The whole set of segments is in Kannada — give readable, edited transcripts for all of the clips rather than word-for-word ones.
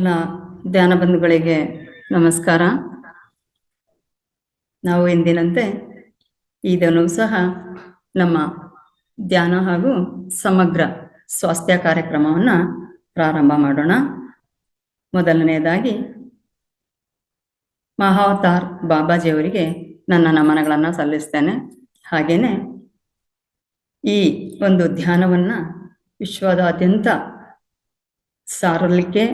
ಎಲ್ಲ ಧ್ಯಾನ ಬಂಧುಗಳಿಗೆ ನಮಸ್ಕಾರ. ನಾವು ಎಂದಿನಂತೆ ಇದನ್ನು ಸಹ ನಮ್ಮ ಧ್ಯಾನ ಹಾಗೂ ಸಮಗ್ರ ಸ್ವಾಸ್ಥ್ಯ ಕಾರ್ಯಕ್ರಮವನ್ನು ಪ್ರಾರಂಭ ಮಾಡೋಣ. ಮೊದಲನೆಯದಾಗಿ ಮಹಾವತಾರ್ ಬಾಬಾಜಿಯವರಿಗೆ ನನ್ನ ನಮನಗಳನ್ನು ಸಲ್ಲಿಸ್ತೇನೆ. ಹಾಗೆಯೇ ಈ ಒಂದು ಧ್ಯಾನವನ್ನು ವಿಶ್ವದಾದ್ಯಂತ ಸಾರಲಿಕ್ಕೆ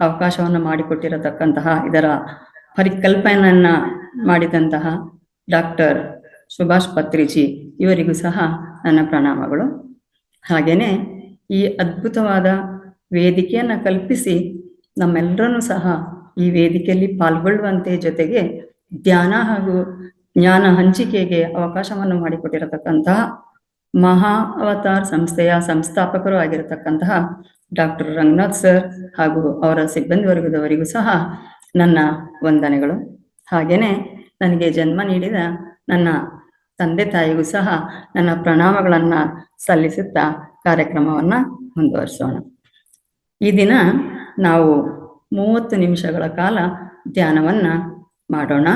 ಅವಕಾಶವನ್ನು ಮಾಡಿಕೊಟ್ಟಿರತಕ್ಕಂತಹ, ಇದರ ಪರಿಕಲ್ಪನೆಯನ್ನು ಮಾಡಿದಂತಹ ಡಾಕ್ಟರ್ ಸುಭಾಷ್ ಪತ್ರಿಜಿ ಇವರಿಗೂ ಸಹ ನನ್ನ ಪ್ರಣಾಮಗಳು. ಹಾಗೆಯೇ ಈ ಅದ್ಭುತವಾದ ವೇದಿಕೆಯನ್ನು ಕಲ್ಪಿಸಿ ನಮ್ಮೆಲ್ಲರನ್ನೂ ಸಹ ಈ ವೇದಿಕೆಯಲ್ಲಿ ಪಾಲ್ಗೊಳ್ಳುವಂತೆ, ಜೊತೆಗೆ ಧ್ಯಾನ ಹಾಗೂ ಜ್ಞಾನ ಹಂಚಿಕೆಗೆ ಅವಕಾಶವನ್ನು ಮಾಡಿಕೊಟ್ಟಿರತಕ್ಕಂತಹ ಮಹಾ ಅವತಾರ್ ಸಂಸ್ಥೆಯ ಸಂಸ್ಥಾಪಕರು ಆಗಿರತಕ್ಕಂತಹ ಡಾಕ್ಟರ್ ರಂಗನಾಥ್ ಸರ್ ಹಾಗೂ ಅವರ ಸಿಬ್ಬಂದಿ ವರ್ಗದವರಿಗೂ ಸಹ ನನ್ನ ವಂದನೆಗಳು. ಹಾಗೆಯೇ ನನಗೆ ಜನ್ಮ ನೀಡಿದ ನನ್ನ ತಂದೆ ತಾಯಿಗೂ ಸಹ ನನ್ನ ಪ್ರಣಾಮಗಳನ್ನು ಸಲ್ಲಿಸುತ್ತಾ ಕಾರ್ಯಕ್ರಮವನ್ನು ಮುಂದುವರಿಸೋಣ. ಈ ದಿನ ನಾವು 30 ನಿಮಿಷಗಳ ಕಾಲ ಧ್ಯಾನವನ್ನು ಮಾಡೋಣ.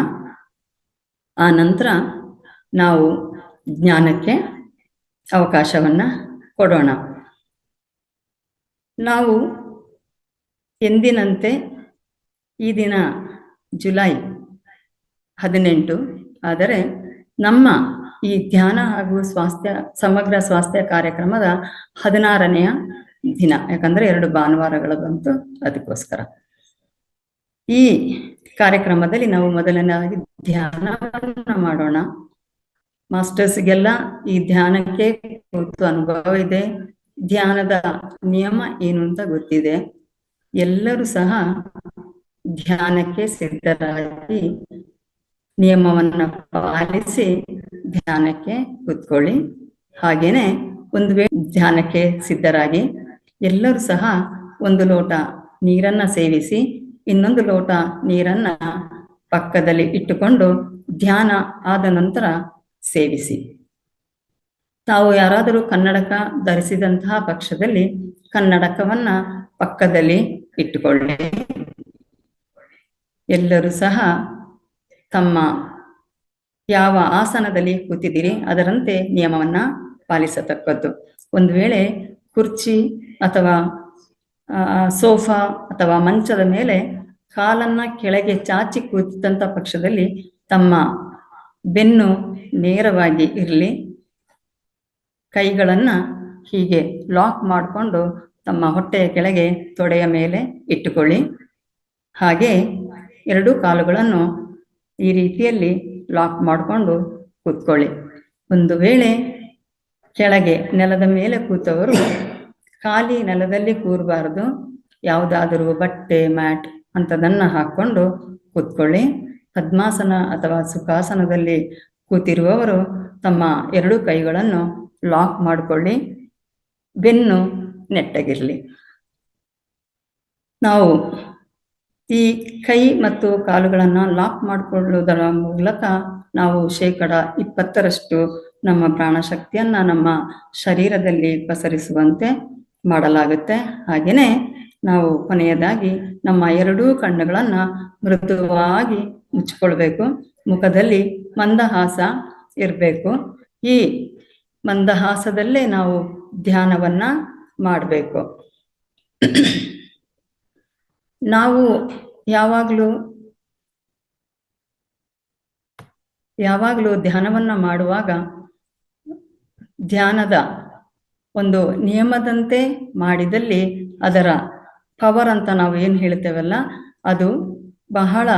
ಆ ನಂತರ ನಾವು ಜ್ಞಾನಕ್ಕೆ ಅವಕಾಶವನ್ನು ಕೊಡೋಣ. ನಾವು ಎಂದಿನಂತೆ ಈ ದಿನ ಜುಲೈ 18, ಆದರೆ ನಮ್ಮ ಈ ಧ್ಯಾನ ಹಾಗೂ ಸಮಗ್ರ ಸ್ವಾಸ್ಥ್ಯ ಕಾರ್ಯಕ್ರಮದ 16ನೆಯ ದಿನ, ಯಾಕಂದರೆ 2 ಭಾನುವಾರಗಳು ಬಂತು, ಅದಕ್ಕೋಸ್ಕರ ಈ ಕಾರ್ಯಕ್ರಮದಲ್ಲಿ ನಾವು ಮೊದಲನೇದಾಗಿ ಧ್ಯಾನವನ್ನು ಮಾಡೋಣ. ಮಾಸ್ಟರ್ಸ್ಗೆಲ್ಲ ಈ ಧ್ಯಾನಕ್ಕೆ ಕೂತು ಅನುಭವ ಇದೆ, ಧ್ಯಾನದ ನಿಯಮ ಏನು ಅಂತ ಗೊತ್ತಿದೆ. ಎಲ್ಲರೂ ಸಹ ಧ್ಯಾನಕ್ಕೆ ಸಿದ್ಧರಾಗಿ ನಿಯಮವನ್ನು ಪಾಲಿಸಿ ಧ್ಯಾನಕ್ಕೆ ಕೂತ್ಕೊಳ್ಳಿ. ಹಾಗೇನೆ ಒಂದು ವೇಳೆ ಧ್ಯಾನಕ್ಕೆ ಸಿದ್ಧರಾಗಿ ಎಲ್ಲರೂ ಸಹ 1 ಲೋಟ ನೀರನ್ನ ಸೇವಿಸಿ, ಇನ್ನೊಂದು ಲೋಟ ನೀರನ್ನ ಪಕ್ಕದಲ್ಲಿ ಇಟ್ಟುಕೊಂಡು ಧ್ಯಾನ ಆದ ನಂತರ ಸೇವಿಸಿ. ತಾವು ಯಾರಾದರೂ ಕನ್ನಡಕ ಧರಿಸಿದಂತಹ ಪಕ್ಷದಲ್ಲಿ ಕನ್ನಡಕವನ್ನ ಪಕ್ಕದಲ್ಲಿ ಇಟ್ಟುಕೊಳ್ಳಿ. ಎಲ್ಲರೂ ಸಹ ತಮ್ಮ ಯಾವ ಆಸನದಲ್ಲಿ ಕೂತಿದ್ದೀರಿ ಅದರಂತೆ ನಿಯಮವನ್ನ ಪಾಲಿಸತಕ್ಕದ್ದು. ಒಂದು ವೇಳೆ ಕುರ್ಚಿ ಅಥವಾ ಸೋಫಾ ಅಥವಾ ಮಂಚದ ಮೇಲೆ ಕಾಲನ್ನ ಕೆಳಗೆ ಚಾಚಿ ಕೂತಿದ್ದಂಥ ಪಕ್ಷದಲ್ಲಿ ತಮ್ಮ ಬೆನ್ನು ನೇರವಾಗಿ ಇರಲಿ. ಕೈಗಳನ್ನ ಹೀಗೆ ಲಾಕ್ ಮಾಡಿಕೊಂಡು ತಮ್ಮ ಹೊಟ್ಟೆಯ ಕೆಳಗೆ ತೊಡೆಯ ಮೇಲೆ ಇಟ್ಟುಕೊಳ್ಳಿ. ಹಾಗೆ 2 ಕಾಲುಗಳನ್ನು ಈ ರೀತಿಯಲ್ಲಿ ಲಾಕ್ ಮಾಡಿಕೊಂಡು ಕೂತ್ಕೊಳ್ಳಿ. ಒಂದು ವೇಳೆ ಕೆಳಗೆ ನೆಲದ ಮೇಲೆ ಕೂತವರು ಖಾಲಿ ನೆಲದಲ್ಲಿ ಕೂರಬಾರದು, ಯಾವುದಾದರೂ ಬಟ್ಟೆ, ಮ್ಯಾಟ್ ಅಂಥದನ್ನು ಹಾಕ್ಕೊಂಡು ಕೂತ್ಕೊಳ್ಳಿ. ಪದ್ಮಾಸನ ಅಥವಾ ಸುಖಾಸನದಲ್ಲಿ ಕೂತಿರುವವರು ತಮ್ಮ 2 ಕೈಗಳನ್ನು ಲಾಕ್ ಮಾಡಿಕೊಳ್ಳಿ, ಬೆನ್ನು ನೆಟ್ಟಗಿರಲಿ. ನಾವು ಈ ಕೈ ಮತ್ತು ಕಾಲುಗಳನ್ನು ಲಾಕ್ ಮಾಡಿಕೊಳ್ಳುವುದರ ಮೂಲಕ ನಾವು 20% ನಮ್ಮ ಪ್ರಾಣಶಕ್ತಿಯನ್ನು ನಮ್ಮ ಶರೀರದಲ್ಲಿ ಪಸರಿಸುವಂತೆ ಮಾಡಲಾಗುತ್ತೆ. ಹಾಗೆಯೇ ನಾವು ಕೊನೆಯದಾಗಿ ನಮ್ಮ 2 ಕಣ್ಣುಗಳನ್ನು ಮೃದುವಾಗಿ ಮುಚ್ಚಿಕೊಳ್ಬೇಕು. ಮುಖದಲ್ಲಿ ಮಂದಹಾಸ ಇರಬೇಕು. ಈ ಮಂದಹಾಸದಲ್ಲೇ ನಾವು ಧ್ಯಾನವನ್ನ ಮಾಡಬೇಕು. ನಾವು ಯಾವಾಗಲೂ ಧ್ಯಾನವನ್ನ ಮಾಡುವಾಗ ಧ್ಯಾನದ ಒಂದು ನಿಯಮದಂತೆ ಮಾಡಿದಲ್ಲಿ ಅದರ ಪವರ್ ಅಂತ ನಾವು ಏನು ಹೇಳ್ತೇವಲ್ಲ, ಅದು ಬಹಳ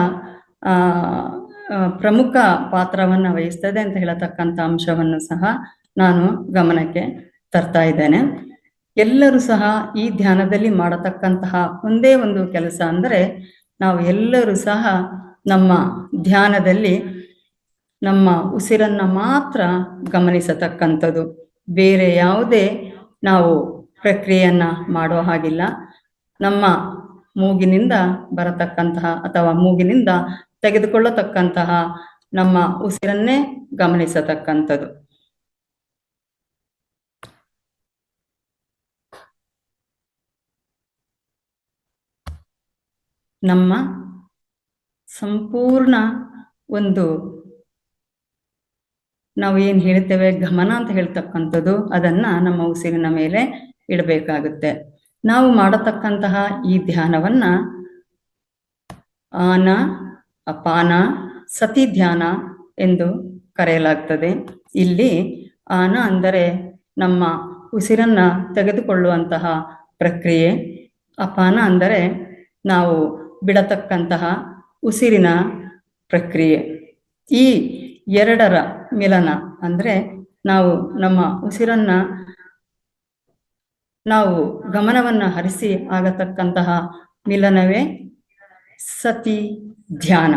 ಪ್ರಮುಖ ಪಾತ್ರವನ್ನು ವಹಿಸ್ತದೆ ಅಂತ ಹೇಳತಕ್ಕಂಥ ಅಂಶವನ್ನು ಸಹ ನಾನು ಗಮನಕ್ಕೆ ತರ್ತಾ ಇದ್ದೇನೆ. ಎಲ್ಲರೂ ಸಹ ಈ ಧ್ಯಾನದಲ್ಲಿ ಮಾಡತಕ್ಕಂತಹ ಒಂದೇ ಒಂದು ಕೆಲಸ ಅಂದರೆ, ನಾವು ಎಲ್ಲರೂ ಸಹ ನಮ್ಮ ಧ್ಯಾನದಲ್ಲಿ ನಮ್ಮ ಉಸಿರನ್ನ ಮಾತ್ರ ಗಮನಿಸತಕ್ಕಂಥದ್ದು. ಬೇರೆ ಯಾವುದೇ ನಾವು ಪ್ರಕ್ರಿಯೆಯನ್ನ ಮಾಡೋ ಹಾಗಿಲ್ಲ. ನಮ್ಮ ಮೂಗಿನಿಂದ ಬರತಕ್ಕಂತಹ ಅಥವಾ ಮೂಗಿನಿಂದ ತೆಗೆದುಕೊಳ್ಳತಕ್ಕಂತಹ ನಮ್ಮ ಉಸಿರನ್ನೇ ಗಮನಿಸತಕ್ಕಂಥದ್ದು. ನಮ್ಮ ಸಂಪೂರ್ಣ ಒಂದು ನಾವು ಏನು ಹೇಳ್ತೇವೆ ಗಮನ ಅಂತ ಹೇಳ್ತಕ್ಕಂಥದ್ದು ಅದನ್ನ ನಮ್ಮ ಉಸಿರಿನ ಮೇಲೆ ಇಡಬೇಕಾಗುತ್ತೆ. ನಾವು ಮಾಡತಕ್ಕಂತಹ ಈ ಧ್ಯಾನವನ್ನ ಆನ ಅಪಾನ ಸತಿ ಧ್ಯಾನ ಎಂದು ಕರೆಯಲಾಗ್ತದೆ. ಇಲ್ಲಿ ಆನ ಅಂದರೆ ನಮ್ಮ ಉಸಿರನ್ನ ತೆಗೆದುಕೊಳ್ಳುವಂತಹ ಪ್ರಕ್ರಿಯೆ, ಅಪಾನ ಅಂದರೆ ನಾವು ಬಿಡತಕ್ಕಂತಹ ಉಸಿರಿನ ಪ್ರಕ್ರಿಯೆ. ಈ ಎರಡರ ಮಿಲನ ಅಂದ್ರೆ ನಾವು ನಮ್ಮ ಉಸಿರನ್ನ ನಾವು ಗಮನವನ್ನ ಹರಿಸಿ ಆಗತಕ್ಕಂತಹ ಮಿಲನವೇ ಸತಿ ಧ್ಯಾನ.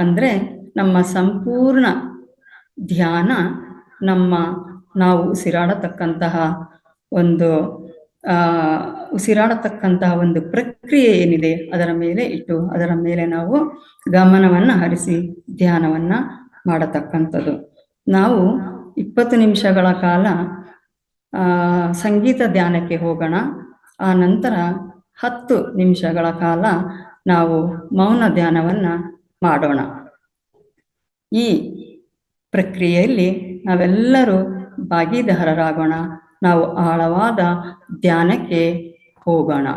ಅಂದ್ರೆ ನಮ್ಮ ಸಂಪೂರ್ಣ ಧ್ಯಾನ ನಾವು ಉಸಿರಾಡತಕ್ಕಂತಹ ಒಂದು ಪ್ರಕ್ರಿಯೆ ಏನಿದೆ ಅದರ ಮೇಲೆ ಇಟ್ಟು ಅದರ ಮೇಲೆ ನಾವು ಗಮನವನ್ನ ಹರಿಸಿ ಧ್ಯಾನವನ್ನ ಮಾಡತಕ್ಕಂಥದ್ದು. ನಾವು 20 ನಿಮಿಷಗಳ ಕಾಲ ಸಂಗೀತ ಧ್ಯಾನಕ್ಕೆ ಹೋಗೋಣ. ಆ ನಂತರ 10 ನಿಮಿಷಗಳ ಕಾಲ ನಾವು ಮೌನ ಧ್ಯಾನವನ್ನ ಮಾಡೋಣ. ಈ ಪ್ರಕ್ರಿಯೆಯಲ್ಲಿ ನಾವೆಲ್ಲರೂ ಭಾಗಿದಾರರಾಗೋಣ. ನಾವು ಆಳವಾದ ಧ್ಯಾನಕ್ಕೆ ಹೋಗೋಣ.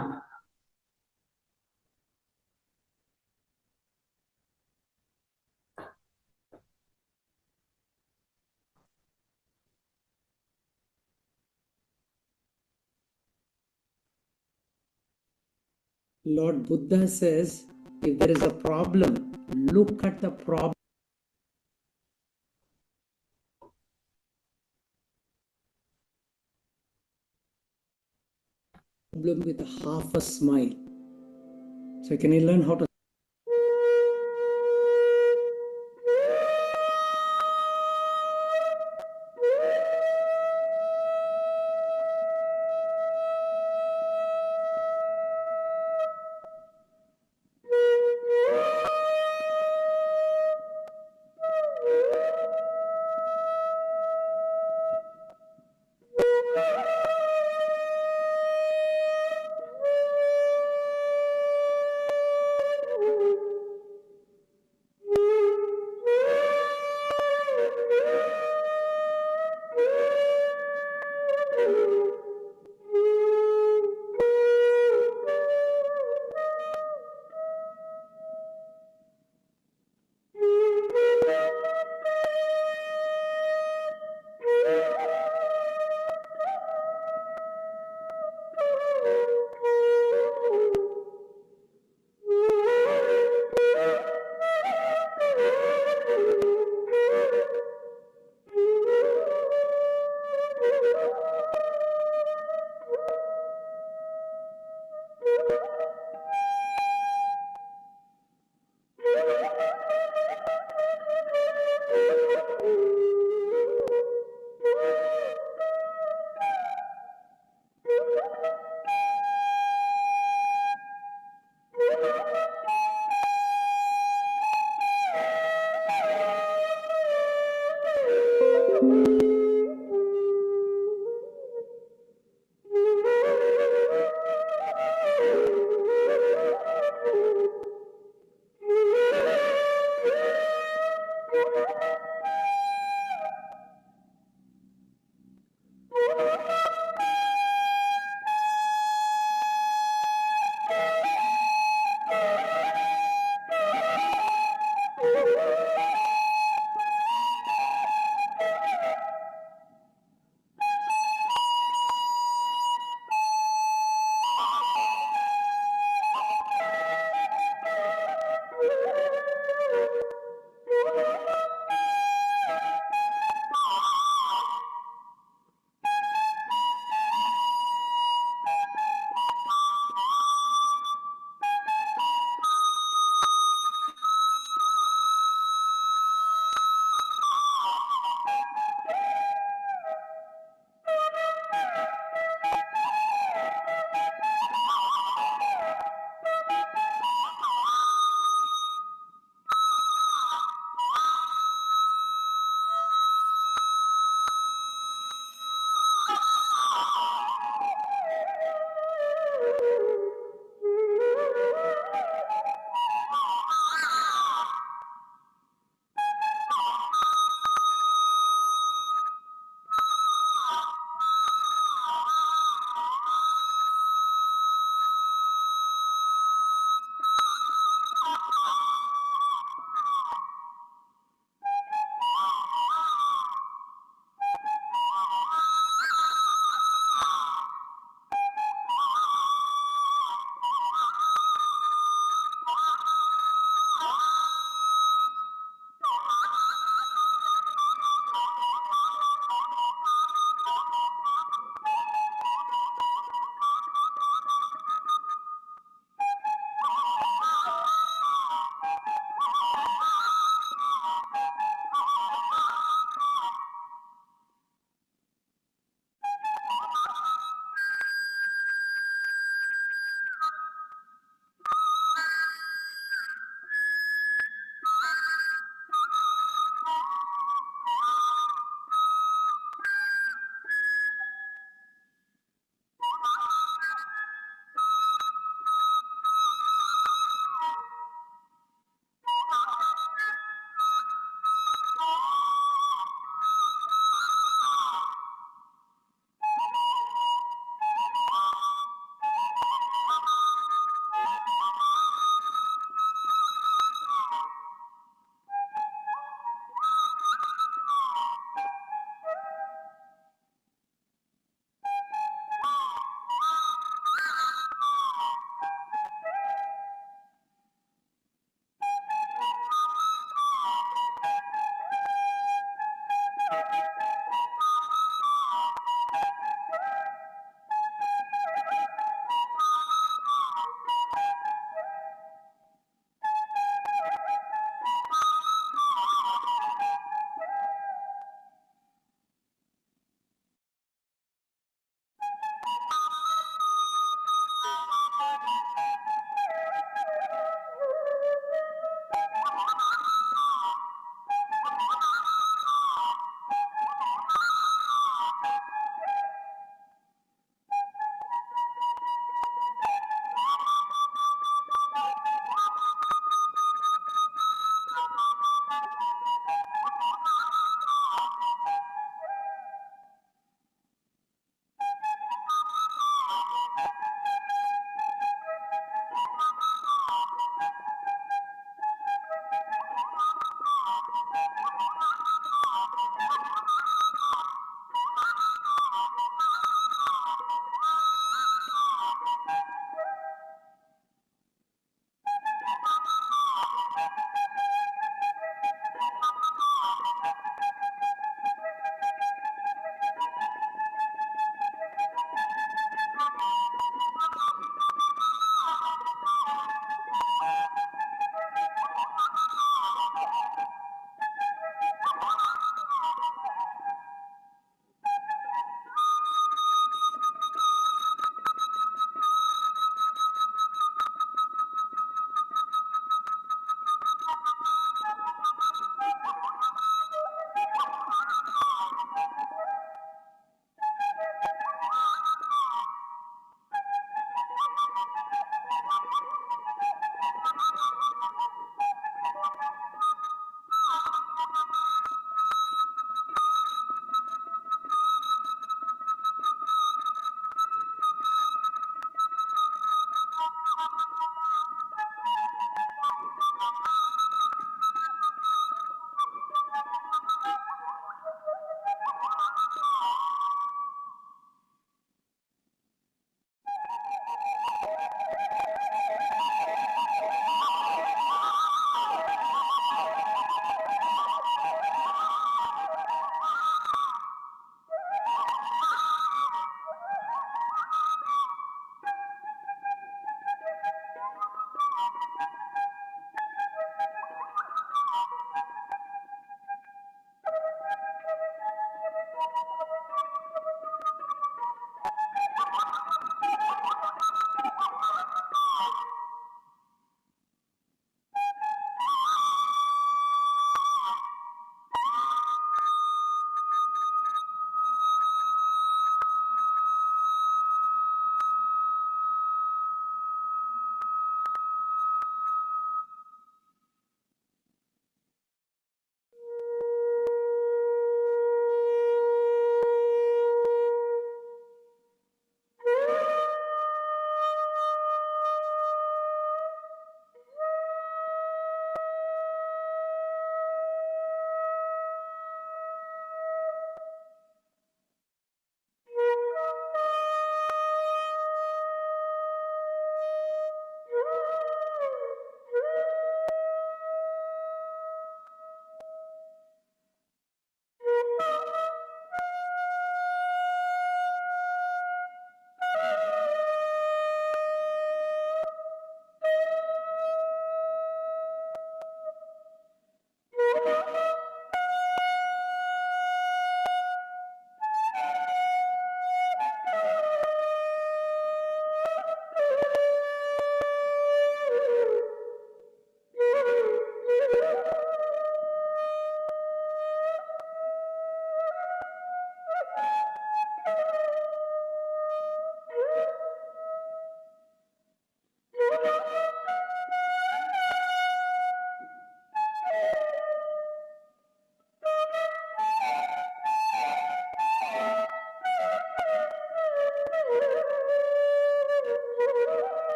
Lord Buddha says, if there is a problem, look at the problem with half a smile. So can you learn how to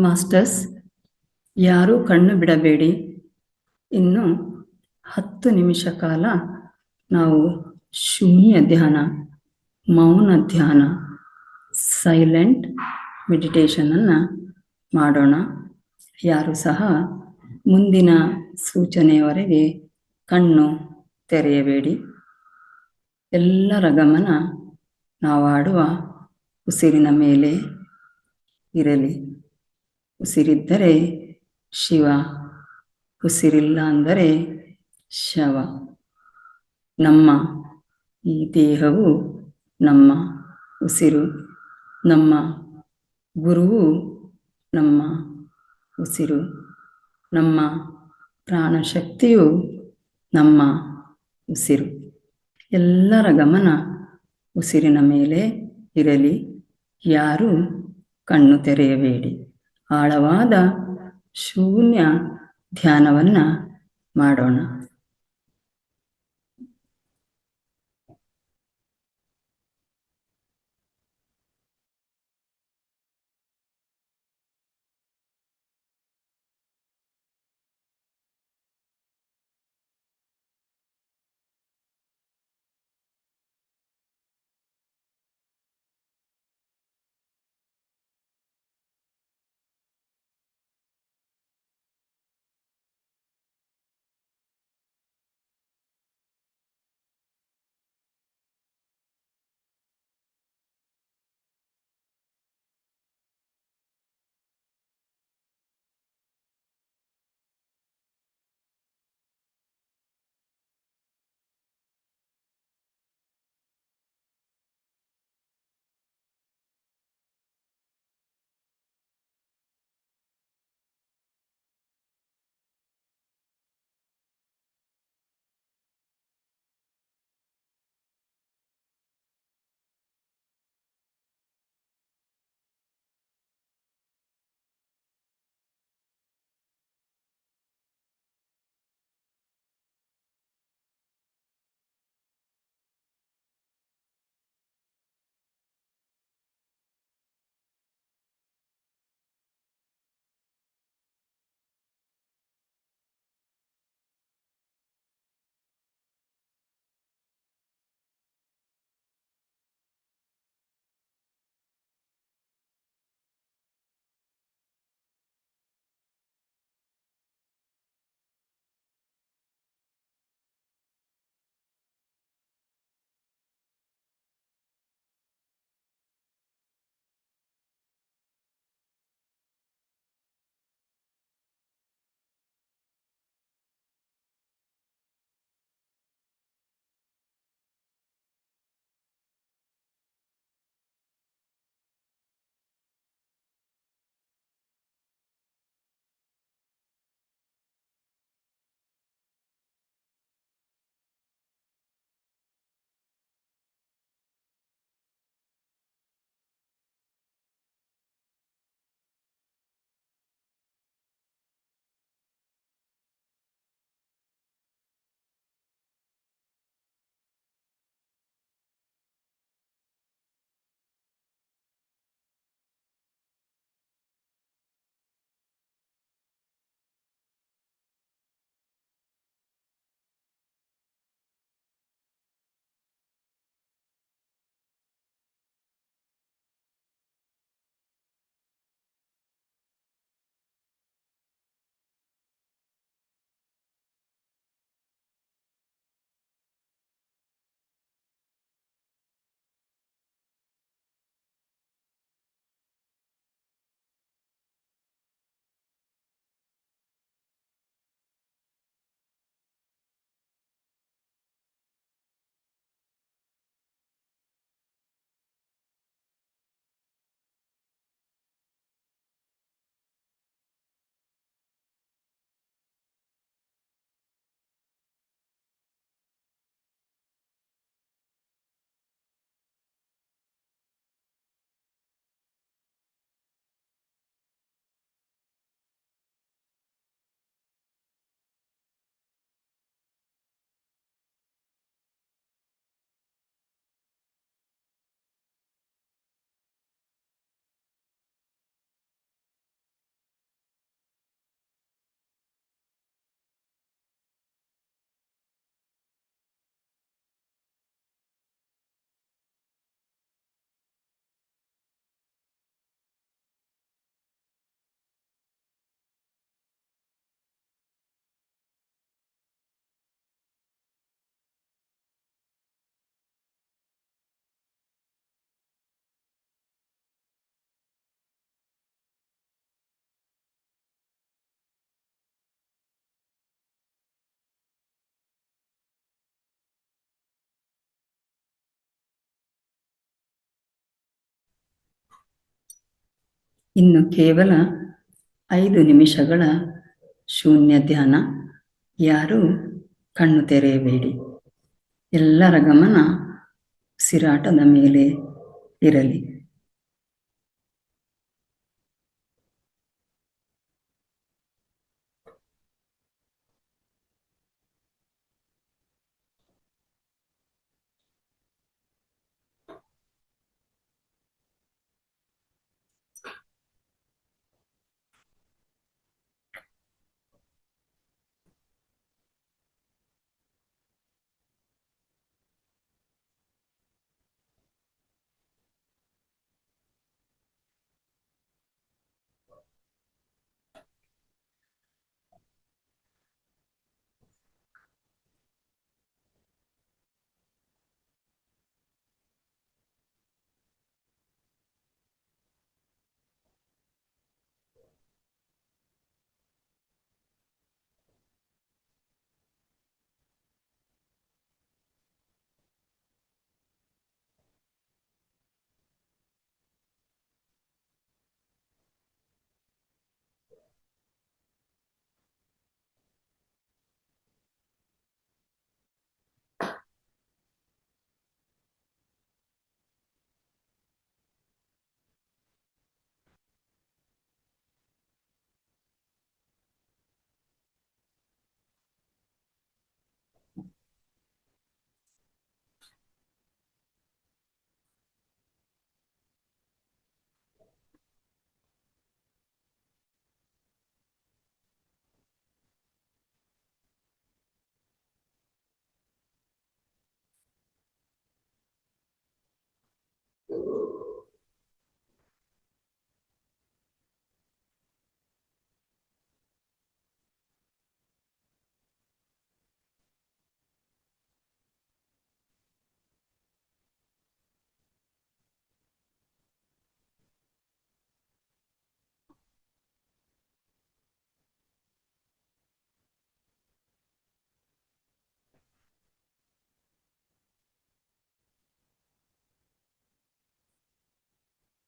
masters, ಯಾರೂ ಕಣ್ಣು ಬಿಡಬೇಡಿ. ಇನ್ನು 10 ನಿಮಿಷ ಕಾಲ ನಾವು ಶೂನ್ಯ ಧ್ಯಾನ, ಮೌನ ಧ್ಯಾನ, ಸೈಲೆಂಟ್ ಮೆಡಿಟೇಷನನ್ನು ಮಾಡೋಣ. ಯಾರು ಸಹ ಮುಂದಿನ ಸೂಚನೆಯವರೆಗೆ ಕಣ್ಣು ತೆರೆಯಬೇಡಿ. ಎಲ್ಲರ ಗಮನ ನಾವಾಡುವ ಉಸಿರಿನ ಮೇಲೆ ಇರಲಿ. ಉಸಿರಿದ್ದರೆ ಶಿವ, ಉಸಿರಿಲ್ಲ ಅಂದರೆ ಶವ. ನಮ್ಮ ಈ ದೇಹವು ನಮ್ಮ ಉಸಿರು, ನಮ್ಮ ಗುರುವು ನಮ್ಮ ಉಸಿರು, ನಮ್ಮ ಪ್ರಾಣಶಕ್ತಿಯು ನಮ್ಮ ಉಸಿರು. ಎಲ್ಲರ ಗಮನ ಉಸಿರಿನ ಮೇಲೆ ಇರಲಿ. ಯಾರೂ ಕಣ್ಣು ತೆರೆಯಬೇಡಿ. ಆಳವಾದ ಶೂನ್ಯ ಧ್ಯಾನವನ್ನು ಮಾಡೋಣ. ಇನ್ನು ಕೇವಲ 5 ನಿಮಿಷಗಳ ಶೂನ್ಯ ಧ್ಯಾನ. ಯಾರೂ ಕಣ್ಣು ತೆರೆಯಬೇಡಿ. ಎಲ್ಲರ ಗಮನ ಉಸಿರಾಟದ ಮೇಲೆ ಇರಲಿ.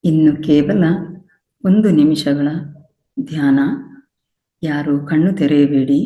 ಇನ್ನು ಕೇವಲ 1 ನಿಮಿಷಗಳ ಧ್ಯಾನ. ಯಾರೂ ಕಣ್ಣು ತೆರೆಯಬೇಡಿ.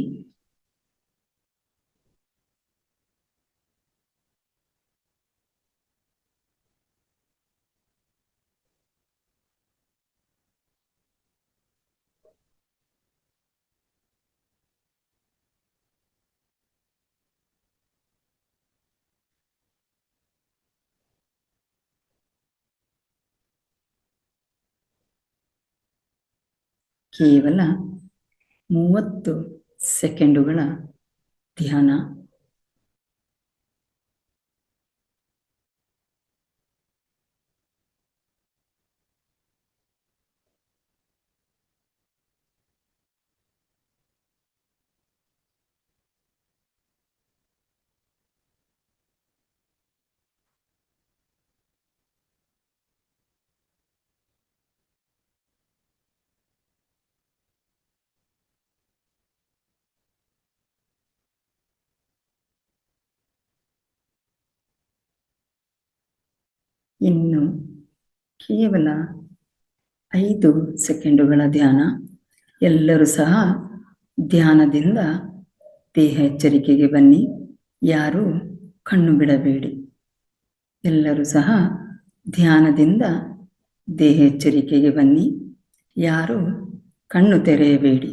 ಕೇವಲ 30 ಸೆಕೆಂಡುಗಳ ಧ್ಯಾನ. ಇನ್ನು ಕೇವಲ 5 ಸೆಕೆಂಡುಗಳ ಧ್ಯಾನ. ಎಲ್ಲರೂ ಸಹ ಧ್ಯಾನದಿಂದ ದೇಹ ಎಚ್ಚರಿಕೆಗೆ ಬನ್ನಿ. ಯಾರೂ ಕಣ್ಣು ಬಿಡಬೇಡಿ. ಎಲ್ಲರೂ ಸಹ ಧ್ಯಾನದಿಂದ ದೇಹ ಎಚ್ಚರಿಕೆಗೆ ಬನ್ನಿ. ಯಾರೂ ಕಣ್ಣು ತೆರೆಯಬೇಡಿ.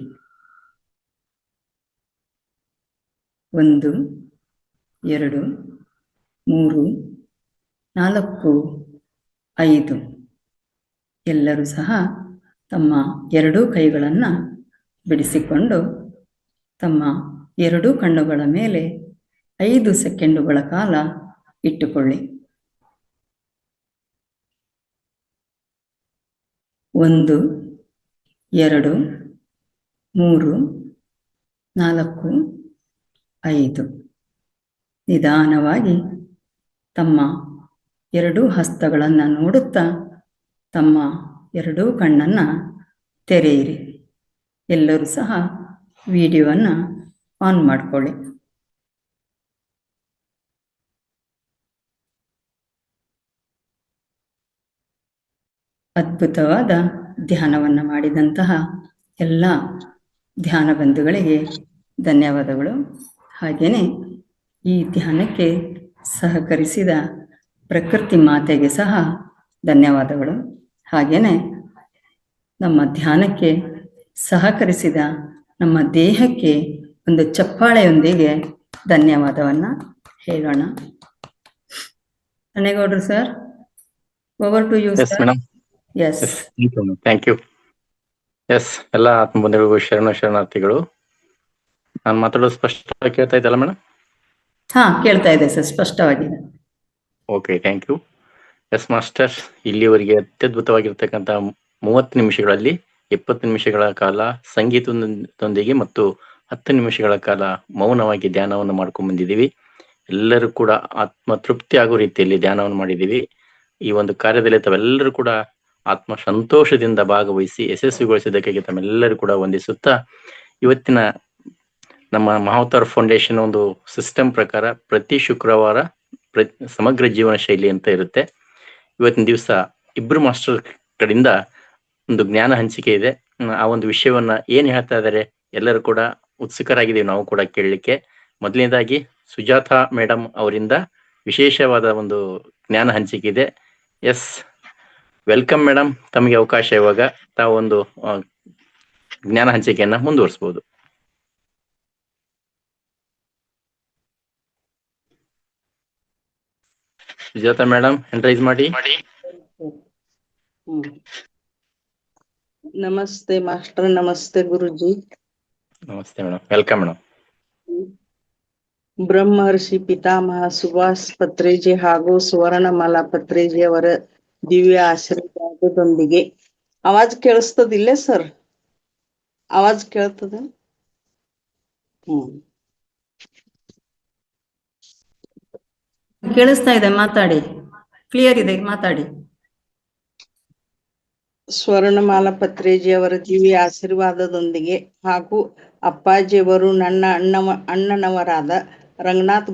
1 2 3 4 5. ಎಲ್ಲರೂ ಸಹ ತಮ್ಮ 2 ಕೈಗಳನ್ನು ಬಿಡಿಸಿಕೊಂಡು ತಮ್ಮ 2 ಕಣ್ಣುಗಳ ಮೇಲೆ 5 ಸೆಕೆಂಡುಗಳ ಕಾಲ ಇಟ್ಟುಕೊಳ್ಳಿ. 1 2 3 4 5. ನಿಧಾನವಾಗಿ ತಮ್ಮ 2 ಹಸ್ತಗಳನ್ನು ನೋಡುತ್ತಾ ತಮ್ಮ 2 ಕಣ್ಣನ್ನು ತೆರೆಯಿರಿ. ಎಲ್ಲರೂ ಸಹ ವಿಡಿಯೋವನ್ನು ಆನ್ ಮಾಡಿಕೊಳ್ಳಿ. ಅದ್ಭುತವಾದ ಧ್ಯಾನವನ್ನು ಮಾಡಿದಂತಹ ಎಲ್ಲ ಧ್ಯಾನ ಬಂಧುಗಳಿಗೆ ಧನ್ಯವಾದಗಳು. ಹಾಗೆಯೇ ಈ ಧ್ಯಾನಕ್ಕೆ ಸಹಕರಿಸಿದ ಪ್ರಕೃತಿ ಮಾತೆಗೆ ಸಹ ಧನ್ಯವಾದಗಳು. ಹಾಗೆಯೇ ನಮ್ಮ ಧ್ಯಾನಕ್ಕೆ ಸಹಕರಿಸಿದ ನಮ್ಮ ದೇಹಕ್ಕೆ ಒಂದು ಚಪ್ಪಾಳೆಯೊಂದಿಗೆ ಧನ್ಯವಾದವನ್ನು ಹೇಳೋಣ. ಅನೇಗೌಡರು sir, over to you sir. Madam. Yes, thank you. Yes, ಎಲ್ಲ ಆತ್ಮಬಂಧುಗಳಿಗೂ ಶರಣಾರ್ಥಿಗಳು. ನಾನು ಮಾತಾಡೋದು ಸ್ಪಷ್ಟವಾಗಿ ಕೇಳ್ತಾ ಇದ್ದಲ್ಲ ಮೇಡಮ್? ಹಾ, ಕೇಳ್ತಾ ಇದೆ ಸರ್, ಸ್ಪಷ್ಟವಾಗಿದೆ. Okay, thank you. Yes master, ಇಲ್ಲಿವರೆಗೆ ಅತ್ಯದ್ಭುತವಾಗಿರ್ತಕ್ಕಂಥ 30 ನಿಮಿಷಗಳಲ್ಲಿ 20 ನಿಮಿಷಗಳ ಕಾಲ ಸಂಗೀತದೊಂದಿಗೆ ಮತ್ತು 10 ನಿಮಿಷಗಳ ಕಾಲ ಮೌನವಾಗಿ ಧ್ಯಾನವನ್ನು ಮಾಡ್ಕೊಂಡು ಬಂದಿದ್ದೀವಿ. ಎಲ್ಲರೂ ಕೂಡ ಆತ್ಮ ತೃಪ್ತಿ ಆಗೋ ರೀತಿಯಲ್ಲಿ ಧ್ಯಾನವನ್ನು ಮಾಡಿದ್ದೀವಿ. ಈ ಒಂದು ಕಾರ್ಯದಲ್ಲಿ ತಾವೆಲ್ಲರೂ ಕೂಡ ಆತ್ಮ ಸಂತೋಷದಿಂದ ಭಾಗವಹಿಸಿ ಯಶಸ್ವಿಗೊಳಿಸಿದ್ದಕ್ಕಾಗಿ ತಮ್ಮೆಲ್ಲರೂ ಕೂಡ ವಂದಿಸುತ್ತಾ, ಇವತ್ತಿನ ನಮ್ಮ ಮಹಾವತಾರ ಫೌಂಡೇಶನ್ ಒಂದು ಸಿಸ್ಟಮ್ ಪ್ರಕಾರ ಪ್ರತಿ ಶುಕ್ರವಾರ ಸಮಗ್ರ ಜೀವನ ಶೈಲಿ ಅಂತ ಇರುತ್ತೆ. ಇವತ್ತಿನ ದಿವಸ ಇಬ್ರು ಮಾಸ್ಟರ್ ಕಡೆಯಿಂದ ಒಂದು ಜ್ಞಾನ ಹಂಚಿಕೆ ಇದೆ. ಆ ಒಂದು ವಿಷಯವನ್ನ ಏನ್ ಹೇಳ್ತಾ ಇದ್ದಾರೆ ಎಲ್ಲರೂ ಕೂಡ ಉತ್ಸುಕರಾಗಿದ್ದೀವಿ ನಾವು ಕೂಡ ಕೇಳಲಿಕ್ಕೆ. ಮೊದಲನೇದಾಗಿ ಸುಜಾತಾ ಮೇಡಮ್ ಅವರಿಂದ ವಿಶೇಷವಾದ ಒಂದು ಜ್ಞಾನ ಹಂಚಿಕೆ ಇದೆ. Yes, welcome madam. ತಮಗೆ ಅವಕಾಶ ಇವಾಗ ತಾವು ಒಂದು ಜ್ಞಾನ ಹಂಚಿಕೆಯನ್ನ ಮುಂದುವರಿಸಬಹುದು. ಸುಜಾತಾ ಮೇಡಮ್, ಎಂಟ್ರೈಸ್ ಮಾಡಿ. ನಮಸ್ತೆ ಮಾಸ್ಟರ್, ನಮಸ್ತೆ ಗುರುಜಿ. ನಮಸ್ತೆ ಮೇಡಮ್, ವೆಲ್ಕಮ್ ಮೇಡಮ್. ಬ್ರಹ್ಮರ್ಷಿ ಪಿತಾಮಹ ಸುಭಾಷ್ ಪತ್ರೇಜಿ ಹಾಗೂ ಸುವರ್ಣಮಾಲಾ ಪತ್ರೇಜಿ ಅವರ ದಿವ್ಯ ಆಶೀರ್ವಾದದೊಂದಿಗೆ ಆವಾಜ್ ಕೇಳಿಸ್ತದಿಲ್ಲ ಸರ್? ಆವಾಜ್ ಕೇಳ್ತದ? ಕೇಳಿಸ್ತಾ ಇದೆ, ಮಾತಾಡಿ. ಕ್ಲಿಯರ್ ಇದೆ, ಮಾತಾಡಿ. ಸ್ವರ್ಣಮಾಲಾ ಪತ್ರೇಜಿ ಅವರ ದಿವ್ಯ ಆಶೀರ್ವಾದದೊಂದಿಗೆ ಹಾಗೂ ಅಪ್ಪಾಜಿಯವರು ನನ್ನ ಅಣ್ಣನವರಾದ ರಂಗನಾಥ್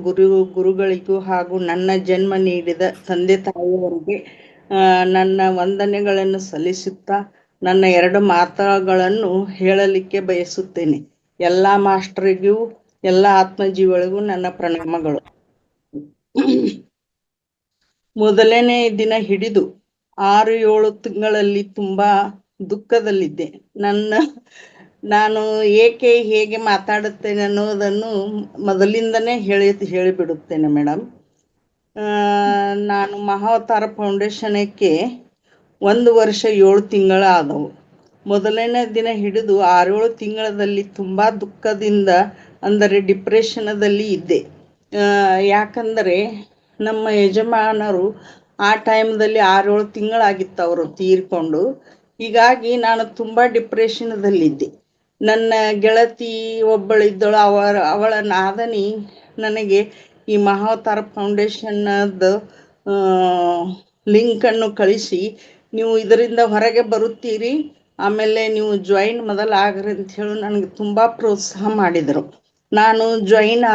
ಗುರುಗಳಿಗೂ ಹಾಗೂ ನನ್ನ ಜನ್ಮ ನೀಡಿದ ತಂದೆ ತಾಯಿಯವರಿಗೆ ನನ್ನ ವಂದನೆಗಳನ್ನು ಸಲ್ಲಿಸುತ್ತಾ ನನ್ನ 2 ಮಾತುಗಳನ್ನು ಹೇಳಲಿಕ್ಕೆ ಬಯಸುತ್ತೇನೆ. ಎಲ್ಲ ಮಾಸ್ಟರಿಗೂ ಎಲ್ಲ ಆತ್ಮಜೀವಿಗಳಿಗೂ ನನ್ನ ಪ್ರಣಾಮಗಳು. ಮೊದಲನೇ ದಿನ ಹಿಡಿದು 6-7 ತಿಂಗಳಲ್ಲಿ ತುಂಬಾ ದುಃಖದಲ್ಲಿದ್ದೆ. ನಾನು ಹೇಗೆ ಮಾತಾಡುತ್ತೇನೆ ಅನ್ನೋದನ್ನು ಮೊದಲಿಂದನೇ ಹೇಳಿಬಿಡುತ್ತೇನೆ ಮೇಡಮ್. ನಾನು ಮಹಾವತಾರ ಫೌಂಡೇಶನ್ಕ್ಕೆ 1 ವರ್ಷ 7 ತಿಂಗಳು ಆದವು. ಮೊದಲನೇ ದಿನ ಹಿಡಿದು 6-7 ತಿಂಗಳಲ್ಲಿ ತುಂಬಾ ದುಃಖದಿಂದ, ಅಂದರೆ ಡಿಪ್ರೆಷನದಲ್ಲಿ ಇದ್ದೆ. ಯಾಕಂದರೆ ನಮ್ಮ ಯಜಮಾನರು ಆ ಟೈಮ್ದಲ್ಲಿ 6-7 ತಿಂಗಳಾಗಿತ್ತು ಅವರು ತೀರ್ಕೊಂಡು. ಹೀಗಾಗಿ ನಾನು ತುಂಬಾ ಡಿಪ್ರೆಷನದಲ್ಲಿದ್ದೆ. ನನ್ನ ಗೆಳತಿ ಒಬ್ಬಳಿದ್ದಳು, ಅವಳ ನಾದನಿ ನನಗೆ ಈ ಮಹಾವತಾರ ಫೌಂಡೇಶನ್ನದ ಲಿಂಕನ್ನು ಕಳಿಸಿ, ನೀವು ಇದರಿಂದ ಹೊರಗೆ ಬರುತ್ತೀರಿ, ಆಮೇಲೆ ನೀವು ಜಾಯಿನ್ ಮೊದಲಾಗ್ರಿ ಅಂತ ಹೇಳಿ ನನಗೆ ತುಂಬಾ ಪ್ರೋತ್ಸಾಹ ಮಾಡಿದರು. ನಾನು ಜಾಯಿನ್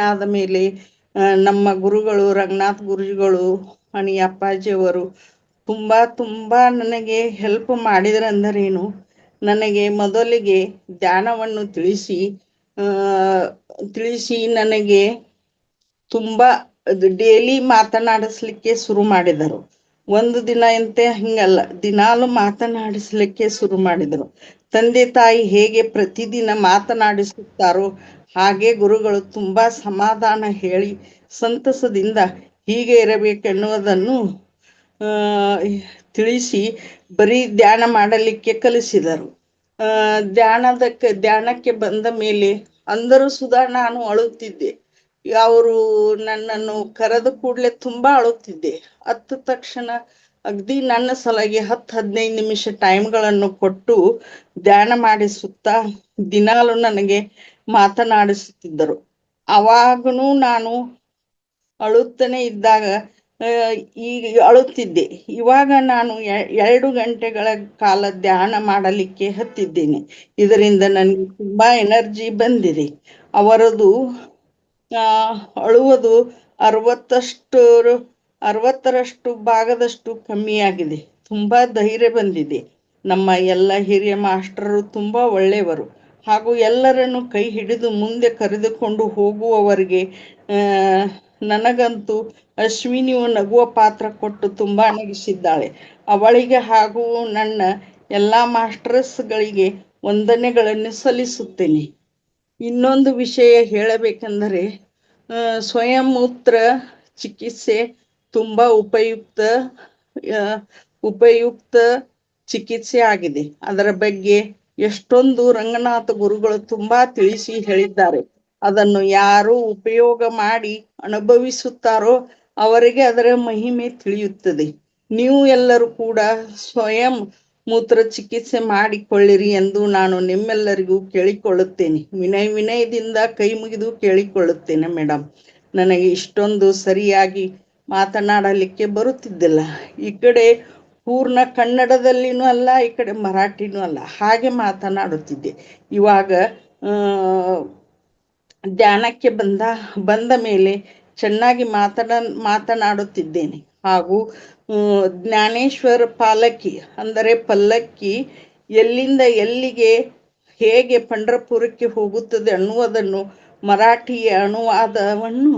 ಆದ ಮೇಲೆ ನಮ್ಮ ಗುರುಗಳು ರಂಗನಾಥ್ ಗುರುಗಳು ಅಣಿ ಅಪ್ಪಾಜಿಯವರು ತುಂಬಾ ನನಗೆ ಹೆಲ್ಪ್ ಮಾಡಿದ್ರಂದರೇನು, ನನಗೆ ಮೊದಲಿಗೆ ಧ್ಯಾನವನ್ನು ತಿಳಿಸಿ ನನಗೆ ತುಂಬಾ ಡೈಲಿ ಮಾತನಾಡಿಸ್ಲಿಕ್ಕೆ ಶುರು ಮಾಡಿದರು. ಒಂದು ದಿನ ಅಂತೆ ಹಿಂಗಲ್ಲ, ದಿನಾಲು ಮಾತನಾಡಿಸ್ಲಿಕ್ಕೆ ಶುರು ಮಾಡಿದರು. ತಂದೆ ತಾಯಿ ಹೇಗೆ ಪ್ರತಿದಿನ ಮಾತನಾಡಿಸುತ್ತಾರೋ ಹಾಗೆ ಗುರುಗಳು ತುಂಬಾ ಸಮಾಧಾನ ಹೇಳಿ ಸಂತಸದಿಂದ ಹೀಗೆ ಇರಬೇಕೆನ್ನುವುದನ್ನು ತಿಳಿಸಿ ಬರೀ ಧ್ಯಾನ ಮಾಡಲಿಕ್ಕೆ ಕಲಿಸಿದರು. ಧ್ಯಾನಕ್ಕೆ ಬಂದ ಮೇಲೆ ಅಂದರೂ ಸುಧಾ ನಾನು ಅಳುತ್ತಿದ್ದೆ. ಅವರು ನನ್ನನ್ನು ಕರೆದ ಕೂಡಲೇ ತುಂಬಾ ಅಳುತ್ತಿದ್ದೆ. ಹತ್ತ ತಕ್ಷಣ ಅಗದಿ ನನ್ನ ಸಲಗೆ 10-15 ನಿಮಿಷ ಟೈಮ್ಗಳನ್ನು ಕೊಟ್ಟು ಧ್ಯಾನ ಮಾಡಿಸುತ್ತಾ ದಿನಾಲು ನನಗೆ ಮಾತನಾಡಿಸುತ್ತಿದ್ದರು. ಅವಾಗನೂ ನಾನು ಅಳುತ್ತನೇ ಇದ್ದಾಗ ಈಗ ಅಳುತ್ತಿದ್ದೆ. ಇವಾಗ ನಾನು 2 ಗಂಟೆಗಳ ಕಾಲ ಧ್ಯಾನ ಮಾಡಲಿಕ್ಕೆ ಹತ್ತಿದ್ದೇನೆ. ಇದರಿಂದ ನನಗೆ ತುಂಬಾ ಎನರ್ಜಿ ಬಂದಿದೆ. ಅವರದು ಅಳುವುದು 60ರಷ್ಟು ಭಾಗದಷ್ಟು ಕಮ್ಮಿಯಾಗಿದೆ. ತುಂಬಾ ಧೈರ್ಯ ಬಂದಿದೆ. ನಮ್ಮ ಎಲ್ಲ ಹಿರಿಯ ಮಾಸ್ಟರರು ತುಂಬ ಒಳ್ಳೆಯವರು ಹಾಗೂ ಎಲ್ಲರನ್ನು ಕೈ ಹಿಡಿದು ಮುಂದೆ ಕರೆದುಕೊಂಡು ಹೋಗುವವರಿಗೆ ನನಗಂತೂ ಅಶ್ವಿನಿಯು ನಗುವ ಪಾತ್ರ ಕೊಟ್ಟು ತುಂಬ ನಗಿಸಿದ್ದಾಳೆ. ಅವಳಿಗೆ ಹಾಗೂ ನನ್ನ ಎಲ್ಲ ಮಾಸ್ಟರ್ಸ್ಗಳಿಗೆ ವಂದನೆಗಳನ್ನು ಸಲ್ಲಿಸುತ್ತೇನೆ. ಇನ್ನೊಂದು ವಿಷಯ ಹೇಳಬೇಕೆಂದರೆ ಸ್ವಯಂ ಮೂತ್ರ ಚಿಕಿತ್ಸೆ ತುಂಬ ಉಪಯುಕ್ತ ಚಿಕಿತ್ಸೆ ಆಗಿದೆ. ಅದರ ಬಗ್ಗೆ ಎಷ್ಟೊಂದು ರಂಗನಾಥ ಗುರುಗಳು ತುಂಬ ತಿಳಿಸಿ ಹೇಳಿದ್ದಾರೆ. ಅದನ್ನು ಯಾರು ಉಪಯೋಗ ಮಾಡಿ ಅನುಭವಿಸುತ್ತಾರೋ ಅವರಿಗೆ ಅದರ ಮಹಿಮೆ ತಿಳಿಯುತ್ತದೆ. ನೀವು ಎಲ್ಲರೂ ಕೂಡ ಸ್ವಯಂ ಮೂತ್ರ ಚಿಕಿತ್ಸೆ ಮಾಡಿಕೊಳ್ಳಿರಿ ಎಂದು ನಾನು ನಿಮ್ಮೆಲ್ಲರಿಗೂ ಕೇಳಿಕೊಳ್ಳುತ್ತೇನೆ. ವಿನಯದಿಂದ ಕೈ ಮುಗಿದು ಕೇಳಿಕೊಳ್ಳುತ್ತೇನೆ ಮೇಡಮ್. ನನಗೆ ಇಷ್ಟೊಂದು ಸರಿಯಾಗಿ ಮಾತನಾಡಲಿಕ್ಕೆ ಬರುತ್ತಿದ್ದಿಲ್ಲ. ಈ ಕಡೆ ಪೂರ್ಣ ಕನ್ನಡದಲ್ಲಿನೂ ಅಲ್ಲ, ಈ ಕಡೆ ಮರಾಠಿನೂ ಅಲ್ಲ, ಹಾಗೆ ಮಾತನಾಡುತ್ತಿದ್ದೆ. ಇವಾಗ ಧ್ಯಾನಕ್ಕೆ ಬಂದ ಮೇಲೆ ಚೆನ್ನಾಗಿ ಮಾತನಾಡುತ್ತಿದ್ದೇನೆ. ಹಾಗೂ ಜ್ಞಾನೇಶ್ವರ ಪಾಲಕಿ ಅಂದರೆ ಪಲ್ಲಕ್ಕಿ ಎಲ್ಲಿಂದ ಎಲ್ಲಿಗೆ ಹೇಗೆ ಪಂಢರಪುರಕ್ಕೆ ಹೋಗುತ್ತದೆ ಅನ್ನುವುದನ್ನು ಮರಾಠಿಯ ಅನುವಾದವನ್ನು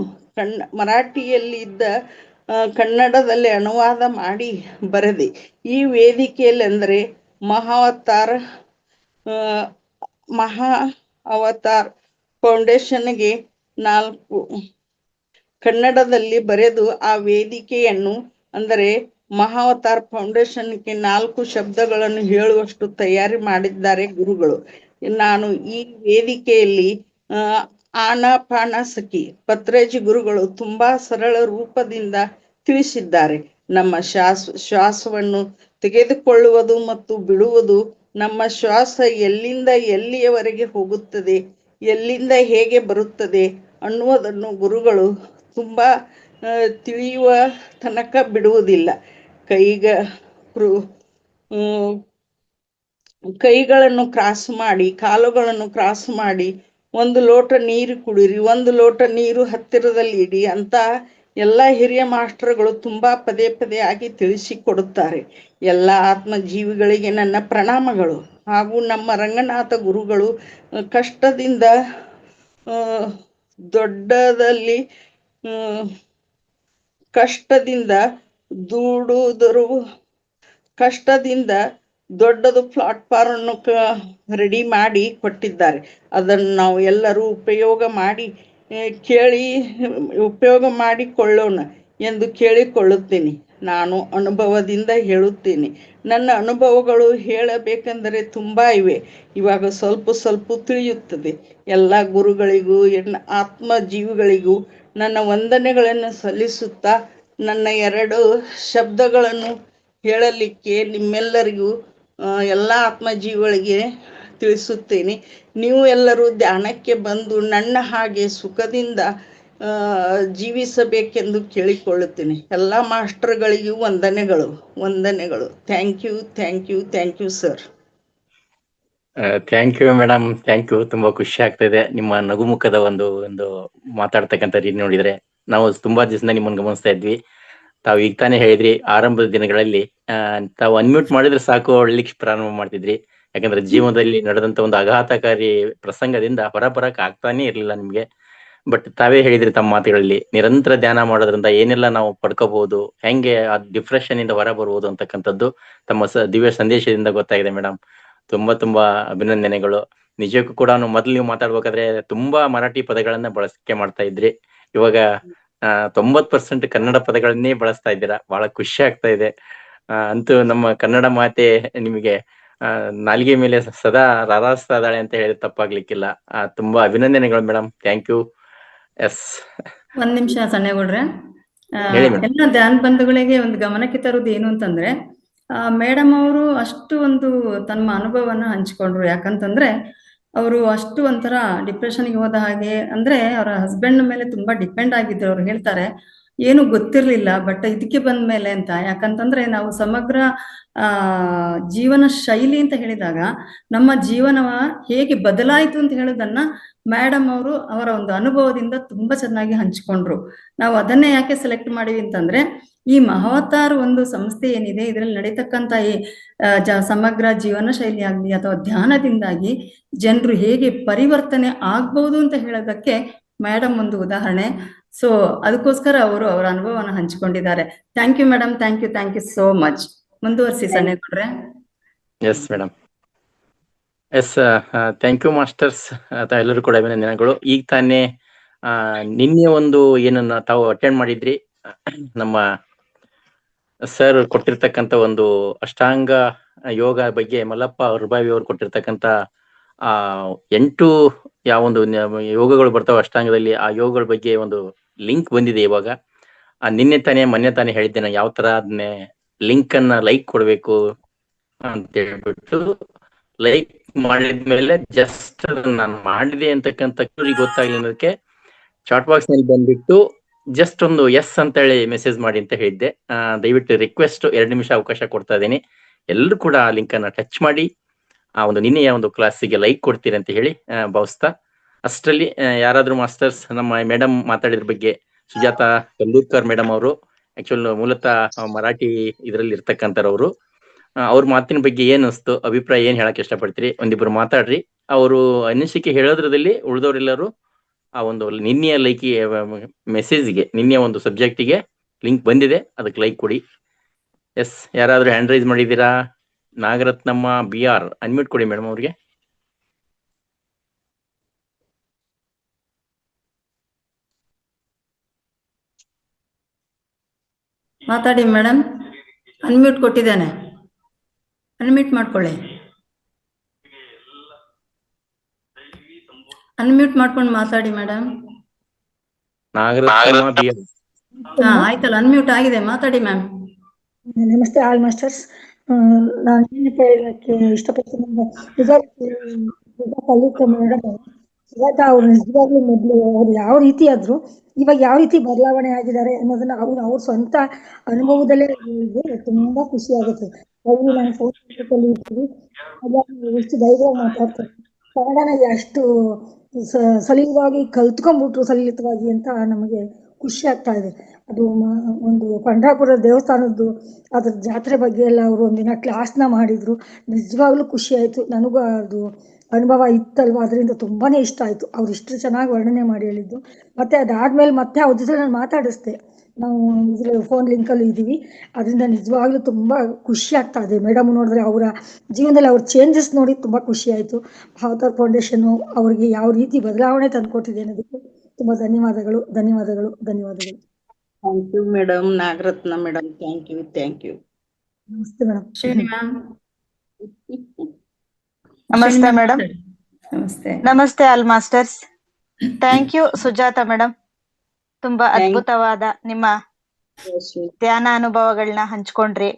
ಮರಾಠಿಯಲ್ಲಿದ್ದ ಕನ್ನಡದಲ್ಲಿ ಅನುವಾದ ಮಾಡಿ ಬರೆದೆ. ಈ ವೇದಿಕೆಯಲ್ಲಿ ಅಂದರೆ ಮಹಾ ಅವತಾರ್ ಫೌಂಡೇಶನ್ಗೆ 4 ಕನ್ನಡದಲ್ಲಿ ಬರೆದು ಆ ವೇದಿಕೆಯನ್ನು ಅಂದರೆ ಮಹಾವತಾರ್ ಫೌಂಡೇಶನ್ಗೆ 4 ಶಬ್ದಗಳನ್ನು ಹೇಳುವಷ್ಟು ತಯಾರಿ ಮಾಡಿದ್ದಾರೆ ಗುರುಗಳು. ನಾನು ಈ ವೇದಿಕೆಯಲ್ಲಿ ಆನಾಪಾನಸತಿ ಪತ್ರೇಜಿ ಗುರುಗಳು ತುಂಬಾ ಸರಳ ರೂಪದಿಂದ ತಿಳಿಸಿದ್ದಾರೆ. ನಮ್ಮ ಶ್ವಾಸವನ್ನು ತೆಗೆದುಕೊಳ್ಳುವುದು ಮತ್ತು ಬಿಡುವುದು, ನಮ್ಮ ಶ್ವಾಸ ಎಲ್ಲಿಂದ ಎಲ್ಲಿಯವರೆಗೆ ಹೋಗುತ್ತದೆ, ಎಲ್ಲಿಂದ ಹೇಗೆ ಬರುತ್ತದೆ ಅನ್ನುವುದನ್ನು ಗುರುಗಳು ತುಂಬ ತಿಳಿಯುವ ತನಕ ಬಿಡುವುದಿಲ್ಲ. ಕೈಗಳನ್ನು ಕ್ರಾಸ್ ಮಾಡಿ, ಕಾಲುಗಳನ್ನು ಕ್ರಾಸ್ ಮಾಡಿ 1 ಲೋಟ ನೀರು ಕುಡಿರಿ, 1 ಲೋಟ ನೀರು ಹತ್ತಿರದಲ್ಲಿ ಇಡಿ ಅಂತ ಎಲ್ಲ ಹಿರಿಯ ಮಾಸ್ಟರ್ಗಳು ತುಂಬ ಪದೇ ಆಗಿ ತಿಳಿಸಿಕೊಡುತ್ತಾರೆ. ಎಲ್ಲ ಆತ್ಮಜೀವಿಗಳಿಗೆ ನನ್ನ ಪ್ರಣಾಮಗಳು. ಹಾಗೂ ನಮ್ಮ ರಂಗನಾಥ ಗುರುಗಳು ಕಷ್ಟದಿಂದ ದೊಡ್ಡದು ಪ್ಲಾಟ್ಫಾರ್ಮ್ ರೆಡಿ ಮಾಡಿ ಕೊಟ್ಟಿದ್ದಾರೆ. ಅದನ್ನು ನಾವು ಎಲ್ಲರೂ ಉಪಯೋಗ ಮಾಡಿಕೊಳ್ಳೋಣ ಎಂದು ಕೇಳಿಕೊಳ್ಳುತ್ತೇನೆ. ನಾನು ಅನುಭವದಿಂದ ಹೇಳುತ್ತೇನೆ. ನನ್ನ ಅನುಭವಗಳು ಹೇಳಬೇಕೆಂದರೆ ತುಂಬ ಇವೆ. ಇವಾಗ ಸ್ವಲ್ಪ ತಿಳಿಯುತ್ತದೆ. ಎಲ್ಲ ಗುರುಗಳಿಗೂ ಆತ್ಮಜೀವಿಗಳಿಗೂ ನನ್ನ ವಂದನೆಗಳನ್ನು ಸಲ್ಲಿಸುತ್ತಾ ನನ್ನ 2 ಶಬ್ದಗಳನ್ನು ಹೇಳಲಿಕ್ಕೆ ನಿಮ್ಮೆಲ್ಲರಿಗೂ ಎಲ್ಲ ಆತ್ಮಜೀವಿಗಳಿಗೆ ತಿಳಿಸುತ್ತೇನೆ. ನೀವು ಎಲ್ಲರೂ ಧ್ಯಾನಕ್ಕೆ ಬಂದು ನನ್ನ ಹಾಗೆ ಸುಖದಿಂದ ಜೀವಿಸಬೇಕೆಂದು ಕೇಳಿಕೊಳ್ಳುತ್ತೇನೆ. ಎಲ್ಲ ಮಾಸ್ಟರ್ಗಳಿಗೂ ವಂದನೆಗಳು. Thank you sir. Thank you madam, thank you. ತುಂಬಾ ಖುಷಿ ಆಗ್ತಾ ಇದೆ ನಿಮ್ಮ ನಗುಮುಖದ ಒಂದು ಮಾತಾಡ್ತಕ್ಕಂಥ ರೀತಿ ನೋಡಿದ್ರೆ. ನಾವು ತುಂಬಾ ದಿವಸದಿಂದ ನಿಮ್ಮನ್ನು ಗಮನಿಸ್ತಾ ಇದ್ವಿ. ತಾವು ಈಗ ತಾನೇ ಹೇಳಿದ್ರಿ, ಆರಂಭದ ದಿನಗಳಲ್ಲಿ ತಾವು ಅನ್ಮ್ಯೂಟ್ ಮಾಡಿದ್ರೆ ಸಾಕು ಅಳ್ಲಿಕ್ಕೆ ಪ್ರಾರಂಭ ಮಾಡ್ತಿದ್ರಿ. ಯಾಕಂದ್ರೆ ಜೀವನದಲ್ಲಿ ನಡೆದಂತ ಒಂದು ಆಘಾತಕಾರಿ ಪ್ರಸಂಗದಿಂದ ಹೊರಬರಕ್ ಆಗ್ತಾನೆ ಇರ್ಲಿಲ್ಲ ನಿಮ್ಗೆ. ಬಟ್ ತಾವೇ ಹೇಳಿದ್ರಿ ತಮ್ಮ ಮಾತುಗಳಲ್ಲಿ, ನಿರಂತರ ಧ್ಯಾನ ಮಾಡೋದ್ರಿಂದ ಏನೆಲ್ಲ ನಾವು ಪಡ್ಕೋಬಹುದು, ಹೆಂಗೆ ಆ ಡಿಪ್ರೆಷನ್ ಇಂದ ಹೊರ ಬರ್ಬೋದು ಅಂತಕ್ಕಂಥದ್ದು ತಮ್ಮ ದಿವ್ಯ ಸಂದೇಶದಿಂದ ಗೊತ್ತಾಗಿದೆ ಮೇಡಮ್. ತುಂಬಾ ಅಭಿನಂದನೆಗಳು. ನಿಜಕ್ಕೂ ಕೂಡ ಮೊದಲು ನೀವು ಮಾತಾಡ್ಬೇಕಾದ್ರೆ ತುಂಬಾ ಮರಾಠಿ ಪದಗಳನ್ನ ಬಳಕೆ ಮಾಡ್ತಾ ಇದ್ರಿ. ಇವಾಗ 90% ಕನ್ನಡ ಪದಗಳನ್ನೇ ಬಳಸ್ತಾ ಇದ್ದೀರಾ. ಬಹಳ ಖುಷಿ ಆಗ್ತಾ ಇದೆ. ಅಂತೂ ನಮ್ಮ ಕನ್ನಡ ಮಾತೆ ನಿಮಗೆ ನಾಲಿಗೆ ಮೇಲೆ ಸದಾ ರಾರಾಯಿಸ್ತಾ ಇದ್ದಾಳೆ ಅಂತ ಹೇಳಿದ್ರೆ ತಪ್ಪಾಗ್ಲಿಕ್ಕಿಲ್ಲ. ತುಂಬಾ ಅಭಿನಂದನೆಗಳು ಮೇಡಮ್. Thank you. ಎಸ್, 1 ನಿಮಿಷ ಸಣ್ಣಗೌಡ್ರೆ. ಹೇಳಿ ಮೇಡಮ್. ಎಲ್ಲ ಧ್ಯಾನ ಬಂಧುಗಳಿಗೆ ಒಂದು ಗಮನಕ್ಕೆ ತರುವುದು ಏನು ಅಂತಂದ್ರೆ, ಮೇಡಮ್ ಅವರು ಅಷ್ಟು ಒಂದು ತಮ್ಮ ಅನುಭವನ ಹಂಚಿಕೊಂಡ್ರು. ಯಾಕಂತಂದ್ರೆ ಅವರು ಅಷ್ಟು ಒಂಥರ ಡಿಪ್ರೆಷನ್ಗೆ ಹೋದ ಹಾಗೆ, ಅಂದ್ರೆ ಅವರ ಹಸ್ಬೆಂಡ್ ಮೇಲೆ ತುಂಬಾ ಡಿಪೆಂಡ್ ಆಗಿದ್ರು. ಅವ್ರು ಹೇಳ್ತಾರೆ, ಏನು ಗೊತ್ತಿರ್ಲಿಲ್ಲ. ಬಟ್ ಇದಕ್ಕೆ ಬಂದ ಮೇಲೆ ಅಂತ, ಯಾಕಂತಂದ್ರೆ ನಾವು ಸಮಗ್ರ ಜೀವನ ಶೈಲಿ ಅಂತ ಹೇಳಿದಾಗ ನಮ್ಮ ಜೀವನ ಹೇಗೆ ಬದಲಾಯಿತು ಅಂತ ಹೇಳೋದನ್ನ ಮೇಡಮ್ ಅವರು ಅವರ ಒಂದು ಅನುಭವದಿಂದ ತುಂಬಾ ಚೆನ್ನಾಗಿ ಹಂಚಿಕೊಂಡ್ರು. ನಾವು ಅದನ್ನೇ ಯಾಕೆ ಸೆಲೆಕ್ಟ್ ಮಾಡಿವಿ ಅಂತಂದ್ರೆ, ಈ ಮಹಾವತಾರ್ ಒಂದು ಸಂಸ್ಥೆ ಏನಿದೆ, ಇದರಲ್ಲಿ ನಡೀತಕ್ಕಂತ ಈ ಸಮಗ್ರ ಜೀವನ ಶೈಲಿ ಆಗ್ಲಿ ಅಥವಾ ಧ್ಯಾನದಿಂದಾಗಿ ಜನರು ಹೇಗೆ ಪರಿವರ್ತನೆ ಆಗ್ಬಹುದು ಅಂತ ಹೇಳೋದಕ್ಕೆ ಮೇಡಮ್ ಒಂದು ಉದಾಹರಣೆ. ಸೊ ಅದಕ್ಕೋಸ್ಕರ ಅವರು ಅವರ ಅನುಭವವನ್ನು ಹಂಚಿಕೊಂಡಿದ್ದಾರೆ. Thank you madam, thank you so much. ಮುಂದುವರಿಸಿ ಸಣ್ಣಗೌಡ್ರೆ. Yes madam. Yes, thank you masters. ಎಲ್ಲರೂ ಕೂಡ ಅಭಿನಂದನೆಗಳು. ಈಗ ತಾನೇ ನಿನ್ನೆ ಒಂದು ಏನನ್ನ ತಾವು ಅಟೆಂಡ್ ಮಾಡಿದ್ರಿ, ನಮ್ಮ ಸರ್ ಕೊಟ್ಟಿರ್ತಕ್ಕಂಥ ಒಂದು ಅಷ್ಟಾಂಗ ಯೋಗ ಬಗ್ಗೆ ಮಲ್ಲಪ್ಪ ರುಬಾವಿ ಅವರು ಕೊಟ್ಟಿರ್ತಕ್ಕಂಥ 8 ಯಾವೊಂದು ಯೋಗಗಳು ಬರ್ತಾವ ಅಷ್ಟಾಂಗದಲ್ಲಿ, ಆ ಯೋಗಗಳ ಬಗ್ಗೆ ಒಂದು ಲಿಂಕ್ ಬಂದಿದೆ ಇವಾಗ. ನಿನ್ನೆ ಮೊನ್ನೆ ತಾನೇ ಹೇಳಿದ್ದೇನೆ ಯಾವ ತರ ಅದನ್ನೇ ಲಿಂಕ್ ಅನ್ನ ಲೈಕ್ ಕೊಡ್ಬೇಕು ಅಂತ ಹೇಳ್ಬಿಟ್ಟು. ಲೈಕ್ ಮಾಡಿದ್ಮೇಲೆ ಜಸ್ಟ್ ನಾನು ಮಾಡಿದೆ ಅಂತಕ್ಕಂಥ ಗೊತ್ತಾಗ್ಲಿ ಅನ್ನೋದಕ್ಕೆ ಚಾಟ್ ಬಾಕ್ಸ್ ನಲ್ಲಿ ಬಂದ್ಬಿಟ್ಟು ಜಸ್ಟ್ ಒಂದು ಎಸ್ ಅಂತ ಹೇಳಿ ಮೆಸೇಜ್ ಮಾಡಿ ಅಂತ ಹೇಳಿದ್ದೆ. ದಯವಿಟ್ಟು ರಿಕ್ವೆಸ್ಟ್ 2 ನಿಮಿಷ ಅವಕಾಶ ಕೊಡ್ತಾ ಇದ್ದೀನಿ. ಎಲ್ಲರೂ ಕೂಡ ಆ ಲಿಂಕ್ ಅನ್ನ ಟಚ್ ಮಾಡಿ ಆ ಒಂದು ನಿನ್ನೆಯ ಒಂದು ಕ್ಲಾಸಿಗೆ ಲೈಕ್ ಕೊಡ್ತೀರಿ ಅಂತ ಹೇಳಿ ಭಾವಿಸ್ತಾ, ಅಷ್ಟರಲ್ಲಿ ಯಾರಾದ್ರೂ ಮಾಸ್ಟರ್ಸ್ ನಮ್ಮ ಮೇಡಮ್ ಮಾತಾಡಿದ್ರ ಬಗ್ಗೆ, ಸುಜಾತಾ ಕಲ್ಲೂರ್ಕರ್ ಮೇಡಮ್ ಅವರು ಆಕ್ಚುಲ್ ಮೂಲತಃ ಮರಾಠಿ ಇದರಲ್ಲಿ ಇರ್ತಕ್ಕಂಥವ್ರು, ಅವ್ರ ಮಾತಿನ ಬಗ್ಗೆ ಏನ್ ಅನಿಸ್ತು, ಅಭಿಪ್ರಾಯ ಏನ್ ಹೇಳಕ್ ಇಷ್ಟಪಡ್ತೀರಿ? ಒಂದಿಬ್ರು ಮಾತಾಡ್ರಿ. ಅವರು ಅನಿಸಿಕೆ ಹೇಳೋದ್ರದಲ್ಲಿ ಉಳಿದವರೆಲ್ಲರೂ ಆ ಒಂದು ನಿನ್ನೆಯ ಲೈಕಿ ಮೆಸೇಜ್ಗೆ, ನಿನ್ನೆಯ ಒಂದು ಸಬ್ಜೆಕ್ಟಿಗೆ ಲಿಂಕ್ ಬಂದಿದೆ, ಅದಕ್ಕೆ ಲೈಕ್ ಕೊಡಿ. ಎಸ್, ಯಾರಾದ್ರೂ ಹ್ಯಾಂಡ್ ರೈಸ್ ಮಾಡಿದ್ದೀರಾ? ನಾಗರತ್ನಮ್ಮ BR ಅನ್ಮ್ಯೂಟ್ ಕೊಡಿ ಮೇಡಮ್ ಅವ್ರಿಗೆ. ಮಾತಾಡಿ ಮೇಡಮ್, ಅನ್ಮ್ಯೂಟ್ ಕೊಟ್ಟಿದ್ದೇನೆ, ಅನ್ಮ್ಯೂಟ್ ಮಾಡ್ಕೊಳ್ಳಿ. ಅನ್ಮ್ಯೂಟ್ ಮಾಡ್ಕೊಂಡು ಮಾತಾಡಿ ಮೇಡಮ್. ನಾಗರತ್ನಮ್ಮ BR. ಆಯ್ತಲ್ಲ, ಅನ್ಮ್ಯೂಟ್ ಆಗಿದೆ, ಮಾತಾಡಿ ಮ್ಯಾಮ್. ನಮಸ್ತೆ ಆಲ್ ಮಾಸ್ಟರ್ಸ್. ನಾನು ಏನಕ್ಕೆ ಹೇಳಕ್ಕೆ ಇಷ್ಟಪಡ್ತೀನಿ ಮೇಡಮ್, ಸುಜಾತ ಅವ್ರು ನಿಜವಾಗ್ಲೂ ಮೊದಲು ಅವ್ರು ಯಾವ ರೀತಿ ಆದ್ರು ಇವಾಗ ಯಾವ ರೀತಿ ಬದಲಾವಣೆ ಆಗಿದ್ದಾರೆ ಅನ್ನೋದನ್ನ ಅವ್ರ ಸ್ವಂತ ಅನುಭವದಲ್ಲೇ ತುಂಬಾ ಖುಷಿ ಆಗುತ್ತೆ. ಅವ್ರು ನಾನು ಫೋನ್ ಇರ್ತೀವಿ, ಎಷ್ಟು ಧೈರ್ಯ ಮಾತಾಡ್ತಾರೆ, ಕನ್ನಡನ ಎಷ್ಟು ಸಲೀಲವಾಗಿ ಕಲ್ತ್ಕೊಂಡ್ಬಿಟ್ರು ಸಲೀಲವಾಗಿ ಅಂತ ನಮಗೆ ಖುಷಿ ಆಗ್ತಾ ಇದೆ. ಅದು ಒಂದು ಪಂಢರಾಪುರ ದೇವಸ್ಥಾನದ್ದು ಅದ್ರ ಜಾತ್ರೆ ಬಗ್ಗೆ ಎಲ್ಲ ಅವರು ಒಂದಿನ ಕ್ಲಾಸ್ನ ಮಾಡಿದ್ರು. ನಿಜವಾಗ್ಲೂ ಖುಷಿ ಆಯ್ತು. ನನಗೂ ಅದು ಅನುಭವ ಇತ್ತಲ್ವ, ಅದರಿಂದ ತುಂಬಾನೇ ಇಷ್ಟ ಆಯ್ತು ಅವ್ರು ಇಷ್ಟು ಚೆನ್ನಾಗಿ ವರ್ಣನೆ ಮಾಡಿ ಹೇಳಿದ್ದು. ಮತ್ತೆ ಅದಾದ್ಮೇಲೆ ಮತ್ತೆ ಅವ್ರ ಜೊತೆ ನಾನು ಮಾತಾಡಿಸ್ದೆ, ನಾವು ಇದ್ರಲ್ಲಿ ಫೋನ್ ಲಿಂಕಲ್ಲಿ ಇದ್ದೀವಿ. ಅದರಿಂದ ನಿಜವಾಗ್ಲೂ ತುಂಬಾ ಖುಷಿ ಆಗ್ತಾ ಇದೆ. ಮೇಡಮ್ ನೋಡಿದ್ರೆ ಅವರ ಜೀವನದಲ್ಲಿ ಅವ್ರ ಚೇಂಜಸ್ ನೋಡಿ ತುಂಬಾ ಖುಷಿ ಆಯ್ತು. ಭಾವತಾರ್ ಫೌಂಡೇಶನ್ ಅವ್ರಿಗೆ ಯಾವ ರೀತಿ ಬದಲಾವಣೆ ತಂದುಕೊಟ್ಟಿದೆ ಅನ್ನೋದಕ್ಕೆ ತುಂಬಾ ಧನ್ಯವಾದಗಳು. Thank you madam. Nagaratna madam, thank you. ನಮಸ್ತೆ ಮೇಡಮ್. ನಮಸ್ತೆ ಮೇಡಮ್. ನಮಸ್ತೆ. ನಮಸ್ತೆ all masters. Thank you Sujatha madam. ತುಂಬಾ ಅದ್ಭುತವಾದ ನಿಮ್ಮ ಧ್ಯಾನ ಅನುಭವಗಳನ್ನ ಹಂಚ್ಕೊಂಡ್ರಿ.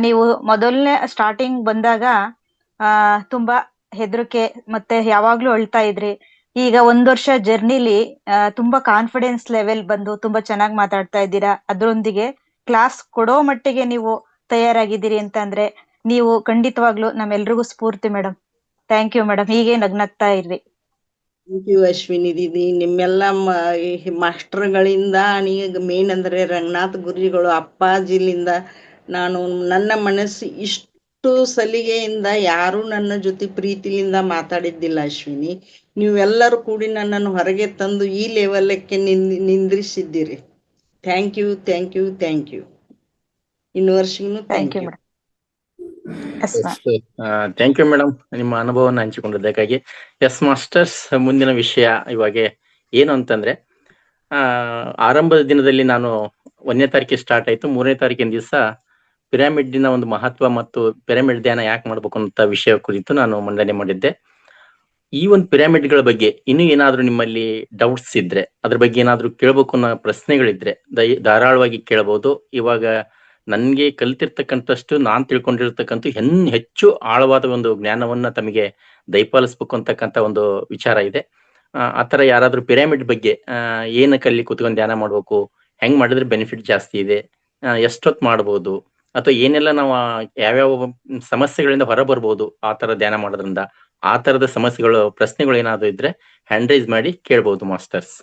ನೀವು ಮೊದಲನೇ ಸ್ಟಾರ್ಟಿಂಗ್ ಬಂದಾಗ ತುಂಬಾ ಹೆದರಿಕೆ ಮತ್ತೆ ಯಾವಾಗ್ಲೂ ಅಳ್ತಾ ಇದ್ರಿ. ಈಗ 1 ವರ್ಷ ಜರ್ನಿಲಿ ತುಂಬಾ ಕಾನ್ಫಿಡೆನ್ಸ್ ಲೆವೆಲ್ ಬಂದು ತುಂಬಾ ಚೆನ್ನಾಗಿ ಮಾತಾಡ್ತಾ ಇದ್ದೀರಾ. ಅದರೊಂದಿಗೆ ಕ್ಲಾಸ್ ಕೊಡೋ ಮಟ್ಟಿಗೆ ನೀವು ತಯಾರಾಗಿದ್ದೀರಿ ಅಂತಂದ್ರೆ ನೀವು ಖಂಡಿತವಾಗ್ಲೂ ನಮ್ಮೆಲ್ರಿಗೂ ಸ್ಫೂರ್ತಿ ಮೇಡಮ್. Thank you madam. ಹೀಗೆ ನಗ್ನಗ್ತಾ ಇರ್ರಿ. ಥ್ಯಾಂಕ್ ಯು ಅಶ್ವಿನಿ ದೀದಿ. ನಿಮ್ಮೆಲ್ಲ ಮಾಸ್ಟರ್ಗಳಿಂದ, ಮೇನ್ ಅಂದ್ರೆ ರಂಗನಾಥ್ ಗುರುಗಳು ಅಪ್ಪಾಜಿಲಿಂದ ನಾನು ನನ್ನ ಮನಸ್ಸು ಇಷ್ಟು ಸಲಿಗೆಯಿಂದ ಯಾರು ನನ್ನ ಜೊತೆ ಪ್ರೀತಿಲಿಂದ ಮಾತಾಡಿದ್ದಿಲ್ಲ ಅಶ್ವಿನಿ. ನೀವೆಲ್ಲರೂ ಕೂಡಿ ನನ್ನನ್ನು ಹೊರಗೆ ತಂದು ಈ ಲೆವೆಲಕ್ಕೆ ನಿಂದ್ರಿಸಿದ್ದೀರಿ. Thank you. ಇನ್ನು ವರ್ಷಗೂ thank you. Thank you madam, ನಿಮ್ಮ ಅನುಭವವನ್ನು ಹಂಚಿಕೊಂಡಿದ್ದಕ್ಕಾಗಿ. ಎಸ್ ಮಾಸ್ಟರ್ಸ್, ಮುಂದಿನ ವಿಷಯ ಇವಾಗ ಏನು ಅಂತಂದ್ರೆ, ಆರಂಭದ ದಿನದಲ್ಲಿ ನಾನು 1ನೇ ತಾರೀಕಿಗೆ ಸ್ಟಾರ್ಟ್ ಆಯ್ತು. 3ನೇ ತಾರೀಕಿನ ದಿವಸ ಪಿರಮಿಡ್ನ ಒಂದು ಮಹತ್ವ ಮತ್ತು ಪಿರಮಿಡ್ ಧ್ಯಾನ ಯಾಕೆ ಮಾಡ್ಬೇಕು ಅಂತ ವಿಷಯ ಕುರಿತು ನಾನು ಮಂಡನೆ ಮಾಡಿದ್ದೆ. ಈ ಒಂದು ಪಿರಮಿಡ್ಗಳ ಬಗ್ಗೆ ಇನ್ನೂ ಏನಾದ್ರೂ ನಿಮ್ಮಲ್ಲಿ ಡೌಟ್ಸ್ ಇದ್ರೆ, ಅದ್ರ ಬಗ್ಗೆ ಏನಾದ್ರೂ ಕೇಳ್ಬೇಕು ಅನ್ನೋ ಪ್ರಶ್ನೆಗಳಿದ್ರೆ ಧಾರಾಳವಾಗಿ ಕೇಳಬಹುದು. ಇವಾಗ ನನ್ಗೆ ಕಲ್ತಿರ್ತಕ್ಕಂಥಷ್ಟು ನಾನ್ ತಿಳ್ಕೊಂಡಿರ್ತಕ್ಕಂಥ ಹೆಚ್ಚು ಆಳವಾದ ಒಂದು ಜ್ಞಾನವನ್ನ ತಮಗೆ ದಯಪಾಲಿಸ್ಬೇಕು ಅಂತಕ್ಕಂಥ ಒಂದು ವಿಚಾರ ಇದೆ. ಆತರ ಯಾರಾದ್ರೂ ಪಿರಮಿಡ್ ಬಗ್ಗೆ ಏನಕ್ಕೆ ಅಲ್ಲಿ ಕೂತ್ಕೊಂಡು ಧ್ಯಾನ ಮಾಡ್ಬೇಕು, ಹೆಂಗ್ ಮಾಡಿದ್ರೆ ಬೆನಿಫಿಟ್ ಜಾಸ್ತಿ ಇದೆ, ಎಷ್ಟೊತ್ತು ಮಾಡ್ಬೋದು, ಅಥವಾ ಏನೆಲ್ಲ ನಾವು ಯಾವ್ಯಾವ ಸಮಸ್ಯೆಗಳಿಂದ ಹೊರ ಬರ್ಬೋದು ಆ ತರ ಧ್ಯಾನ ಮಾಡೋದ್ರಿಂದ, ಆ ತರದ ಸಮಸ್ಯೆಗಳು ಪ್ರಶ್ನೆಗಳು ಏನಾದ್ರು ಇದ್ರೆ ಹ್ಯಾಂಡ್ ರೈಸ್ ಮಾಡಿ ಕೇಳ್ಬೋದು ಮಾಸ್ಟರ್ಸ್.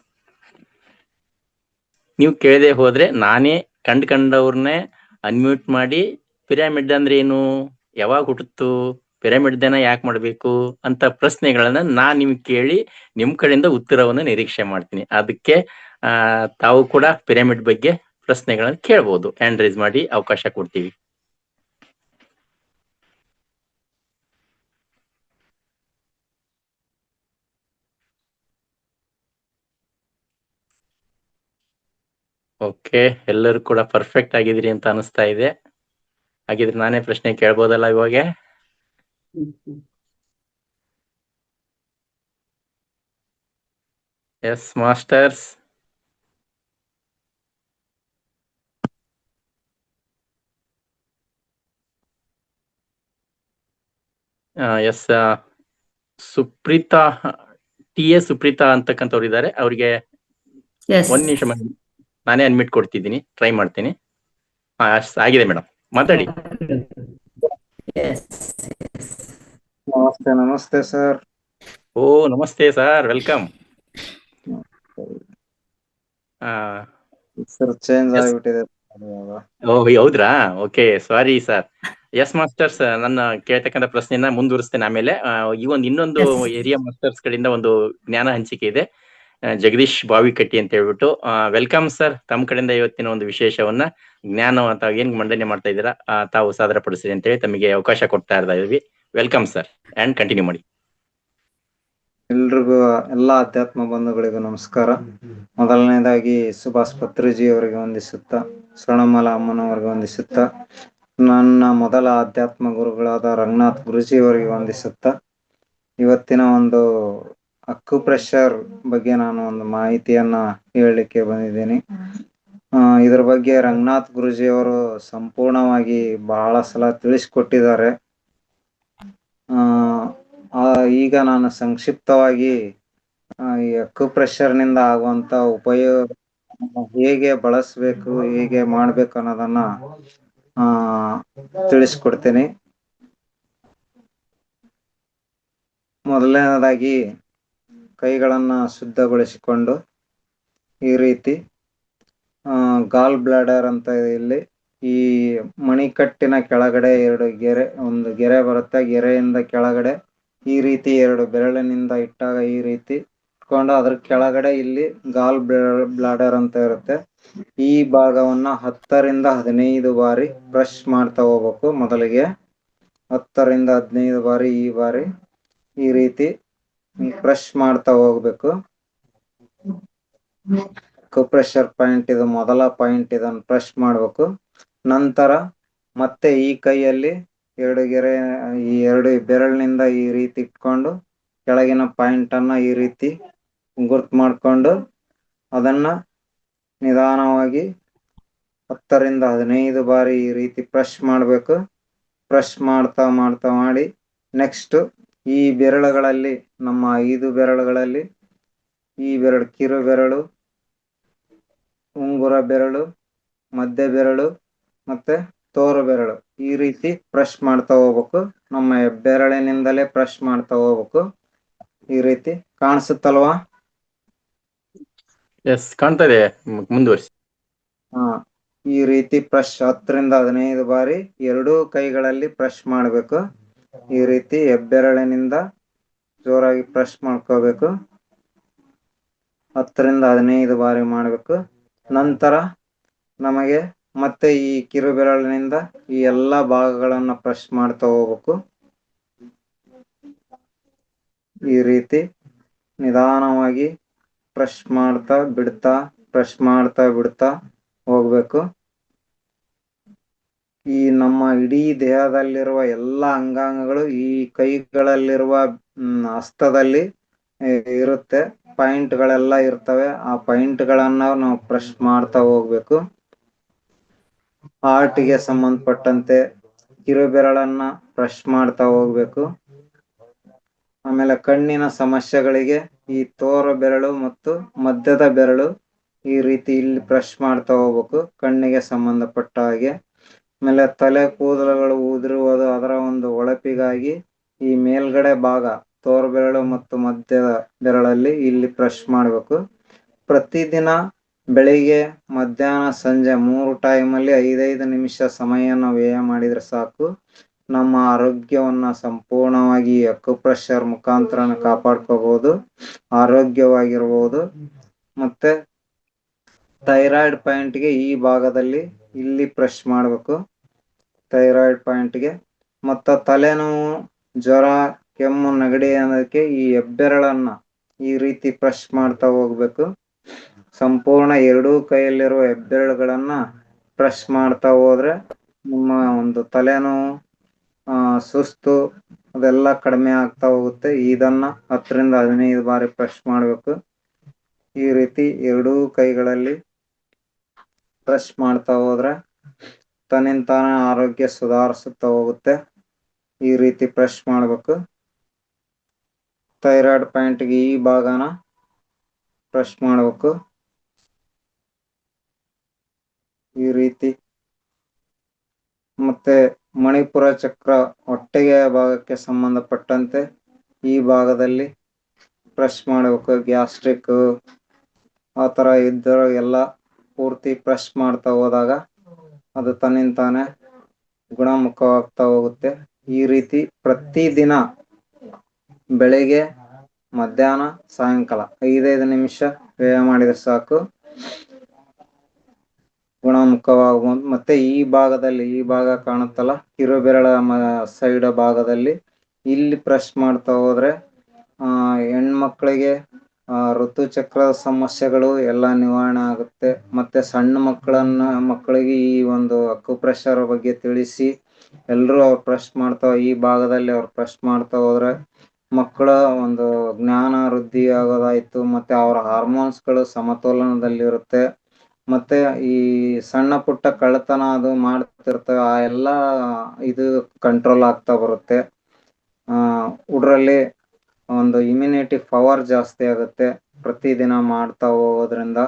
ನೀವು ಕೇಳದೆ ಹೋದ್ರೆ ನಾನೇ ಕಂಡವ್ರನ್ನೇ ಅನ್ಮ್ಯೂಟ್ ಮಾಡಿ ಪಿರಮಿಡ್ ಅಂದ್ರೆ ಏನು, ಯಾವಾಗ ಹುಟ್ಟಿತು, ಪಿರಮಿಡ್ ಧ್ಯಾನ ಯಾಕೆ ಮಾಡ್ಬೇಕು ಅಂತ ಪ್ರಶ್ನೆಗಳನ್ನ ನಾನ್ ನಿಮ್ಗೆ ಕೇಳಿ ನಿಮ್ ಕಡೆಯಿಂದ ಉತ್ತರವನ್ನು ನಿರೀಕ್ಷೆ ಮಾಡ್ತೀನಿ. ಅದಕ್ಕೆ ತಾವು ಕೂಡ ಪಿರಮಿಡ್ ಬಗ್ಗೆ ಪ್ರಶ್ನೆಗಳನ್ನ ಕೇಳ್ಬೋದು, ಹ್ಯಾಂಡ್ ರೈಸ್ ಮಾಡಿ ಅವಕಾಶ ಕೊಡ್ತೀವಿ. ಓಕೆ, ಎಲ್ಲರೂ ಕೂಡ ಪರ್ಫೆಕ್ಟ್ ಆಗಿದ್ದೀರಿ ಅಂತ ಅನಿಸ್ತಾ ಇದೆ. ಹಾಗಿದ್ರೆ ನಾನೇ ಪ್ರಶ್ನೆ ಕೇಳ್ಬೋದಲ್ಲ ಇವಾಗ? Yes masters. Yes, Supreetha, Supreetha ಅಂತಕ್ಕಂಥವ್ರು ಇದ್ದಾರೆ. ಅವ್ರಿಗೆ ಒಂದ್ ನಿಮಿಷ ನಾನೇ ಅನ್ಮಿಟ್ ಕೊಡ್ತಿದ್ದೀನಿ, ಟ್ರೈ ಮಾಡ್ತೀನಿ. ಆಗಿದೆ ಮೇಡಮ್, ಮಾತಾಡಿ. ನಮಸ್ತೆ. ನಮಸ್ತೆ ಸರ್. ಓ ನಮಸ್ತೆ ಸರ್, ವೆಲ್ಕಮ್. ಸರ್ ಚೇಂಜ್ ಆಗಿಬಿಟ್ಟಿದೆ. ಓ ಹೌದ್ರಾ? Okay, sorry sir. Yes masters, ನನ್ನ ಕೇಳ್ತಕ್ಕಂಥ ಪ್ರಶ್ನೆಯನ್ನ ಮುಂದುವರಿಸ್ತೇನೆ ಆಮೇಲೆ. ಈ ಇನ್ನೊಂದು ಏರಿಯಾ ಮಾಸ್ಟರ್ಸ್ ಕಡೆಯಿಂದ ಒಂದು ಜ್ಞಾನ ಹಂಚಿಕೆ ಇದೆ, ಜಗದೀಶ್ ಬಾವಿಕಟ್ಟಿ ಅಂತ ಹೇಳ್ಬಿಟ್ಟು. ವೆಲ್ಕಮ್ ಸರ್, ತಮ್ಮ ಕಡೆಯಿಂದ ಇವತ್ತಿನ ಒಂದು ವಿಶೇಷವನ್ನ ಜ್ಞಾನ ಅಂತ ಏನ್ ಮಂಡನೆ ಮಾಡ್ತಾ ಇದ್ದೀರಾ ತಾವು ಸಾದರ ಪಡಿಸಿರಿ ಅಂತ ಹೇಳಿ ತಮಗೆ ಅವಕಾಶ ಕೊಡ್ತಾ ಇದ್ದೀವಿ. ವೆಲ್ಕಮ್ ಸರ್, ಅಂಡ್ ಕಂಟಿನ್ಯೂ ಮಾಡಿ. ಎಲ್ರಿಗೂ, ಎಲ್ಲಾ ಅಧ್ಯಾತ್ಮ ಬಂಧುಗಳಿಗೂ ನಮಸ್ಕಾರ. ಮೊದಲನೇದಾಗಿ ಸುಭಾಷ್ ಪತ್ರಿಜಿ ಅವರಿಗೆ ವಂದಿಸುತ್ತಾ, ಸ್ವರ್ಣಮಾಲಾ ಅಮ್ಮನವರಿಗೆ ವಂದಿಸುತ್ತಾ, ನನ್ನ ಮೊದಲ ಅಧ್ಯಾತ್ಮ ಗುರುಗಳಾದ ರಂಗನಾಥ್ ಗುರುಜಿ ಅವರಿಗೆ ವಂದಿಸುತ್ತಾ, ಇವತ್ತಿನ ಒಂದು ಅಕ್ಯುಪ್ರೆಷರ್ ಬಗ್ಗೆ ನಾನು ಒಂದು ಮಾಹಿತಿಯನ್ನ ಹೇಳಲಿಕ್ಕೆ ಬಂದಿದ್ದೀನಿ. ಇದ್ರ ಬಗ್ಗೆ ರಂಗನಾಥ್ ಗುರುಜಿ ಅವರು ಸಂಪೂರ್ಣವಾಗಿ ಬಹಳ ಸಲ ತಿಳಿಸ್ಕೊಟ್ಟಿದ್ದಾರೆ. ಈಗ ನಾನು ಸಂಕ್ಷಿಪ್ತವಾಗಿ ಈ ಅಕ್ಯುಪ್ರೆಷರ್ ನಿಂದ ಆಗುವಂತ ಉಪಯೋಗ ಹೇಗೆ ಬಳಸಬೇಕು, ಹೇಗೆ ಮಾಡ್ಬೇಕು ಅನ್ನೋದನ್ನ ತಿಳಿಸ್ಕೊಡ್ತೀನಿ. ಮೊದಲನೇದಾಗಿ ಕೈಗಳನ್ನ ಶುದ್ಧಗೊಳಿಸಿಕೊಂಡು ಈ ರೀತಿ ಗಾಲ್ ಬ್ಲಾಡರ್ ಅಂತ ಇಲ್ಲಿ ಈ ಮಣಿಕಟ್ಟಿನ ಕೆಳಗಡೆ ಒಂದು ಗೆರೆ ಬರುತ್ತೆ. ಗೆರೆಯಿಂದ ಕೆಳಗಡೆ ಈ ರೀತಿ 2 ಬೆರಳಿನಿಂದ ಇಟ್ಟಾಗ ಈ ರೀತಿ ಇಟ್ಕೊಂಡು ಅದ್ರ ಕೆಳಗಡೆ ಇಲ್ಲಿ ಗಾಲ್ ಬ್ಲಾಡರ್ ಅಂತ ಇರುತ್ತೆ. ಈ ಭಾಗವನ್ನ 10 ರಿಂದ 15 ಬಾರಿ ಬ್ರಷ್ ಮಾಡ್ತಾ ಹೋಗ್ಬೇಕು. ಮೊದಲಿಗೆ 10 ರಿಂದ 15 ಬಾರಿ ಈ ರೀತಿ ಬ್ರಷ್ ಮಾಡ್ತಾ ಹೋಗ್ಬೇಕು. ಅಕ್ಯುಪ್ರೆಷರ್ ಪಾಯಿಂಟ್ ಇದು ಮೊದಲ ಪಾಯಿಂಟ್, ಇದನ್ನು ಬ್ರಷ್ ಮಾಡ್ಬೇಕು. ನಂತರ ಮತ್ತೆ ಈ ಕೈಯಲ್ಲಿ 2 ಬೆರಳಿನಿಂದ ಈ ರೀತಿ ಇಟ್ಕೊಂಡು ಕೆಳಗಿನ ಪಾಯಿಂಟ್ ಅನ್ನ ಈ ರೀತಿ ಗುರ್ತು ಮಾಡ್ಕೊಂಡು ಅದನ್ನ ನಿಧಾನವಾಗಿ 10 ರಿಂದ 15 ಬಾರಿ ಈ ರೀತಿ ಬ್ರಷ್ ಮಾಡ್ಬೇಕು. ಬ್ರಷ್ ಮಾಡ್ತಾ ಮಾಡಿ ನೆಕ್ಸ್ಟ್ ಈ ಬೆರಳುಗಳಲ್ಲಿ, ನಮ್ಮ 5 ಬೆರಳುಗಳಲ್ಲಿ ಈ ಬೆರಳು, ಕಿರು ಬೆರಳು, ಉಂಗುರ ಬೆರಳು, ಮಧ್ಯ ಬೆರಳು ಮತ್ತೆ ತೋರು ಬೆರಳು ಈ ರೀತಿ ಬ್ರಷ್ ಮಾಡ್ತಾ ಹೋಗ್ಬೇಕು. ನಮ್ಮ ಬೆರಳಿನಿಂದಲೇ ಬ್ರಷ್ ಮಾಡ್ತಾ ಹೋಗ್ಬೇಕು. ಈ ರೀತಿ ಕಾಣಿಸುತ್ತಲ್ವಾ? ಎಸ್, ಕಾಣ್ತಾ ಇದೆ, ಮುಂದುವರಿಸಿ. ಈ ರೀತಿ ಬ್ರಷ್ 10 ರಿಂದ 15 ಬಾರಿ 2 ಕೈಗಳಲ್ಲಿ ಬ್ರಷ್ ಮಾಡ್ಬೇಕು. ಈ ರೀತಿ ಹೆಬ್ಬೆರಳಿನಿಂದ ಜೋರಾಗಿ ಬ್ರಷ್ ಮಾಡ್ಕೋಬೇಕು. 10 ರಿಂದ 15 ಬಾರಿ ಮಾಡ್ಬೇಕು. ನಂತರ ನಮಗೆ ಮತ್ತೆ ಈ ಕಿರು ಬೆರಳಿನಿಂದ ಈ ಎಲ್ಲಾ ಭಾಗಗಳನ್ನ ಬ್ರಷ್ ಮಾಡ್ತಾ ಹೋಗ್ಬೇಕು. ಈ ರೀತಿ ನಿಧಾನವಾಗಿ ಬ್ರಷ್ ಮಾಡ್ತಾ ಬಿಡ್ತಾ ಹೋಗ್ಬೇಕು. ಈ ನಮ್ಮ ಇಡೀ ದೇಹದಲ್ಲಿರುವ ಎಲ್ಲಾ ಅಂಗಾಂಗಗಳು ಈ ಕೈಗಳಲ್ಲಿರುವ ಹಸ್ತದಲ್ಲಿ ಇರುತ್ತೆ. ಪಾಯಿಂಟ್ ಗಳೆಲ್ಲ ಇರ್ತವೆ. ಆ ಪಾಯಿಂಟ್ ಗಳನ್ನ ನಾವು ಬ್ರಷ್ ಮಾಡ್ತಾ ಹೋಗ್ಬೇಕು. ಹಾರ್ಟ್ಗೆ ಸಂಬಂಧಪಟ್ಟಂತೆ ಕಿರುಬೆರಳನ್ನ ಬ್ರಷ್ ಮಾಡ್ತಾ ಹೋಗ್ಬೇಕು. ಆಮೇಲೆ ಕಣ್ಣಿನ ಸಮಸ್ಯೆಗಳಿಗೆ ಈ ತೋರ ಬೆರಳು ಮತ್ತು ಮಧ್ಯದ ಬೆರಳು ಈ ರೀತಿ ಇಲ್ಲಿ ಬ್ರಷ್ ಮಾಡ್ತಾ ಹೋಗ್ಬೇಕು ಕಣ್ಣಿಗೆ ಸಂಬಂಧಪಟ್ಟ ಹಾಗೆ. ಆಮೇಲೆ ತಲೆ ಕೂದಲುಗಳು ಉದುರುವುದು ಅದರ ಒಂದು ಹೊಳಪಿಗಾಗಿ ಈ ಮೇಲ್ಗಡೆ ಭಾಗ ತೋರ್ಬೆರಳು ಮತ್ತು ಮಧ್ಯದ ಬೆರಳಲ್ಲಿ ಇಲ್ಲಿ ಬ್ರಷ್ ಮಾಡಬೇಕು. ಪ್ರತಿದಿನ ಬೆಳಿಗ್ಗೆ ಮಧ್ಯಾಹ್ನ ಸಂಜೆ 3 ಟೈಮಲ್ಲಿ 5 ನಿಮಿಷ ಸಮಯನ ವ್ಯಯ ಮಾಡಿದ್ರೆ ಸಾಕು. ನಮ್ಮ ಆರೋಗ್ಯವನ್ನ ಸಂಪೂರ್ಣವಾಗಿ ಅಕ್ಯುಪ್ರೆಷರ್ ಮುಖಾಂತರ ಕಾಪಾಡ್ಕೋಬಹುದು, ಆರೋಗ್ಯವಾಗಿರ್ಬೋದು. ಮತ್ತೆ ಥೈರಾಯ್ಡ್ ಪಾಯಿಂಟ್ಗೆ ಈ ಭಾಗದಲ್ಲಿ ಇಲ್ಲಿ ಬ್ರಷ್ ಮಾಡಬೇಕು. ಥೈರಾಯ್ಡ್ ಪಾಯಿಂಟ್ಗೆ ಮತ್ತು ತಲೆನೋವು, ಜ್ವರ, ಕೆಮ್ಮು, ನೆಗಡಿ ಅನ್ನೋದಕ್ಕೆ ಈ ಹೆಬ್ಬೆರಳನ್ನ ಈ ರೀತಿ ಬ್ರಷ್ ಮಾಡ್ತಾ ಹೋಗ್ಬೇಕು. ಸಂಪೂರ್ಣ ಎರಡೂ ಕೈಯಲ್ಲಿರುವ ಹೆಬ್ಬೆರಳುಗಳನ್ನ ಬ್ರಷ್ ಮಾಡ್ತಾ ಹೋದ್ರೆ ನಿಮ್ಮ ಒಂದು ತಲೆನೋವು, ಸುಸ್ತು ಅದೆಲ್ಲ ಕಡಿಮೆ ಆಗ್ತಾ ಹೋಗುತ್ತೆ. ಇದನ್ನ 10 ರಿಂದ 15 ಬಾರಿ ಬ್ರಷ್ ಮಾಡಬೇಕು. ಈ ರೀತಿ ಎರಡೂ ಕೈಗಳಲ್ಲಿ ಬ್ರಷ್ ಮಾಡ್ತಾ ಹೋದ್ರೆ ತನ್ನಿಂತಾನೇ ಆರೋಗ್ಯ ಸುಧಾರಿಸುತ್ತಾ ಹೋಗುತ್ತೆ. ಈ ರೀತಿ ಬ್ರಷ್ ಮಾಡಬೇಕು. ಥೈರಾಯ್ಡ್ ಪಾಯಿಂಟ್ಗೆ ಈ ಭಾಗನ ಬ್ರಷ್ ಮಾಡಬೇಕು ಈ ರೀತಿ. ಮತ್ತೆ ಮಣಿಪುರ ಚಕ್ರ ಹೊಟ್ಟೆಗೆ ಭಾಗಕ್ಕೆ ಸಂಬಂಧಪಟ್ಟಂತೆ ಈ ಭಾಗದಲ್ಲಿ ಬ್ರಷ್ ಮಾಡಬೇಕು. ಗ್ಯಾಸ್ಟ್ರಿಕ್ ಆ ಥರ ಇದ್ದರೂ ಎಲ್ಲ ಪೂರ್ತಿ ಬ್ರಷ್ ಮಾಡ್ತಾ ಹೋದಾಗ ಅದು ತನ್ನಿಂತಾನೆ ಗುಣಮುಖವಾಗ್ತಾ ಹೋಗುತ್ತೆ. ಈ ರೀತಿ ಪ್ರತಿದಿನ ಬೆಳಿಗ್ಗೆ ಮಧ್ಯಾಹ್ನ ಸಾಯಂಕಾಲ 5 ನಿಮಿಷ ವ್ಯಯ ಮಾಡಿದ್ರೆ ಸಾಕು, ಗುಣಮುಖವಾಗಬಹುದು. ಮತ್ತೆ ಈ ಭಾಗದಲ್ಲಿ ಈ ಭಾಗ ಕಾಣುತ್ತಲ್ಲ ಕಿರುಬೆರಳ ಸೈಡ್ ಭಾಗದಲ್ಲಿ ಇಲ್ಲಿ ಬ್ರಷ್ ಮಾಡ್ತಾ ಹೋದ್ರೆ ಹೆಣ್ಮಕ್ಳಿಗೆ ಋತುಚಕ್ರದ ಸಮಸ್ಯೆಗಳು ಎಲ್ಲ ನಿವಾರಣೆ ಆಗುತ್ತೆ. ಮತ್ತೆ ಸಣ್ಣ ಮಕ್ಕಳಿಗೆ ಈ ಒಂದು ಅಕ್ಯುಪ್ರೆಷರ್ ಬಗ್ಗೆ ತಿಳಿಸಿ ಎಲ್ಲರೂ ಅವ್ರು ಬ್ರಷ್ ಮಾಡ್ತಾ ಈ ಭಾಗದಲ್ಲಿ ಅವ್ರು ಬ್ರಷ್ ಮಾಡ್ತಾ ಹೋದ್ರೆ ಮಕ್ಕಳ ಒಂದು ಜ್ಞಾನ ವೃದ್ಧಿ ಆಗೋದಾಯ್ತು. ಮತ್ತೆ ಅವರ ಹಾರ್ಮೋನ್ಸ್ಗಳು ಸಮತೋಲನದಲ್ಲಿರುತ್ತೆ. ಮತ್ತೆ ಈ ಸಣ್ಣ ಪುಟ್ಟ ಕಳ್ಳತನ ಅದು ಮಾಡ್ತಿರ್ತವೆ, ಆ ಎಲ್ಲ ಇದು ಕಂಟ್ರೋಲ್ ಆಗ್ತಾ ಬರುತ್ತೆ. ಹುಡ್ರಲ್ಲಿ ಒಂದು ಇಮ್ಯುನಿಟಿ ಪವರ್ ಜಾಸ್ತಿ ಆಗುತ್ತೆ ಪ್ರತಿದಿನ ಮಾಡ್ತಾ ಹೋಗೋದ್ರಿಂದ.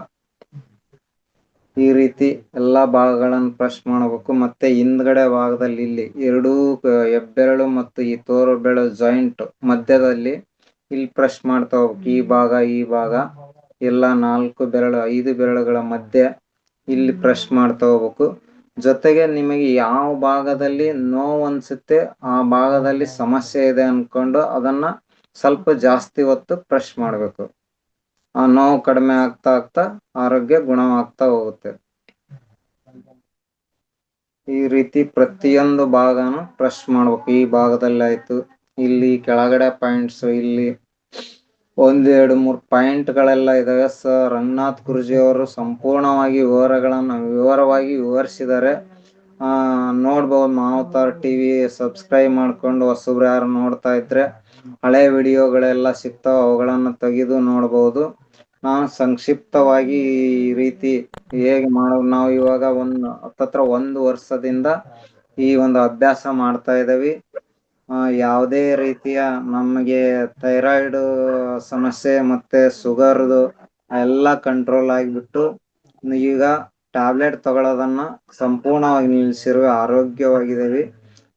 ಈ ರೀತಿ ಎಲ್ಲಾ ಭಾಗಗಳನ್ನು ಬ್ರಷ್ ಮಾಡಬೇಕು. ಮತ್ತೆ ಹಿಂದ್ಗಡೆ ಭಾಗದಲ್ಲಿ ಇಲ್ಲಿ ಎರಡೂ ಹೆಬ್ಬೆರಳು ಮತ್ತು ಈ ತೋರು ಬೆರಳು ಜಾಯಿಂಟ್ ಮಧ್ಯದಲ್ಲಿ ಇಲ್ಲಿ ಬ್ರಷ್ ಮಾಡ್ತಾ ಹೋಗ್ಬೇಕು. ಈ ಭಾಗ ಎಲ್ಲ 4 ಬೆರಳು 5 ಬೆರಳುಗಳ ಮಧ್ಯೆ ಇಲ್ಲಿ ಬ್ರಷ್ ಮಾಡ್ತಾ ಹೋಗ್ಬೇಕು. ಜೊತೆಗೆ ನಿಮಗೆ ಯಾವ ಭಾಗದಲ್ಲಿ ನೋವು ಅನ್ಸುತ್ತೆ ಆ ಭಾಗದಲ್ಲಿ ಸಮಸ್ಯೆ ಇದೆ ಅನ್ಕೊಂಡು ಅದನ್ನ ಸ್ವಲ್ಪ ಜಾಸ್ತಿ ಹೊತ್ತು ಬ್ರಷ್ ಮಾಡಬೇಕು. ಆ ನೋವು ಕಡಿಮೆ ಆಗ್ತಾ ಆಗ್ತಾ ಆರೋಗ್ಯ ಗುಣವಾಗ್ತಾ ಹೋಗುತ್ತೆ. ಈ ರೀತಿ ಪ್ರತಿಯೊಂದು ಭಾಗನು ಬ್ರಷ್ ಮಾಡ್ಬೇಕು. ಈ ಭಾಗದಲ್ಲಿ ಆಯ್ತು, ಇಲ್ಲಿ ಕೆಳಗಡೆ ಪಾಯಿಂಟ್ಸ್, ಇಲ್ಲಿ 1, 2, 3 ಪಾಯಿಂಟ್ಗಳೆಲ್ಲ ಇದಾವೆ. ಸರ್ ರಂಗನಾಥ್ ಗುರುಜಿ ಅವರು ಸಂಪೂರ್ಣವಾಗಿ ವಿವರವಾಗಿ ವಿವರಿಸಿದ್ದಾರೆ. ನೋಡ್ಬೋದು. ಮಾವತಾರ್ ಟಿವಿ ಸಬ್ಸ್ಕ್ರೈಬ್ ಮಾಡ್ಕೊಂಡು ಹೊಸಬ್ರು ಯಾರು ನೋಡ್ತಾ ಇದ್ರೆ ಹಳೆ ವಿಡಿಯೋಗಳೆಲ್ಲ ಸಿಗ್ತಾವ, ಅವುಗಳನ್ನ ತೆಗೆದು ನೋಡ್ಬೋದು. ನಾನು ಸಂಕ್ಷಿಪ್ತವಾಗಿ ಈ ರೀತಿ ಹೇಗೆ ಮಾಡೋದು, ನಾವು ಇವಾಗ ಹತ್ತತ್ರ 1 ವರ್ಷದಿಂದ ಈ ಒಂದು ಅಭ್ಯಾಸ ಮಾಡ್ತಾ ಇದ್ದೀವಿ. ಯಾವುದೇ ರೀತಿಯ ನಮಗೆ ಥೈರಾಯ್ಡ್ ಸಮಸ್ಯೆ ಮತ್ತೆ ಶುಗರ್ದು ಎಲ್ಲ ಕಂಟ್ರೋಲ್ ಆಗಿಬಿಟ್ಟು ಈಗ ಟ್ಯಾಬ್ಲೆಟ್ ತಗೊಳ್ಳೋದನ್ನ ಸಂಪೂರ್ಣವಾಗಿ ನಿಲ್ಲಿಸಿರುವ ಆರೋಗ್ಯವಾಗಿದ್ದೀವಿ.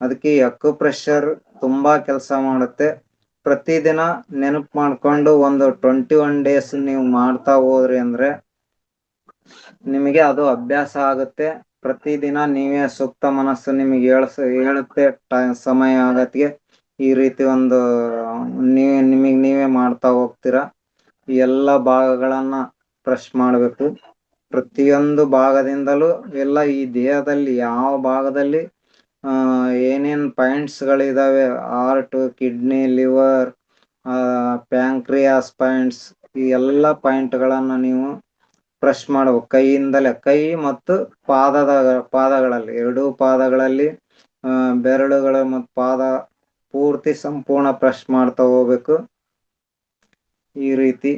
ಅದಕ್ಕೆ ಈ ಅಕ್ಯುಪ್ರೆಷರ್ ತುಂಬಾ ಕೆಲಸ ಮಾಡುತ್ತೆ. ಪ್ರತಿದಿನ ನೆನಪು ಮಾಡ್ಕೊಂಡು ಒಂದು 21 ಡೇಸ್ ನೀವು ಮಾಡ್ತಾ ಹೋದ್ರಿ ಅಂದ್ರೆ ನಿಮಗೆ ಅದು ಅಭ್ಯಾಸ ಆಗುತ್ತೆ. ಪ್ರತಿದಿನ ನೀವೇ ಸೂಕ್ತ ಮನಸ್ಸು ನಿಮಗೆ ಹೇಳುತ್ತೆ ಸಮಯ ಆಗತ್ಗೆ ಈ ರೀತಿ ಒಂದು ನೀವೇ ಮಾಡ್ತಾ ಹೋಗ್ತೀರಾ. ಈ ಎಲ್ಲ ಭಾಗಗಳನ್ನ ಬ್ರಷ್ ಮಾಡಬೇಕು. ಪ್ರತಿಯೊಂದು ಭಾಗದಿಂದಲೂ ಎಲ್ಲ ಈ ದೇಹದಲ್ಲಿ ಯಾವ ಭಾಗದಲ್ಲಿ ಏನೇನ್ ಪಾಯಿಂಟ್ಸ್ ಗಳಿದಾವೆ, heart, kidney, liver, pancreas points, ಈ ಎಲ್ಲ ಪಾಯಿಂಟ್ಗಳನ್ನ ನೀವು ಬ್ರಷ್ ಮಾಡಬೇಕು. ಕೈಯಿಂದಲೇ, ಕೈ ಮತ್ತು ಪಾದಗಳಲ್ಲಿ 2 ಪಾದಗಳಲ್ಲಿ ಬೆರಳುಗಳು ಮತ್ತು ಪಾದ ಪೂರ್ತಿ ಸಂಪೂರ್ಣ ಬ್ರಷ್ ಮಾಡ್ತಾ ಹೋಗ್ಬೇಕು. ಈ ರೀತಿ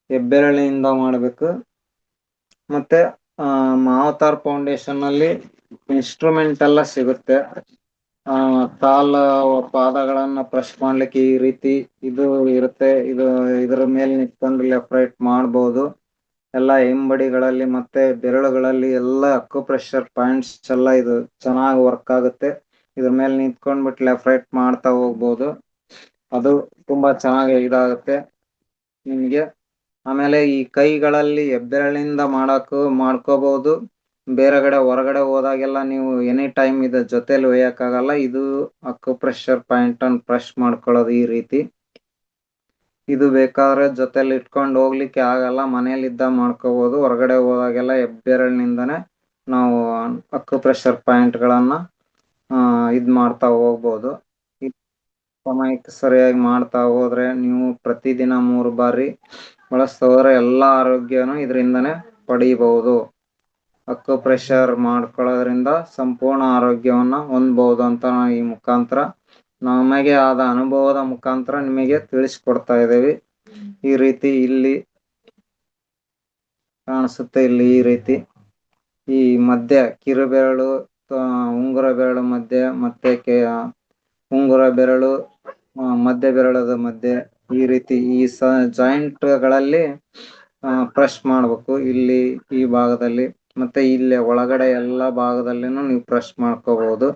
ಹೆಬ್ಬೆರಳಿನಿಂದ ಮಾಡಬೇಕು. ಮತ್ತೆ ಮಾವತಾರ್ ಫೌಂಡೇಶನ್ ಅಲ್ಲಿ ಇನ್ಸ್ಟ್ರೂಮೆಂಟ್ ಎಲ್ಲ ಸಿಗುತ್ತೆ. ಪಾದಗಳನ್ನ ಬ್ರಷ್ ಮಾಡ್ಲಿಕ್ಕೆ ಈ ರೀತಿ ಇದು ಇರುತ್ತೆ. ಇದರ ಮೇಲೆ ನಿಂತ್ಕೊಂಡು ಲೆಫ್ಟ್ ರೈಟ್ ಮಾಡ್ಬೋದು. ಎಲ್ಲ ಹಿಂಬಡಿಗಳಲ್ಲಿ ಮತ್ತೆ ಬೆರಳುಗಳಲ್ಲಿ ಎಲ್ಲ ಅಕ್ಯುಪ್ರೆಷರ್ ಪಾಯಿಂಟ್ಸ್ ಎಲ್ಲ ಇದು ಚೆನ್ನಾಗಿ ವರ್ಕ್ ಆಗುತ್ತೆ. ಇದ್ರ ಮೇಲೆ ನಿಂತ್ಕೊಂಡ್ಬಿಟ್ಟು ಲೆಫ್ಟ್ ರೈಟ್ ಮಾಡ್ತಾ ಹೋಗ್ಬೋದು. ಅದು ತುಂಬಾ ಚೆನ್ನಾಗಿ ಇದಾಗುತ್ತೆ ನಿಮ್ಗೆ. ಆಮೇಲೆ ಈ ಕೈಗಳಲ್ಲಿ ಹೆಬ್ಬೆರಳಿಂದ ಮಾಡ್ಕೋಬಹುದು. ಬೇರೆ ಕಡೆ ಹೊರಗಡೆ ಹೋದಾಗೆಲ್ಲ ನೀವು ಎನಿ ಟೈಮ್ ಇದು ಜೊತೆಲಿ ಒಯ್ಯಕ್ಕಾಗಲ್ಲ. ಇದು ಅಕ್ಯುಪ್ರೆಷರ್ ಪಾಯಿಂಟ್ ಅನ್ನು ಪ್ರೆಸ್ ಮಾಡ್ಕೊಳ್ಳೋದು ಈ ರೀತಿ. ಇದು ಬೇಕಾದ್ರೆ ಜೊತೆಲಿ ಇಟ್ಕೊಂಡು ಹೋಗ್ಲಿಕ್ಕೆ ಆಗಲ್ಲ, ಮನೇಲಿದ್ದ ಮಾಡ್ಕೋಬಹುದು. ಹೊರಗಡೆ ಹೋದಾಗೆಲ್ಲ ಹೆಬ್ಬೆರಳಿನಿಂದನೇ ನಾವು ಅಕ್ಯುಪ್ರೆಷರ್ ಪಾಯಿಂಟ್ ಗಳನ್ನ ಇದ್ ಮಾಡ್ತಾ ಹೋಗ್ಬೋದು. ಸಮಯಕ್ಕೆ ಸರಿಯಾಗಿ ಮಾಡ್ತಾ ಹೋದ್ರೆ ನೀವು ಪ್ರತಿದಿನ 3 ಬಾರಿ ಬಳಸ್ತಾ ಹೋದ್ರೆ ಎಲ್ಲಾ ಆರೋಗ್ಯನು ಇದರಿಂದನೇ ಪಡೀಬಹುದು. ಅಕ್ಯುಪ್ರೆಷರ್ ಮಾಡ್ಕೊಳ್ಳೋದ್ರಿಂದ ಸಂಪೂರ್ಣ ಆರೋಗ್ಯವನ್ನ ಹೊಂದಬಹುದು ಅಂತ ನಾವು ಈ ಮುಖಾಂತರ ನಮಗೆ ಆದ ಅನುಭವದ ಮುಖಾಂತರ ನಿಮಗೆ ತಿಳಿಸ್ಕೊಡ್ತಾ ಇದ್ದೇವೆ. ಈ ರೀತಿ ಇಲ್ಲಿ ಕಾಣಿಸುತ್ತೆ. ಇಲ್ಲಿ ಈ ರೀತಿ ಈ ಮಧ್ಯ ಕಿರುಬೆರಳು, ಉಂಗುರ ಬೆರಳು ಮಧ್ಯೆ, ಮತ್ತೆ ಉಂಗುರ ಬೆರಳು ಮಧ್ಯ ಬೆರಳದ ಮಧ್ಯೆ ಈ ರೀತಿ ಈ ಜಾಯಿಂಟ್ ಗಳಲ್ಲಿ ಪ್ರೆಸ್ ಮಾಡ್ಬೇಕು. ಇಲ್ಲಿ ಈ ಭಾಗದಲ್ಲಿ ಮತ್ತೆ ಇಲ್ಲಿ ಒಳಗಡೆ ಎಲ್ಲಾ ಭಾಗದಲ್ಲಿನೂ ನೀವು ಪ್ರೆಸ್ ಮಾಡ್ಕೋಬಹುದು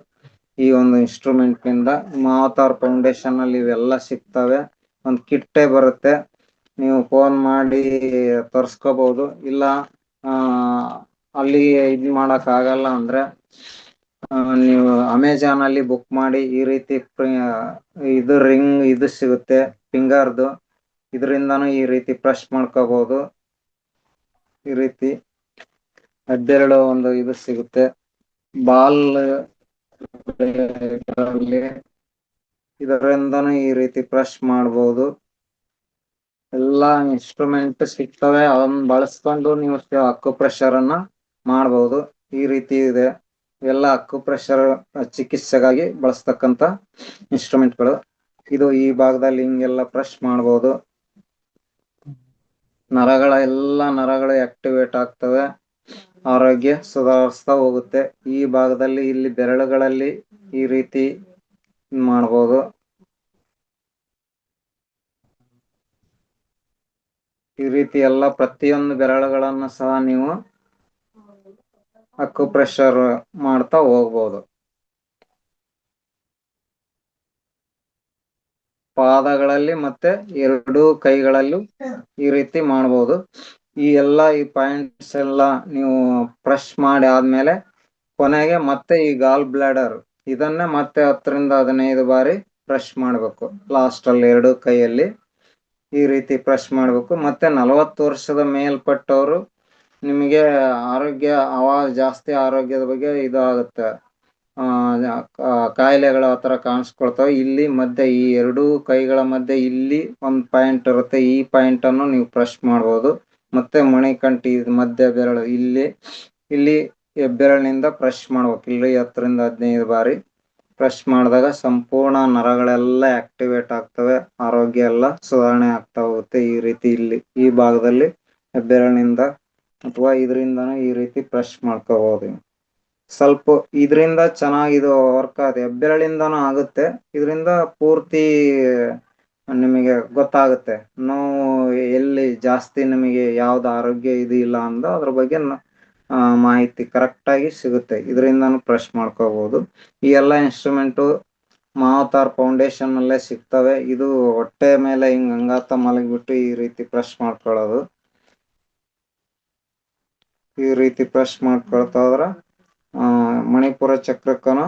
ಈ ಒಂದು ಇನ್ಸ್ಟ್ರೂಮೆಂಟ್ ನಿಂದ. ಮಾವತಾರ್ ಫೌಂಡೇಶನ್ ಅಲ್ಲಿ ಇವೆಲ್ಲ ಸಿಗ್ತವೆ. ಒಂದು ಕಿಟ್ಟೆ ಬರುತ್ತೆ, ನೀವು ಫೋನ್ ಮಾಡಿ ತರ್ಸ್ಕೋಬಹುದು. ಇಲ್ಲ ಅಲ್ಲಿ ಇದ್ ಮಾಡಕ್ ಆಗಲ್ಲ ಅಂದ್ರೆ ನೀವು ಅಮೆಜಾನ್ ಅಲ್ಲಿ ಬುಕ್ ಮಾಡಿ ಈ ರೀತಿ ಇದು ರಿಂಗ್ ಇದು ಸಿಗುತ್ತೆ ಫಿಂಗರ್ದು. ಇದರಿಂದಾನು ಈ ರೀತಿ ಪ್ರೆಸ್ ಮಾಡ್ಕೋಬಹುದು. ಈ ರೀತಿ ಹೆಬ್ಬೆರಳು ಒಂದು ಇದು ಸಿಗುತ್ತೆ, ಬಾಲ್ ಇದರಿಂದಾನು ಈ ರೀತಿ ಪ್ರೆಸ್ ಮಾಡಬಹುದು. ಎಲ್ಲಾ ಇನ್ಸ್ಟ್ರೂಮೆಂಟ್ ಸಿಗ್ತವೆ, ಅದನ್ನ ಬಳಸ್ಕೊಂಡು ನೀವು ಅಕ್ಯುಪ್ರೆಷರ್ ಅನ್ನ ಮಾಡಬಹುದು. ಈ ರೀತಿ ಇದೆ. ಎಲ್ಲ ಅಕ್ಯುಪ್ರೆಷರ್ ಚಿಕಿತ್ಸೆಗಾಗಿ ಬಳಸ್ತಕ್ಕಂತ ಇನ್ಸ್ಟ್ರೂಮೆಂಟ್ಗಳು. ಇದು ಈ ಭಾಗದಲ್ಲಿ ಹಿಂಗೆಲ್ಲ ಪ್ರೆಸ್ ಮಾಡಬಹುದು. ಎಲ್ಲ ನರಗಳು ಆಕ್ಟಿವೇಟ್ ಆಗ್ತವೆ, ಆರೋಗ್ಯ ಸುಧಾರಿಸ್ತಾ ಹೋಗುತ್ತೆ. ಈ ಭಾಗದಲ್ಲಿ ಇಲ್ಲಿ ಬೆರಳುಗಳಲ್ಲಿ ಈ ರೀತಿ ಮಾಡಬಹುದು. ಈ ರೀತಿ ಎಲ್ಲ ಪ್ರತಿಯೊಂದು ಬೆರಳುಗಳನ್ನು ಸಹ ನೀವು ಅಕ್ಯುಪ್ರೆಷರ್ ಮಾಡ್ತಾ ಹೋಗ್ಬೋದು. ಪಾದಗಳಲ್ಲಿ ಮತ್ತೆ 2 ಕೈಗಳಲ್ಲೂ ಈ ರೀತಿ ಮಾಡಬಹುದು. ಈ ಪಾಯಿಂಟ್ಸ್ ಎಲ್ಲ ನೀವು ಪ್ರೆಸ್ ಮಾಡಿ ಆದ್ಮೇಲೆ ಕೊನೆಗೆ ಮತ್ತೆ ಈ ಗಾಲ್ ಬ್ಲಾಡರ್ ಇದನ್ನೇ ಮತ್ತೆ 10 ರಿಂದ 15 ಬಾರಿ ಪ್ರೆಸ್ ಮಾಡಬೇಕು. ಲಾಸ್ಟ್ ಅಲ್ಲಿ 2 ಕೈಯಲ್ಲಿ ಈ ರೀತಿ ಪ್ರೆಸ್ ಮಾಡಬೇಕು. ಮತ್ತೆ 40 ವರ್ಷದ ಮೇಲ್ಪಟ್ಟವರು ನಿಮಗೆ ಆರೋಗ್ಯ ಜಾಸ್ತಿ ಆರೋಗ್ಯದ ಬಗ್ಗೆ ಇದು ಆಗುತ್ತೆ, ಕಾಯಿಲೆಗಳು ಆತರ ಕಾಣಿಸ್ಕೊಳ್ತವೆ. ಇಲ್ಲಿ ಮಧ್ಯೆ ಈ 2 ಕೈಗಳ ಮಧ್ಯೆ ಇಲ್ಲಿ ಒಂದು ಪಾಯಿಂಟ್ ಇರುತ್ತೆ, ಈ ಪಾಯಿಂಟ್ ಅನ್ನು ನೀವು ಪ್ರೆಸ್ ಮಾಡಬಹುದು. ಮತ್ತೆ ಮಣಿಕಂಠಿ ಮಧ್ಯ ಬೆರಳು ಇಲ್ಲಿ ಹೆಬ್ಬೆರಳಿನಿಂದ ಪ್ರೆಸ್ ಮಾಡ್ಬೇಕು. ಇಲ್ಲಿ 10 ರಿಂದ 15 ಬಾರಿ ಪ್ರೆಸ್ ಮಾಡಿದಾಗ ಸಂಪೂರ್ಣ ನರಗಳೆಲ್ಲ ಆಕ್ಟಿವೇಟ್ ಆಗ್ತವೆ, ಆರೋಗ್ಯ ಎಲ್ಲ ಸುಧಾರಣೆ ಆಗ್ತಾ ಹೋಗುತ್ತೆ. ಈ ರೀತಿ ಇಲ್ಲಿ ಈ ಭಾಗದಲ್ಲಿ ಹೆಬ್ಬೆರಳಿನಿಂದ ಅಥವಾ ಇದರಿಂದನೂ ಈ ರೀತಿ ಪ್ರೆಸ್ ಮಾಡ್ಕೋಬಹುದು. ಸ್ವಲ್ಪ ಇದರಿಂದ ಚೆನ್ನಾಗಿದು ವರ್ಕ್ ಆಗುತ್ತೆ. ಹೆಬ್ಬೆರಳಿಂದನೂ ಆಗುತ್ತೆ, ಇದರಿಂದ ಪೂರ್ತಿ ನಿಮಗೆ ಗೊತ್ತಾಗುತ್ತೆ ನೋವು ಎಲ್ಲಿ ಜಾಸ್ತಿ, ನಿಮಗೆ ಯಾವ್ದು ಆರೋಗ್ಯ ಇದು ಇಲ್ಲ ಅಂದ ಅದ್ರ ಬಗ್ಗೆ ಮಾಹಿತಿ ಕರೆಕ್ಟ್ ಆಗಿ ಸಿಗುತ್ತೆ. ಇದರಿಂದನೂ ಪ್ರೆಸ್ ಮಾಡ್ಕೋಬಹುದು. ಈ ಎಲ್ಲ ಇನ್ಸ್ಟ್ರೂಮೆಂಟು ಮಾವತಾರ್ ಫೌಂಡೇಶನ್ ಅಲ್ಲೇ ಸಿಗ್ತವೆ. ಇದು ಹೊಟ್ಟೆ ಮೇಲೆ ಹಿಂಗ್ ಅಂಗಾತ ಮಲಗಿಬಿಟ್ಟು ಈ ರೀತಿ ಪ್ರೆಸ್ ಮಾಡ್ಕೊಳ್ಳೋದು. ಈ ರೀತಿ ಪ್ರೆಸ್ ಮಾಡ್ಕೊಳ್ತಾ ಹೋದ್ರ ಮಣಿಪುರ ಚಕ್ರಕ್ಕನ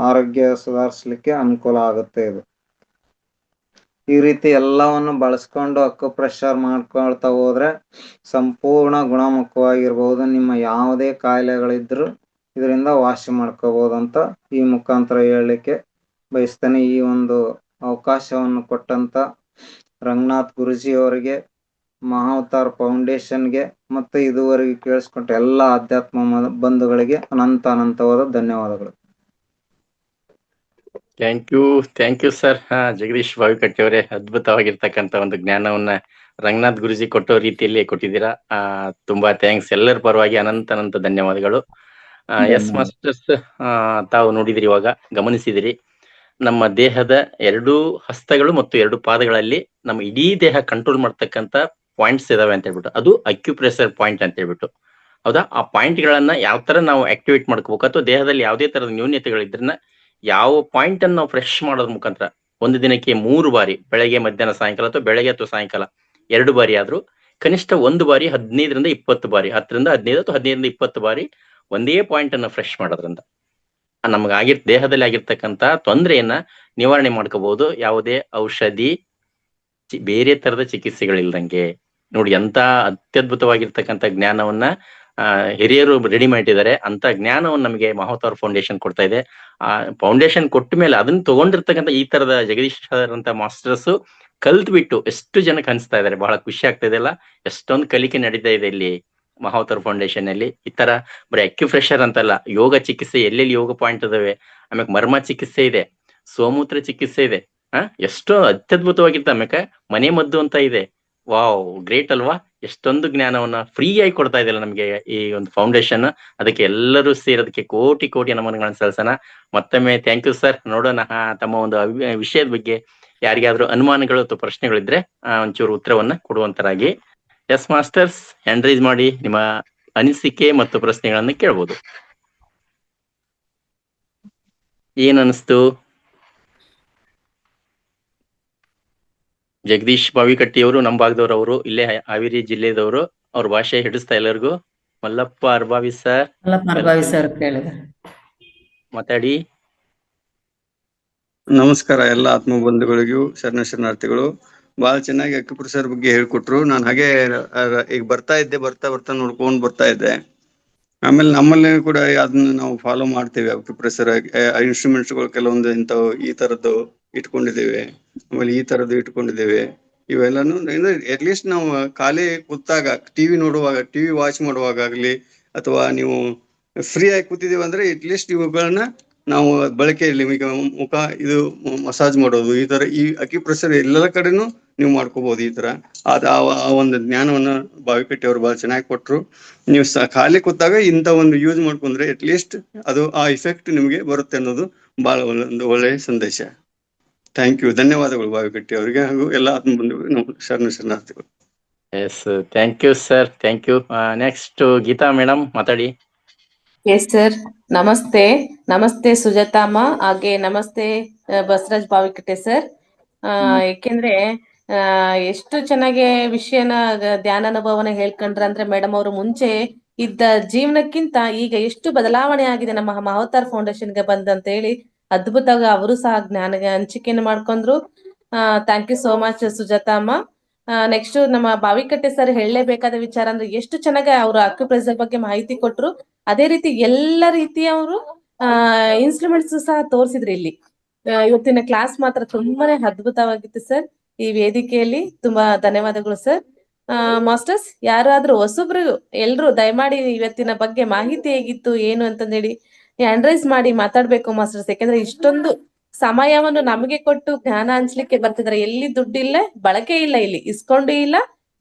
ಆರೋಗ್ಯ ಸುಧಾರಿಸಲಿಕ್ಕೆ ಅನುಕೂಲ ಆಗುತ್ತೆ. ಇದು ಈ ರೀತಿ ಎಲ್ಲವನ್ನು ಬಳಸ್ಕೊಂಡು ಅಕ್ಯುಪ್ರೆಷರ್ ಮಾಡ್ಕೊಳ್ತಾ ಹೋದ್ರೆ ಸಂಪೂರ್ಣ ಗುಣಮುಖವಾಗಿರ್ಬಹುದು. ನಿಮ್ಮ ಯಾವುದೇ ಕಾಯಿಲೆಗಳಿದ್ರು ಇದರಿಂದ ವಾಸಿ ಮಾಡ್ಕೋಬಹುದು ಅಂತ ಈ ಮುಖಾಂತರ ಹೇಳಲಿಕ್ಕೆ ಬಯಸ್ತೇನೆ. ಈ ಒಂದು ಅವಕಾಶವನ್ನು ಕೊಟ್ಟಂತ ರಂಗನಾಥ್ ಗುರುಜಿ ಅವರಿಗೆ, ಮಹಾವತಾರ್ ಫೌಂಡೇಶನ್ಗೆ ಮತ್ತು ಇದುವರೆಗೆ ಕೇಳಿಸ್ಕೊಂಡ ಎಲ್ಲ ಆಧ್ಯಾತ್ಮ ಬಂಧುಗಳಿಗೆ ಅನಂತವಾದ ಧನ್ಯವಾದಗಳು. Thank you sir. Jagadish Bavikatti ಅವರೇ, ಅದ್ಭುತವಾಗಿರ್ತಕ್ಕಂಥ ಒಂದು ಜ್ಞಾನವನ್ನ ರಂಗನಾಥ್ ಗುರುಜಿ ಕೊಟ್ಟೋ ರೀತಿಯಲ್ಲಿ ಕೊಟ್ಟಿದ್ದೀರಾ. ತುಂಬಾ ಥ್ಯಾಂಕ್ಸ್. ಎಲ್ಲರ ಪರವಾಗಿ ಅನಂತ ಧನ್ಯವಾದಗಳು. ಎಸ್ ಮಾಸ್ಟರ್ಸ್, ತಾವು ನೋಡಿದಿರಿ, ಇವಾಗ ಗಮನಿಸಿದಿರಿ, ನಮ್ಮ ದೇಹದ 2 ಹಸ್ತಗಳು ಮತ್ತು 2 ಪಾದಗಳಲ್ಲಿ ನಮ್ಮ ಇಡೀ ದೇಹ ಕಂಟ್ರೋಲ್ ಮಾಡ್ತಕ್ಕಂಥ ಪಾಯಿಂಟ್ಸ್ ಇದಾವೆ ಅಂತ ಹೇಳ್ಬಿಟ್ಟು, ಅದು ಅಕ್ಯುಪ್ರೆಷರ್ ಪಾಯಿಂಟ್ ಅಂತ ಹೇಳ್ಬಿಟ್ಟು. ಹೌದಾ? ಆ ಪಾಯಿಂಟ್ ಗಳನ್ನ ಯಾವ ತರ ನಾವು ಆಕ್ಟಿವೇಟ್ ಮಾಡ್ಕೋಬೇಕು, ಅಥವಾ ದೇಹದಲ್ಲಿ ಯಾವುದೇ ತರದ ನ್ಯೂನ್ಯತೆಗಳಿದ್ರನ್ನ ಯಾವ ಪಾಯಿಂಟ್ ಅನ್ನು ನಾವು ಫ್ರೆಶ್ ಮಾಡೋದ್ರ ಮುಖಾಂತರ ಒಂದು ದಿನಕ್ಕೆ 3 ಬಾರಿ, ಬೆಳಗ್ಗೆ, ಮಧ್ಯಾಹ್ನ, ಸಾಯಂಕಾಲ, ಅಥವಾ ಬೆಳಗ್ಗೆ ಅಥವಾ ಸಾಯಂಕಾಲ 2 ಬಾರಿ ಆದ್ರೂ ಕನಿಷ್ಠ 1 ಬಾರಿ 15ರಿಂದ 20 ಬಾರಿ, 10ರಿಂದ 15 ಅಥವಾ 15ರಿಂದ 20 ಬಾರಿ ಒಂದೇ ಪಾಯಿಂಟ್ ಅನ್ನ ಫ್ರೆಶ್ ಮಾಡೋದ್ರಿಂದ ನಮ್ಗೆ ದೇಹದಲ್ಲಿ ಆಗಿರ್ತಕ್ಕಂತ ತೊಂದರೆಯನ್ನ ನಿವಾರಣೆ ಮಾಡ್ಕೋಬಹುದು, ಯಾವುದೇ ಔಷಧಿ ಬೇರೆ ತರದ ಚಿಕಿತ್ಸೆಗಳಿಲ್ದಂಗೆ. ನೋಡಿ, ಎಂತ ಅತ್ಯದ್ಭುತವಾಗಿರ್ತಕ್ಕಂಥ ಜ್ಞಾನವನ್ನ ಹಿರಿಯರು ರೆಡಿ ಮಾಡಿದ್ದಾರೆ. ಅಂತ ಜ್ಞಾನವನ್ನು ನಮಗೆ ಮಹಾವತಾರ್ ಫೌಂಡೇಶನ್ ಕೊಡ್ತಾ ಇದೆ. ಆ ಫೌಂಡೇಶನ್ ಕೊಟ್ಟ ಮೇಲೆ ಅದನ್ನ ತಗೊಂಡಿರ್ತಕ್ಕಂಥ ಈ ತರದ ಜಗದೀಶ್ ಸರ್ ಅಂತ ಮಾಸ್ಟರ್ಸ್ ಕಲ್ತ್ ಬಿಟ್ಟು ಎಷ್ಟು ಜನಕ್ಕೆ ಅನ್ಸ್ತಾ ಇದಾರೆ. ಬಹಳ ಖುಷಿ ಆಗ್ತಾ ಇದೆಲ್ಲ, ಎಷ್ಟೊಂದು ಕಲಿಕೆ ನಡೀತಾ ಇದೆ ಇಲ್ಲಿ ಮಹಾವತಾರ್ ಫೌಂಡೇಶನ್ ಅಲ್ಲಿ. ಈ ತರ ಬರೀ ಅಕ್ಯುಪ್ರೆಷರ್ ಅಂತಲ್ಲ, ಯೋಗ ಚಿಕಿತ್ಸೆ, ಎಲ್ಲೆಲ್ಲಿ ಯೋಗ ಪಾಯಿಂಟ್ ಇದಾವೆ, ಆಮೇಲೆ ಮರ್ಮ ಚಿಕಿತ್ಸೆ ಇದೆ, ಸೋಮೂತ್ರ ಚಿಕಿತ್ಸೆ ಇದೆ, ಎಷ್ಟೋ ಅತ್ಯದ್ಭುತವಾಗಿರ್ತ. ಆಮೇಲೆ ಮನೆ ಮದ್ದು ಅಂತ ಇದೆ. ವಾವ್, ಗ್ರೇಟ್ ಅಲ್ವಾ? ಎಷ್ಟೊಂದು ಜ್ಞಾನವನ್ನ ಫ್ರೀ ಆಗಿ ಕೊಡ್ತಾ ಇದೆಯಲ್ಲ ನಮ್ಗೆ ಈ ಒಂದು ಫೌಂಡೇಶನ್. ಅದಕ್ಕೆ ಎಲ್ಲರೂ ಸೇರೋದಕ್ಕೆ ಕೋಟಿ ಕೋಟಿ ನಮನಗಳನ್ನ ಸಲ್ಲಿಸೋಣ. ಮತ್ತೊಮ್ಮೆ ಥ್ಯಾಂಕ್ ಯು ಸರ್. ನೋಡೋಣ ತಮ್ಮ ಒಂದು ವಿಷಯದ ಬಗ್ಗೆ ಯಾರಿಗಾದ್ರೂ ಅನುಮಾನಗಳು ಅಥವಾ ಪ್ರಶ್ನೆಗಳಿದ್ರೆ ಒಂಚೂರು ಉತ್ತರವನ್ನ ಕೊಡುವಂತರಾಗಿ. ಎಸ್ ಮಾಸ್ಟರ್ಸ್, ಹ್ಯಾಂಡ್ ರೈಸ್ ಮಾಡಿ ನಿಮ್ಮ ಅನಿಸಿಕೆ ಮತ್ತು ಪ್ರಶ್ನೆಗಳನ್ನ ಕೇಳ್ಬೋದು. ಏನ್ ಅನಿಸ್ತು? ಜಗದೀಶ್ ಬಾವಿಕಟ್ಟಿಯವರು ನಮ್ಮ ಭಾಗದವ್ರು, ಅವರು ಇಲ್ಲೇ ಹಾವೇರಿ ಜಿಲ್ಲೆದವರು. ಅವ್ರ ಭಾಷೆ ಹಿಡಿಸ್ತಾ ಎಲ್ಲರಿಗೂ. ಮಲ್ಲಪ್ಪ ಅರ್ಬಾವಿ ಸರ್, ಮಾತಾಡಿ. ನಮಸ್ಕಾರ ಎಲ್ಲ ಆತ್ಮ ಬಂಧುಗಳಿಗೂ ಶರಣಾರ್ಥಿಗಳು. ಬಹಳ ಚೆನ್ನಾಗಿ ಅಕ್ಯುಪ್ರೆಷರ್ ಬಗ್ಗೆ ಹೇಳ್ಕೊಟ್ರು. ನಾನು ಹಾಗೆ ಈಗ ಬರ್ತಾ ಬರ್ತಾ ನೋಡ್ಕೊಂಡ್ ಬರ್ತಾ ಇದ್ದೆ. ಆಮೇಲೆ ನಮ್ಮಲ್ಲಿ ಕೂಡ ಅದನ್ನ ನಾವು ಫಾಲೋ ಮಾಡ್ತೇವೆ. ಅಕ್ಯುಪ್ರೆಷರ್ ಇನ್ಸ್ಟ್ರೂಮೆಂಟ್ಸ್ ಗಳು ಕೆಲವೊಂದು ಇಂಥವು ಈ ತರದ್ದು ಇಟ್ಕೊಂಡಿದ್ದೇವೆ, ಆಮೇಲೆ ಈ ತರದ್ದು ಇಟ್ಕೊಂಡಿದ್ದೇವೆ. ಇವೆಲ್ಲಾನು ಅಟ್ಲೀಸ್ಟ್ ನಾವು ಖಾಲಿ ಕೂತಾಗ ಟಿವಿ ನೋಡುವಾಗ, ಟಿವಿ ವಾಚ್ ಮಾಡುವಾಗ ಆಗ್ಲಿ, ಅಥವಾ ನೀವು ಫ್ರೀ ಆಗಿ ಕೂತಿದೀವಿ ಅಂದ್ರೆ ಅಟ್ಲೀಸ್ಟ್ ಇವುಗಳನ್ನ ನಾವು ಬಳಕೆಯಲ್ಲಿ ಮುಖ ಇದು ಮಸಾಜ್ ಮಾಡೋದು, ಈ ತರ ಈ ಅಕ್ಯುಪ್ರೆಷರ್ ಎಲ್ಲ ಕಡೆನೂ ನೀವು ಮಾಡ್ಕೋಬಹುದು. ಈ ತರ ಆ ಒಂದು ಜ್ಞಾನವನ್ನ ಬಾವಿಕಟ್ಟಿ ಅವರು ಬಹಳ ಚೆನ್ನಾಗಿ ಕೊಟ್ರು. ನೀವು ಖಾಲಿ ಕೂತಾಗ ಇಂಥ ಒಂದು ಯೂಸ್ ಮಾಡ್ಕೊಂಡ್ರೆ ಅಟ್ಲೀಸ್ಟ್ ಅದು ಆ ಇಫೆಕ್ಟ್ ನಿಮ್ಗೆ ಬರುತ್ತೆ ಅನ್ನೋದು ಬಹಳ ಒಂದು ಒಳ್ಳೆಯ ಸಂದೇಶ. ಥ್ಯಾಂಕ್ ಯು, ಧನ್ಯವಾದಗಳು ಬಾವಿಕಟ್ಟಿ ಅವರಿಗೆ ಹಾಗೂ ಎಲ್ಲ ಆತ್ಮ ಬಂಧುಗಳು. ಶರಣಾರ್ಥಿಗಳು. Yes, thank you sir, thank you. Next Geetha madam, ಮಾತಾಡಿ. ಎಸ್ ಸರ್, ನಮಸ್ತೆ. ನಮಸ್ತೆ ಸುಜಾತಮ್ಮ, ಹಾಗೆ ನಮಸ್ತೆ ಬಸವರಾಜ್ ಬಾವಿಕಟ್ಟೆ ಸರ್. ಏಕೆಂದ್ರೆ ಎಷ್ಟು ಚೆನ್ನಾಗಿ ವಿಷಯನ ಧ್ಯಾನಾನುಭವನ ಹೇಳ್ಕೊಂಡ್ರ ಅಂದ್ರೆ ಮೇಡಮ್ ಅವರು ಮುಂಚೆ ಇದ್ದ ಜೀವನಕ್ಕಿಂತ ಈಗ ಎಷ್ಟು ಬದಲಾವಣೆ ಆಗಿದೆ ನಮ್ಮ ಮಹಾವತಾರ್ ಫೌಂಡೇಶನ್ಗೆ ಬಂದಂತ ಹೇಳಿ ಅದ್ಭುತವಾಗಿ ಅವರು ಸಹ ಜ್ಞಾನ ಹಂಚಿಕೆಯನ್ನು ಮಾಡ್ಕೊಂಡ್ರು. ಥ್ಯಾಂಕ್ ಯು ಸೋ ಮಚ್ ಸುಜಾತಮ್ಮ. ನೆಕ್ಸ್ಟ್ ನಮ್ಮ ಬಾವಿಕಟ್ಟೆ ಸರ್ ಹೇಳಲೇಬೇಕಾದ ವಿಚಾರ ಅಂದ್ರೆ ಎಷ್ಟು ಚೆನ್ನಾಗಿ ಅವರು ಅಕ್ಯುಪ್ರೆಷರ್ ಬಗ್ಗೆ ಮಾಹಿತಿ ಕೊಟ್ರು. ಅದೇ ರೀತಿ ಎಲ್ಲ ರೀತಿಯ ಅವರು ಇನ್ಸ್ಟ್ರೂಮೆಂಟ್ಸ್ ಸಹ ತೋರಿಸಿದ್ರು ಇಲ್ಲಿ. ಇವತ್ತಿನ ಕ್ಲಾಸ್ ಮಾತ್ರ ತುಂಬಾನೇ ಅದ್ಭುತವಾಗಿತ್ತು ಸರ್. ಈ ವೇದಿಕೆಯಲ್ಲಿ ತುಂಬಾ ಧನ್ಯವಾದಗಳು ಸರ್. ಮಾಸ್ಟರ್ಸ್, ಯಾರಾದ್ರೂ ಹೊಸಬ್ರು ಎಲ್ರು ದಯಮಾಡಿ ಇವತ್ತಿನ ಬಗ್ಗೆ ಮಾಹಿತಿ ಹೇಗಿತ್ತು ಏನು ಅಂತಂದೇಳಿ ಹ್ಯಾಂಡ್ ರೈಸ್ ಮಾಡಿ ಮಾತಾಡ್ಬೇಕು ಮಾಸ್ಟರ್ಸ್. ಯಾಕಂದ್ರೆ ಇಷ್ಟೊಂದು ಸಮಯವನ್ನು ನಮಗೆ ಕೊಟ್ಟು ಜ್ಞಾನ ಹಂಚ್ಲಿಕ್ಕೆ ಬರ್ತಿದಾರೆ. ಎಲ್ಲಿ ದುಡ್ಡಿಲ್ಲ, ಬಳಕೆ ಇಲ್ಲ, ಇಲ್ಲಿ ಇಸ್ಕೊಂಡು ಇಲ್ಲ,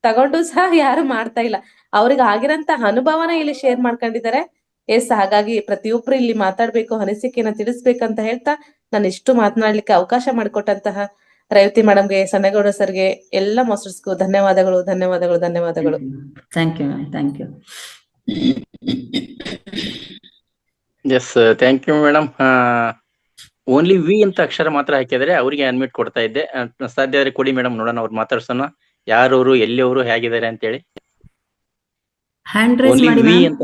ತಗೊಂಡು ಸಹ ಯಾರು ಮಾಡ್ತಾ ಇಲ್ಲ. ಅವ್ರಿಗೆ ಆಗಿರಂತ ಅನುಭವನ ಇಲ್ಲಿ ಶೇರ್ ಮಾಡ್ಕೊಂಡಿದ್ದಾರೆ. ಎಸ್, ಹಾಗಾಗಿ ಪ್ರತಿಯೊಬ್ರು ಇಲ್ಲಿ ಮಾತಾಡ್ಬೇಕು, ಅನಿಸಿಕೆನ ತಿಳಿಸ್ಬೇಕಂತ ಹೇಳ್ತಾ ನಾನು ಇಷ್ಟು ಮಾತನಾಡ್ಲಿಕ್ಕೆ ಅವಕಾಶ ಮಾಡಿಕೊಟ್ಟಂತಹ ರೇವತಿ ಮೇಡಮ್ಗೆ, ಸಣ್ಣಗೌಡ ಸರ್ಗೆ, ಎಲ್ಲ ಮಾಸ್ಟರ್ಸ್ಗೂ ಧನ್ಯವಾದಗಳು, ಧನ್ಯವಾದಗಳು, ಧನ್ಯವಾದಗಳು. Thank you, thank you. Yes, thank you madam. Only V ಅಂತ ಅಕ್ಷರ ಮಾತ್ರ ಹಾಕಿದ್ರೆ ಅವರಿಗೆ ಅನ್ಮಿಟ್ ಕೊಡ್ತಾ ಇದ್ದೆ. ಸಾಧ್ಯ ಆದ್ರೆ ಕೊಡಿ ಮೇಡಮ್, ನೋಡೋಣ, ಅವ್ರು ಮಾತಾಡ್ಸೋಣ. ಯಾರವರು, ಎಲ್ಲಿಯವರು, ಹೇಗಿದ್ದಾರೆ ಅಂತೇಳಿ. ಓನ್ಲಿ ವಿ ಅಂತ,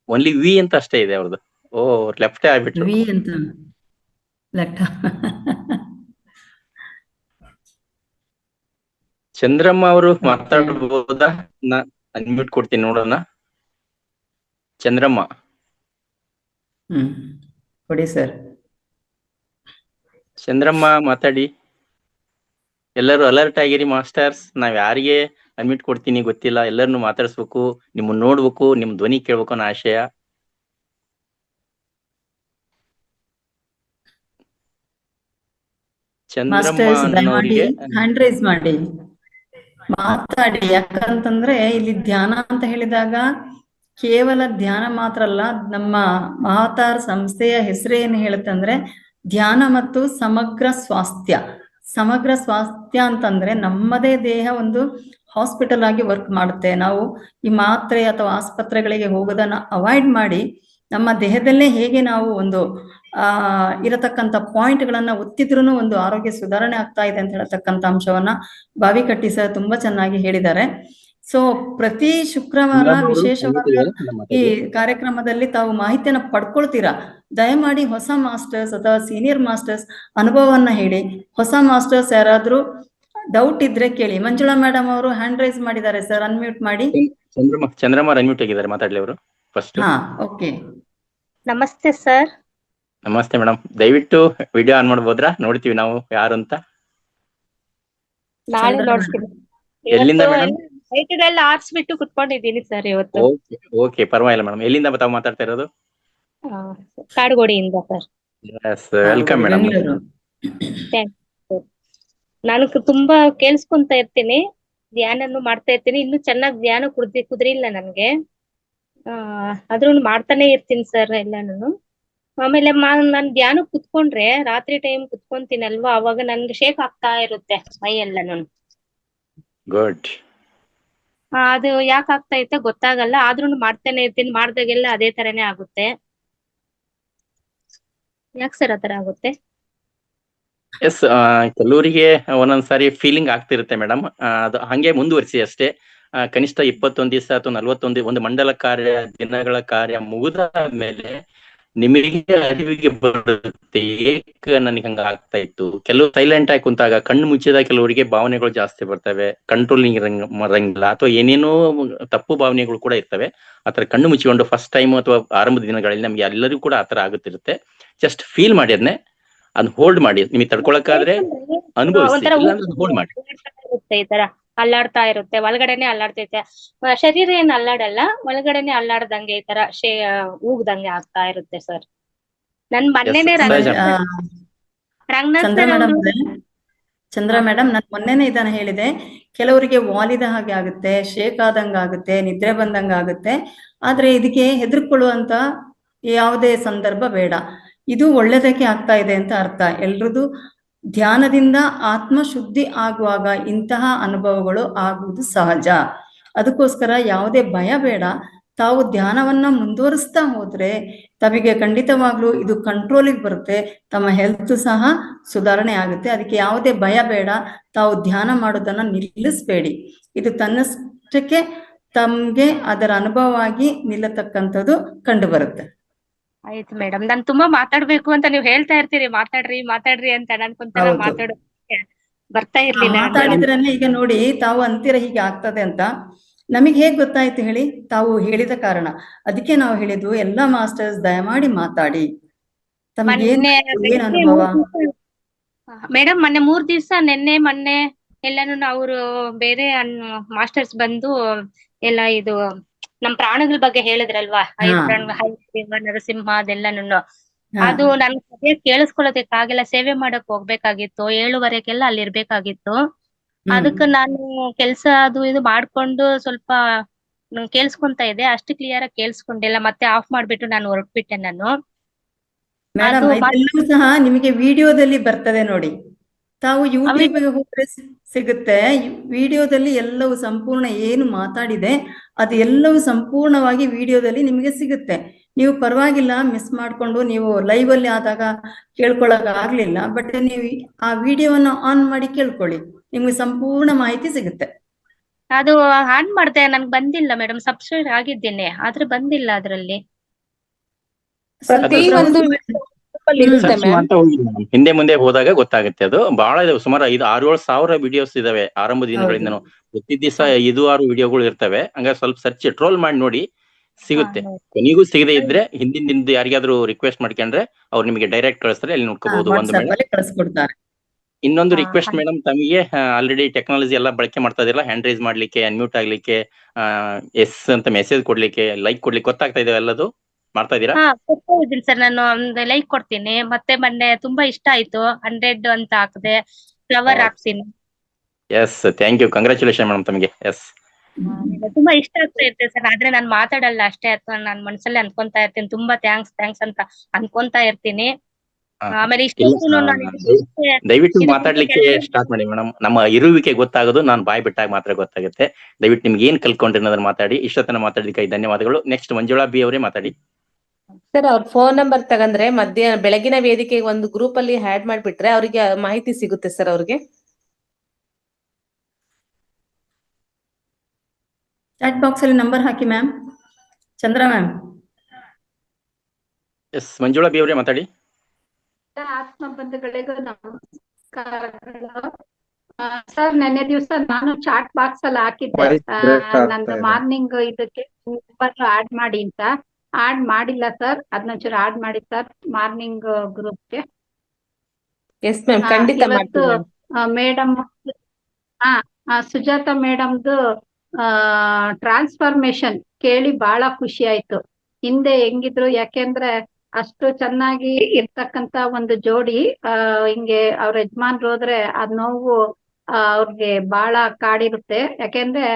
ಓನ್ಲಿ ವಿ ಅಂತ ಅಷ್ಟೇ ಇದೆ ಅವ್ರದ್ದು. ಓ, ಲೆಫ್ಟ್ ಆಗ್ಬಿಟ್ರು. ವಿ ಅಂತ ಲೆಫ್ಟ್. ಚಂದ್ರಮ್ಮ ಅವರು ಮಾತಾಡಬಹುದಾ? ನಾ ಅನ್ಮ್ಯೂಟ್ ಕೊಡ್ತೀನಿ, ನೋಡೋಣ. ಚಂದ್ರಮ್ಮ, ಕೊಡಿ ಸರ್. ಚಂದ್ರಮ್ಮ ಮಾತಾಡಿ. ಎಲ್ಲರೂ ಅಲರ್ಟ್ ಆಗಿರಿ ಮಾಸ್ಟರ್ಸ್. ನಾವ್ ಯಾರಿಗೆ ಅನ್ಮಿಟ್ ಕೊಡ್ತೀನಿ ಗೊತ್ತಿಲ್ಲ, ಎಲ್ಲರನ್ನು ಮಾತಾಡಿಸ್ಬೇಕು, ನಿಮ್ಮನ್ನ ನೋಡ್ಬೇಕು, ನಿಮ್ ಧ್ವನಿ ಕೇಳ್ಬೇಕು ಅನ್ನೋ ಆಶಯ. ದಯಮಾಡಿ ಹ್ಯಾಂಡ್ ರೈಸ್ ಮಾಡಿ ಮಾತಾಡಿ. ಯಾಕಂತಂದ್ರೆ ಇಲ್ಲಿ ಧ್ಯಾನ ಅಂತ ಹೇಳಿದಾಗ ಕೇವಲ ಧ್ಯಾನ ಮಾತ್ರ ಅಲ್ಲ, ನಮ್ಮ ಮಹಾವತಾರ್ ಸಂಸ್ಥೆಯ ಹೆಸರೇ ಏನು ಹೇಳುತ್ತಂದ್ರೆ ಧ್ಯಾನ ಮತ್ತು ಸಮಗ್ರ ಸ್ವಾಸ್ಥ್ಯ. ಸಮಗ್ರ ಸ್ವಾಸ್ಥ್ಯ ಅಂತಂದ್ರೆ ನಮ್ಮದೇ ದೇಹ ಒಂದು ಹಾಸ್ಪಿಟಲ್ ಆಗಿ ವರ್ಕ್ ಮಾಡುತ್ತೆ. ನಾವು ಈ ಮಾತ್ರೆ ಅಥವಾ ಆಸ್ಪತ್ರೆಗಳಿಗೆ ಹೋಗೋದನ್ನ ಅವಾಯ್ಡ್ ಮಾಡಿ ನಮ್ಮ ದೇಹದಲ್ಲೇ ಹೇಗೆ ನಾವು ಒಂದು ಇರತಕ್ಕಂಥ ಪಾಯಿಂಟ್ಗಳನ್ನ ಒತ್ತಿದ್ರೂ ಒಂದು ಆರೋಗ್ಯ ಸುಧಾರಣೆ ಆಗ್ತಾ ಇದೆ ಅಂತ ಹೇಳತಕ್ಕಂಥ ಅಂಶವನ್ನ ಬಾವಿಕಟ್ಟಿ ಸರ್ ತುಂಬಾ ಚೆನ್ನಾಗಿ ಹೇಳಿದ್ದಾರೆ. ಸೊ ಪ್ರತಿ ಶುಕ್ರವಾರ ವಿಶೇಷವಾದ ಈ ಕಾರ್ಯಕ್ರಮದಲ್ಲಿ ತಾವು ಮಾಹಿತಿಯನ್ನ ಪಡ್ಕೊಳ್ತೀರಾ. ದಯಮಾಡಿ ಹೊಸ ಮಾಸ್ಟರ್ಸ್ ಅಥವಾ ಸೀನಿಯರ್ ಮಾಸ್ಟರ್ಸ್ ಅನುಭವವನ್ನ ಹೇಳಿ. ಹೊಸ ಮಾಸ್ಟರ್ಸ್ ಯಾರಾದ್ರೂ ಡೌಟ್ ಇದ್ರೆ ಕೇಳಿ. ಮಂಜುಳಾ ಮೇಡಮ್ ಅವರು ಹ್ಯಾಂಡ್ ರೈಸ್ ಮಾಡಿದ್ದಾರೆ ಸರ್, ಅನ್ಮ್ಯೂಟ್ ಮಾಡಿ. ಚಂದ್ರಮ್ಮ ಅನ್ಮ್ಯೂಟ್ ಆಗಿದ್ದಾರೆ, ಮಾತಾಡ್ಲಿ ಅವರು ಫಸ್ಟ್. ಹಾ, ಓಕೆ. ನಮಸ್ತೆ ಸರ್. ನಮಸ್ತೆ ಮೇಡಮ್, ದಯವಿಟ್ಟು ವಿಡಿಯೋ ಆನ್ ಮಾಡ್ಬೋದ್ರಾ? ನೋಡ್ತೀವಿ ನಾವು ಯಾರು ಅಂತ. ನಾಳೆ ನೋಡ್ತೀನಿ. ಎಲ್ಲಿಂದ ಮೇಡಮ್? ಸೈಟೆಲ್ಲ ಆರಿಸ್ಬಿಟ್ಟು ಕುತ್ಕೊಂಡಿದ್ದೀನಿ ಸರ್ ಇವತ್ತು. ಓಕೆ, ಪರವಾಗಿಲ್ಲ ಮೇಡಮ್. ಎಲ್ಲಿಂದ ತಾವು ಮಾತಾಡ್ತಾ ಇರೋದು? ಕಾಡುಗೋಡಿಯಿಂದ ಸರ್. Welcome madam. ನಾನು ತುಂಬಾ ಕೇಳಿಸ್ಕೊಂತ ಇರ್ತೀನಿ, ಧ್ಯಾನನು ಮಾಡ್ತಾ ಇರ್ತೀನಿ. ಇನ್ನು ಚೆನ್ನಾಗಿ ಧ್ಯಾನ ಕುದ್ರಿಲ್ಲ ನನ್ಗೆ. ಆದ್ರೂ ಮಾಡ್ತಾನೆ ಇರ್ತೀನಿ ಸರ್ ಎಲ್ಲಾನು. ಆಮೇಲೆ ನಾನು ಧ್ಯಾನ ಕುತ್ಕೊಂಡ್ರೆ ರಾತ್ರಿ ಟೈಮ್ ಕುತ್ಕೊಂತೀನಲ್ವಾ, ಅವಾಗ ನನ್ಗೆ ಶೇಕ್ ಆಗ್ತಾ ಇರುತ್ತೆ ಮೈ ಎಲ್ಲಾನು. ಗುಡ್. ಅದು ಯಾಕೆ ಆಗ್ತಾ ಇತ್ತೆ ಗೊತ್ತಾಗಲ್ಲ, ಆದ್ರೂ ಮಾಡ್ತಾನೆ ಇರ್ತೀನಿ. ಮಾಡ್ದಾಗೆಲ್ಲ ಅದೇ ತರನೇ ಆಗುತ್ತೆ. ಯಾಕೆ ಸರ್ ಆತರ ಆಗುತ್ತೆ? ಎಸ್, ಕೆಲವರಿಗೆ ಒಂದೊಂದ್ಸಾರಿ ಫೀಲಿಂಗ್ ಆಗ್ತಿರುತ್ತೆ ಮೇಡಮ್. ಅದು ಹಂಗೆ ಮುಂದುವರಿಸಿ ಅಷ್ಟೇ. ಕನಿಷ್ಠ 21 ದಿವಸ ಅಥವಾ 41 ಒಂದು ಮಂಡಲ ಕಾರ್ಯ ದಿನಗಳ ಕಾರ್ಯ ಮುಗಿದ ಮೇಲೆ ನಿಮಗೆ ಅರಿವಿಗೆ ಬರುತ್ತೆ, ಏಕ ನನಗೆ ಹಂಗ ಆಗ್ತಾ ಇತ್ತು. ಕೆಲವು ಸೈಲೆಂಟ್ ಆಗಿ ಕುಂತಾಗ ಕಣ್ಣು ಮುಚ್ಚಿದಾಗ ಕೆಲವರಿಗೆ ಭಾವನೆಗಳು ಜಾಸ್ತಿ ಬರ್ತವೆ, ಕಂಟ್ರೋಲಿಂಗ್ ಇರಂಗಿಲ್ಲ, ಅಥವಾ ಏನೇನೋ ತಪ್ಪು ಭಾವನೆಗಳು ಕೂಡ ಇರ್ತವೆ. ಆತರ ಕಣ್ಣು ಮುಚ್ಚಿಕೊಂಡು ಫಸ್ಟ್ ಟೈಮ್ ಅಥವಾ ಆರಂಭದ ದಿನಗಳಲ್ಲಿ ನಮ್ಗೆ ಎಲ್ಲರಿಗೂ ಕೂಡ ಆತರ ಆಗುತ್ತಿರುತ್ತೆ. ಜಸ್ಟ್ ಫೀಲ್ ಮಾಡಿ, ಅದನ್ನ ಹೋಲ್ಡ್ ಮಾಡಿ. ನಿಮಗೆ ತಡ್ಕೊಳಕ್ಕಾದ್ರೆ ಅನುಭವಿಸಿ, ಹೋಲ್ಡ್ ಮಾಡಿ. ಈ ತರ ಅಲ್ಲಾಡ್ತಾ ಇರುತ್ತೆ, ಒಳಗಡೆನೆ ಅಲ್ಲಾಡ್ತೈತೆ. ಶರೀರ ಏನ್ ಅಲ್ಲಾಡಲ್ಲ, ಒಳಗಡೆನೆ ಅಲ್ಲಾಡ್ದಂಗೆ ಈ ತರ ಊಗ್ದಂಗೆ ಆಗ್ತಾ ಇರುತ್ತೆ ಸರ್. ನನ್ ಮೊನ್ನೆನೆ ಚಂದ್ರ ಮೇಡಮ್ ನಾನು ಮೊನ್ನೆನೆ ಇದನ್ನ ಹೇಳಿದೆ. ಕೆಲವರಿಗೆ ವಾಲಿದ ಹಾಗೆ ಆಗುತ್ತೆ, ಶೇಕ್ ಆದಂಗ ಆಗುತ್ತೆ, ನಿದ್ರೆ ಬಂದಂಗ ಆಗುತ್ತೆ. ಆದ್ರೆ ಇದಕ್ಕೆ ಹೆದರ್ಕೊಳ್ಳುವಂತ ಯಾವುದೇ ಸಂದರ್ಭ ಬೇಡ. ಇದು ಒಳ್ಳೆದಕ್ಕೆ ಆಗ್ತಾ ಇದೆ ಅಂತ ಅರ್ಥ. ಎಲ್ರದು ಧ್ಯಾನದಿಂದ ಆತ್ಮ ಶುದ್ಧಿ ಆಗುವಾಗ ಇಂತಹ ಅನುಭವಗಳು ಆಗುವುದು ಸಹಜ. ಅದಕ್ಕೋಸ್ಕರ ಯಾವುದೇ ಭಯ ಬೇಡ. ತಾವು ಧ್ಯಾನವನ್ನ ಮುಂದುವರಿಸ್ತಾ ಹೋದ್ರೆ ತಮಗೆ ಖಂಡಿತವಾಗ್ಲೂ ಇದು ಕಂಟ್ರೋಲಿಗೆ ಬರುತ್ತೆ, ತಮ್ಮ ಹೆಲ್ತ್ ಸಹ ಸುಧಾರಣೆ ಆಗುತ್ತೆ. ಅದಕ್ಕೆ ಯಾವುದೇ ಭಯ ಬೇಡ. ತಾವು ಧ್ಯಾನ ಮಾಡೋದನ್ನ ನಿಲ್ಲಿಸ್ಬೇಡಿ. ಇದು ತನ್ನಷ್ಟಕ್ಕೆ ತಮ್ಗೆ ಅದರ ಅನುಭವವಾಗಿ ನಿಲ್ಲತಕ್ಕಂಥದ್ದು ಕಂಡು ಬರುತ್ತೆ. ಆಯ್ತು ಮೇಡಮ್, ನಾನ್ ತುಂಬಾ ಮಾತಾಡ್ಬೇಕು ಅಂತ ನೀವು ಹೇಳ್ತಾ ಇರ್ತೀರಿ, ಮಾತಾಡ್ರಿ ಅಂತ ಅನ್ಕೊಂತಾರ. ಮಾತಾಡೋಕೆ ಬರ್ತಾ ಇರ್ಲಿಲ್ಲ. ಮಾತಾಡಿದ್ರನ್ನೇ ಈಗ ನೋಡಿ, ತಾವು ಅಂತೀರ ಹೀಗೆ ಆಗ್ತದೆ ಅಂತ. ನಮಗೆ ಹೇಗ್ ಗೊತ್ತಾಯ್ತು ಹೇಳಿ? ತಾವು ಹೇಳಿದ ಕಾರಣ. ಅದಕ್ಕೆ ನಾವು ಹೇಳಿದ್ವು ಎಲ್ಲಾ ಮಾಸ್ಟರ್ಸ್ ದಯಮಾಡಿ ಮಾತಾಡಿ. ತಮಗೆ ಏನ್ ಅನುಭವ? ಮೇಡಮ್ ಮೊನ್ನೆ 3 ದಿವಸ, ಮೊನ್ನೆ ಎಲ್ಲಾನು ಅವರು ಬೇರೆ ಮಾಸ್ಟರ್ಸ್ ಬಂದು ಎಲ್ಲ ಇದು ನಮ್ ಪ್ರಾಣಗಳ ಬಗ್ಗೆ ಹೇಳಿದ್ರಲ್ವಾ, ನರಸಿಂಹ ಅದೆಲ್ಲಾನು. ಅದು ನನ್ ಸರಿಯಾಗಿ ಕೇಳಿಸ್ಕೊಳ್ಳೋದಕ್ಕಾಗಿಲ್ಲ. ಸೇವೆ ಮಾಡಕ್ ಹೋಗ್ಬೇಕಾಗಿತ್ತು, 7:15 ಅಲ್ಲಿ ಇರ್ಬೇಕಾಗಿತ್ತು. ಅದಕ್ಕೆ ನಾನು ಕೆಲ್ಸ ಅದು ಇದು ಮಾಡ್ಕೊಂಡು ಸ್ವಲ್ಪ ಕೇಳಿಸ್ಕೊಂತ ಇದ್ದೆ. ಅಷ್ಟು ಕ್ಲಿಯರ್ ಆಗಿ ಕೇಳಿಸ್ಕೊಂಡಿಲ್ಲ. ಮತ್ತೆ ಆಫ್ ಮಾಡ್ಬಿಟ್ಟು ನಾನು ಹೊರಟ್ಬಿಟ್ಟೆ. ನಾನು ಮೇಡಮ್ ಇದೆಲ್ಲವೂ ಸಹ ನಿಮಗೆ ವಿಡಿಯೋದಲ್ಲಿ ಬರ್ತದೆ ನೋಡಿ. ತಾವು ಯೂಟ್ಯೂಬ್ ಹೋದ್ರೆ ಸಿಗುತ್ತೆ. ವಿಡಿಯೋದಲ್ಲಿ ಎಲ್ಲವೂ ಸಂಪೂರ್ಣ ಏನು ಮಾತಾಡಿದೆ ಅದು ಎಲ್ಲವೂ ಸಂಪೂರ್ಣವಾಗಿ ವಿಡಿಯೋದಲ್ಲಿ ನಿಮಗೆ ಸಿಗುತ್ತೆ. ನೀವು ಪರವಾಗಿಲ್ಲ, ಮಿಸ್ ಮಾಡ್ಕೊಂಡು ನೀವು ಲೈವ್ ಅಲ್ಲಿ ಆದಾಗ ಕೇಳ್ಕೊಳಕ್ ಆಗ್ಲಿಲ್ಲ, ಬಟ್ ನೀವು ಆ ವಿಡಿಯೋವನ್ನ ಆನ್ ಮಾಡಿ ಕೇಳ್ಕೊಳ್ಳಿ, ನಿಮ್ಗೆ ಸಂಪೂರ್ಣ ಮಾಹಿತಿ ಸಿಗುತ್ತೆ. ಅದು ಆನ್ ಮಾಡ್ದೆ, ನನ್ಗೆ ಬಂದಿಲ್ಲ ಮೇಡಮ್. ಸಬ್ಸ್ಕ್ರೈಬ್ ಆಗಿದ್ದೇನೆ, ಆದ್ರೆ ಬಂದಿಲ್ಲ ಅದ್ರಲ್ಲಿ. ಹಿಂದೆ ಮುಂದೆ ಹೋದಾಗ ಗೊತ್ತಾಗುತ್ತೆ. ಅದು ಬಹಳ ಇದೆ, ಸುಮಾರು 5-6-7 ಸಾವಿರ ವಿಡಿಯೋಸ್ ಇದಾವೆ ಆರಂಭ ದಿನಗಳಿಂದ. ಪ್ರತಿ ದಿವಸ 5-6 ವಿಡಿಯೋಗಳು ಇರ್ತವೆ. ಹಂಗಾಗಿ ಸ್ವಲ್ಪ ಸರ್ಚ್ ಟ್ರೋಲ್ ಮಾಡಿ ನೋಡಿ, ಸಿಗುತ್ತೆ. ಕೊನೆಗೂ ಸಿಗದೆ ಇದ್ರೆ ಹಿಂದಿನ ದಿನದ ಯಾರಿಗಾದ್ರೂ ರಿಕ್ವೆಸ್ಟ್ ಮಾಡ್ಕೊಂಡ್ರೆ ಅವ್ರು ನಿಮಗೆ ಡೈರೆಕ್ಟ್ ಕಳಿಸ್ತಾರೆ, ಅಲ್ಲಿ ನೋಡ್ಕೋಬಹುದು. ಇನ್ನೊಂದು ರಿಕ್ವೆಸ್ಟ್ ಮೇಡಮ್, ತಮಗೆ ಆಲ್ರೆಡಿ ಟೆಕ್ನಾಲಜಿ ಎಲ್ಲ ಬಳಕೆ ಮಾಡ್ತಾ ಇದಿಲ್ಲ, ಹ್ಯಾಂಡ್ ರೈಸ್ ಮಾಡ್ಲಿಕ್ಕೆ, ಅನ್ಮ್ಯೂಟ್ ಆಗ್ಲಿಕ್ಕೆ, ಎಸ್ ಅಂತ ಮೆಸೇಜ್ ಕೊಡ್ಲಿಕ್ಕೆ, ಲೈಕ್ ಕೊಡ್ಲಿಕ್ಕೆ ಗೊತ್ತಾಗ್ತಾ ಇದೆ ಎಲ್ಲದು ಮಾಡ್ತಾ ಇದೀರಾ? ಕೊಡ್ತಾ ಇದ್ದೀನಿ ಸರ್. ನಾನು ಒಂದು ಲೈಕ್ ಕೊಡ್ತೀನಿ. ಮತ್ತೆ ಮೊನ್ನೆ ತುಂಬಾ ಇಷ್ಟ ಆಯ್ತು, 100 ಅಂತ ಹಾಕಿದೆ, ಫ್ಲವರ್ ಹಾಕ್ತೀನಿ. Yes, thank you, congratulation madam ತಮಗೆ. ಎಸ್, ತುಂಬಾ ಇಷ್ಟ ಆಗ್ತಾ ಇರ್ತೇನೆ ಸರ್. ಆದ್ರೆ ನಾನು ಮಾತಾಡಲ್ಲ ಅಷ್ಟೇ, ಅಥವಾ ನಾನ್ ಮನ್ಸಲ್ಲಿ ಅನ್ಕೊಂತಾ ಇರ್ತೀನಿ. ತುಂಬಾ ಥ್ಯಾಂಕ್ಸ್ ಅಂತ ಅನ್ಕೊಂತಾ ಇರ್ತೀನಿ. ಆಮೇಲೆ ಇಲ್ಲ, ಇಷ್ಟೊತ್ತು ನಾನು ದಯವಿಟ್ಟು ಇದಕ್ಕೆ ಮಾತಾಡ್ಲಿಕ್ಕೆ ಕೆಳಗಡೆ ಸ್ಟಾರ್ಟ್ ಮಾಡಿ ಮೇಡಮ್. ನಮ್ಮ ಇರುವಿಕೆ ಗೊತ್ತಾಗೋದು ನಾನು ಬಾಯ್ ಬಿಟ್ಟಾಗ ಮಾತ್ರ ಗೊತ್ತಾಗುತ್ತೆ. ದಯವಿಟ್ಟು ನಿಮ್ಗೆ ಏನ್ ಕಲ್ತ್ಕೊಂಡ್ರಿ ಅನ್ನೋದನ್ನ ಮಾತಾಡಿ. ಇಷ್ಟೊತ್ತನ ಮಾತಾಡಿದ್ದಕ್ಕೆ ಧನ್ಯವಾದಗಳು. ನೆಕ್ಸ್ಟ್ ಮಂಜುಳಾ ಬಿ ಅವರೇ ಮಾತಾಡಿ. ಸರ್ ಅವ್ರ ಫೋನ್ ನಂಬರ್ ತಗಂದ್ರೆ ಬೆಳಗಿನ ವೇದಿಕೆಗೆ ಒಂದು ಗ್ರೂಪ್ ಅಲ್ಲಿ ಆಡ್ ಮಾಡ್ಬಿಟ್ರೆ ಅವರಿಗೆ ಮಾಹಿತಿ ಸಿಗುತ್ತೆ ಸರ್ ಅವ್ರಿಗೆ. ಚಾಟ್ ಬಾಕ್ಸ್ ಅಲ್ಲಿ ನಂಬರ್ ಹಾಕಿ ಮ್ಯಾಮ್. ಚಂದ್ರ ಮ್ಯಾಮ್. ಎಸ್, ಮಂಜುಳಾ ಬಿ ಅವರೇ ಮಾತಾಡಿ. ಆತ್ಮ ಬಂಧುಗಳಿಗೂ ನಮಸ್ಕಾರಗಳು. ಸರ್ ನೆನ್ನೆ ದಿವಸ ನಾನು ಚಾಟ್ ಬಾಕ್ಸ್ ಅಲ್ಲಿ ಹಾಕಿದ್ದೆ ನಂದು ಮಾರ್ನಿಂಗ್ ಇದಕ್ಕೆ ಆಡ್ ಮಾಡಿ ಅಂತ. ಆಡ್ ಮಾಡಿಲ್ಲ ಸರ್, ಅದನ್ನೊಂಚೂರು ಆಡ್ ಮಾಡಿ ಸರ್ ಮಾರ್ನಿಂಗ್ ಗ್ರೂಪ್ಗೆ. ಎಸ್ ಮ್ಯಾಮ್, ಖಂಡಿತ ಇವತ್ತು ಮೇಡಮ್ ಸುಜಾತ ಮೇಡಮ್ದು ಟ್ರಾನ್ಸ್ಫಾರ್ಮೇಶನ್ ಕೇಳಿ ಬಹಳ ಖುಷಿ ಆಯ್ತು. ಹಿಂದೆ ಹೆಂಗಿದ್ರು, ಯಾಕೆಂದ್ರೆ ಅಷ್ಟು ಚೆನ್ನಾಗಿ ಇರ್ತಕ್ಕಂತ ಒಂದು ಜೋಡಿ ಹಿಂಗೆ ಅವ್ರ ಯಜಮಾನ್ರು ಹೋದ್ರೆ ಅದ್ ನೋವು ಅವ್ರಿಗೆ ಬಹಳ ಕಾಡಿರುತ್ತೆ. ಯಾಕೆಂದ್ರೆ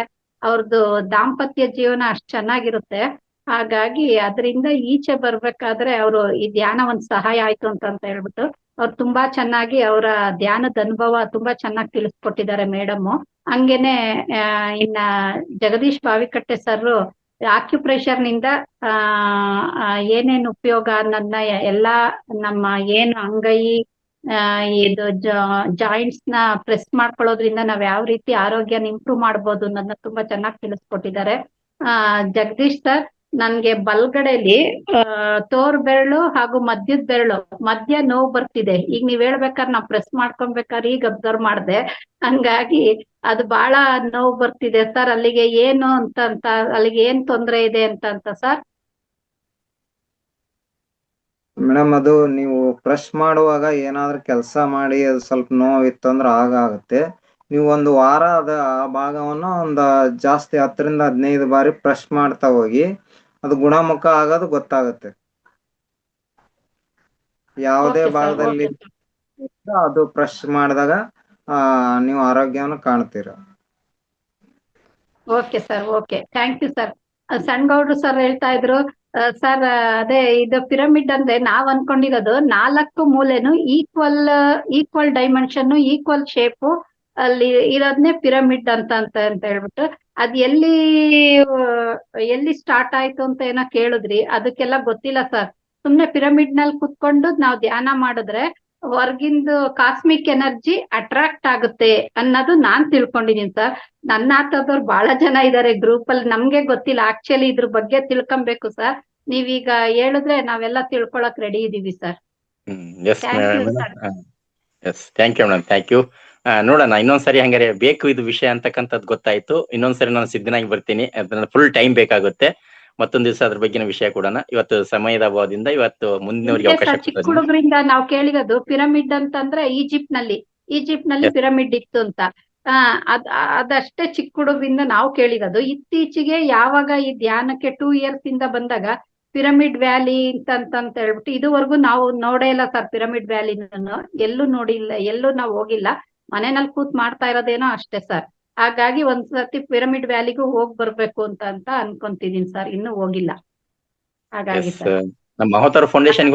ಅವ್ರದ್ದು ದಾಂಪತ್ಯ ಜೀವನ ಅಷ್ಟ್ ಚೆನ್ನಾಗಿರುತ್ತೆ. ಹಾಗಾಗಿ ಅದರಿಂದ ಈಚೆ ಬರ್ಬೇಕಾದ್ರೆ ಅವರು ಈ ಧ್ಯಾನ ಒಂದ್ ಸಹಾಯ ಆಯ್ತು ಅಂತ ಹೇಳ್ಬಿಟ್ಟು ಅವ್ರು ತುಂಬಾ ಚೆನ್ನಾಗಿ ಅವರ ಧ್ಯಾನದ ಅನುಭವ ತುಂಬಾ ಚೆನ್ನಾಗಿ ತಿಳಿಸ್ಕೊಟ್ಟಿದ್ದಾರೆ ಮೇಡಮ್. ಹಂಗೇನೆ ಇನ್ನ ಜಗದೀಶ್ ಬಾವಿಕಟ್ಟೆ ಸರ್ ಆಕ್ಯುಪ್ರೆಷರ್ ನಿಂದ ಏನೇನು ಉಪಯೋಗ ಅನ್ನೋದನ್ನ ಎಲ್ಲಾ ನಮ್ಮ ಏನು ಅಂಗೈ ಇದು ಜಾಯಿಂಟ್ಸ್ ನ ಪ್ರೆಸ್ ಮಾಡ್ಕೊಳ್ಳೋದ್ರಿಂದ ನಾವ್ ಯಾವ ರೀತಿ ಆರೋಗ್ಯನ ಇಂಪ್ರೂವ್ ಮಾಡ್ಬೋದು ಅನ್ನೋದನ್ನ ತುಂಬಾ ಚೆನ್ನಾಗಿ ತಿಳಿಸ್ಕೊಟ್ಟಿದ್ದಾರೆ. ಜಗದೀಶ್ ಸರ್, ನನ್ಗೆ ಬಲ್ಗಡೆಲಿ ತೋರ್ ಬೆರಳು ಹಾಗೂ ಮಧ್ಯದ ಬೆರಳು ಮಧ್ಯ ನೋವು ಬರ್ತಿದೆ. ಈಗ ನೀವ್ ಹೇಳ್ಬೇಕಾದ್ರೆ ನಾವ್ ಪ್ರೆಸ್ ಮಾಡ್ಕೊಬೇಕಾದ್ರೆ ಈಗ ಅಬ್ಸರ್ವ್ ಮಾಡ್ದೆ, ಹಂಗಾಗಿ ಅದು ಬಹಳ ನೋವು ಬರ್ತಿದೆ ಸರ್. ಅಲ್ಲಿಗೆ ಏನು ಅಂತ ಅಲ್ಲಿಗೆ ಏನ್ ತೊಂದ್ರೆ ಇದೆ ಅಂತ ಸರ್? ಮೇಡಮ್, ಅದು ನೀವು ಪ್ರೆಸ್ ಮಾಡುವಾಗ ಏನಾದ್ರೂ ಕೆಲಸ ಮಾಡಿ ಅದು ಸ್ವಲ್ಪ ನೋವಿತ್ತು ಅಂದ್ರೆ ಆಗುತ್ತೆ. ನೀವು ಒಂದು ವಾರ ಆ ಭಾಗವನ್ನು ಒಂದು ಜಾಸ್ತಿ 10 ರಿಂದ 15 ಬಾರಿ ಪ್ರೆಸ್ ಮಾಡ್ತಾ ಹೋಗಿ, ಅದು ಗುಣಮುಖ ಆಗೋದು ಗೊತ್ತಾಗುತ್ತೆ. ಯಾವುದೇ ಭಾಗದಲ್ಲಿ ಅದು ಪ್ರೆಸ್ ಮಾಡಿದಾಗ ನೀವು ಆರೋಗ್ಯವನ್ನು ಕಾಣ್ತೀರ. Okay sir, okay, thank you sir. ಸಣ್ಗೌಡ್ರು ಸರ್ ಹೇಳ್ತಾ ಇದ್ರು ಸರ್, ಅದೇ ಇದು ಪಿರಮಿಡ್ ಅಂದ್ರೆ ನಾವ್ ಅನ್ಕೊಂಡಿರೋದು 4 ಮೂಲೆನು ಈಕ್ವಲ್ ಡೈಮೆನ್ಷನ್, ಈಕ್ವಲ್ ಶೇಪು ಅಲ್ಲಿ ಇರೋದ್ನೇ ಪಿರಮಿಡ್ ಅಂತ ಹೇಳ್ಬಿಟ್ಟು, ಅದ್ ಎಲ್ಲಿ ಸ್ಟಾರ್ಟ್ ಆಯ್ತು ಅಂತ ಏನೋ ಕೇಳಿದ್ರಿ. ಅದಕ್ಕೆಲ್ಲ ಗೊತ್ತಿಲ್ಲ ಸರ್. ಸುಮ್ನೆ ಪಿರಮಿಡ್ ನಲ್ಲಿ ಕುತ್ಕೊಂಡು ನಾವ್ ಧ್ಯಾನ ಮಾಡಿದ್ರೆ ಹೊರ್ಗಿಂದು ಕಾಸ್ಮಿಕ್ ಎನರ್ಜಿ ಅಟ್ರಾಕ್ಟ್ ಆಗುತ್ತೆ ಅನ್ನೋದು ನಾನ್ ತಿಳ್ಕೊಂಡಿದೀನಿ ಸರ್. ನನ್ನ ಆಟದವ್ರು ಬಹಳ ಜನ ಇದಾರೆ ಗ್ರೂಪ್ ಅಲ್ಲಿ, ನಮ್ಗೆ ಗೊತ್ತಿಲ್ಲ. ಆಕ್ಚುಲಿ ಇದ್ರ ಬಗ್ಗೆ ತಿಳ್ಕೊಬೇಕು ಸರ್. ನೀವೀಗ ಹೇಳಿದ್ರೆ ನಾವೆಲ್ಲ ತಿಳ್ಕೊಳಕ್ ರೆಡಿ ಇದೀವಿ sir. Thank you madam, thank you. ನೋಡೋಣ, ಇನ್ನೊಂದ್ಸರಿ ಹಂಗಾರೆ ಬೇಕು ಇದು ವಿಷಯ ಅಂತಕ್ಕಂಥದ್ದು ಗೊತ್ತಾಯ್ತು. ಇನ್ನೊಂದ್ಸರಿ ನಾನು ಸಿದ್ಧನಾಗಿ ಬರ್ತೀನಿ. ಅದನ್ನ ಫುಲ್ ಟೈಮ್ ಬೇಕಾಗುತ್ತೆ. ಮತ್ತೊಂದ್ ದಿವಸ ಅದ್ರ ಬಗ್ಗಿನ ವಿಷಯ ಕೊಡೋಣ. ಇವತ್ತು ಸಮಯದ ಅಭಾವದಿಂದ ಇವತ್ತು ಮುಂದಿನವರಿಗೆ ಅವಕಾಶ ಚಿಕ್ಕ ಹುಡುಗರಿಂದ ನಾವು ಕೇಳಿರೋದು ಪಿರಮಿಡ್ ಅಂತಂದ್ರೆ ಈಜಿಪ್ಟ್ ನಲ್ಲಿ ಪಿರಮಿಡ್ ಇತ್ತು ಅಂತ. ಅದಷ್ಟೇ ಚಿಕ್ಕ ಹುಡುಗರಿಂದ ನಾವು ಕೇಳಿರೋದು. ಇತ್ತೀಚೆಗೆ ಯಾವಾಗ ಈ ಧ್ಯಾನಕ್ಕೆ 2 years ಇಂದ ಬಂದಾಗ ಪಿರಮಿಡ್ ವ್ಯಾಲಿ ಅಂತ ಹೇಳ್ಬಿಟ್ಟು ಇದುವರೆಗೂ ನಾವು ನೋಡೇ ಇಲ್ಲ ಸರ್. ಪಿರಮಿಡ್ ವ್ಯಾಲಿ ಎಲ್ಲೂ ನೋಡಿಲ್ಲ, ಎಲ್ಲೂ ನಾವು ಹೋಗಿಲ್ಲ. ಮನೆಯಲ್ಲಿ ಕೂತ್ ಮಾಡ್ತಾ ಇರೋದೇನೋ ಅಷ್ಟೇ ಸರ್. ಹಾಗಾಗಿ ಒಂದ್ಸತಿ ಪಿರಮಿಡ್ ವ್ಯಾಲಿಗೂ ಹೋಗ್ ಬರ್ಬೇಕು ಅಂತ ಅನ್ಕೊಂತಿದೀನಿ ಸರ್. ಇನ್ನೂ ಹೋಗಿಲ್ಲ. ಹಾಗಾಗಿ ಸರ್ ಮಹೋತ್ತರ ಫೌಂಡೇಶನ್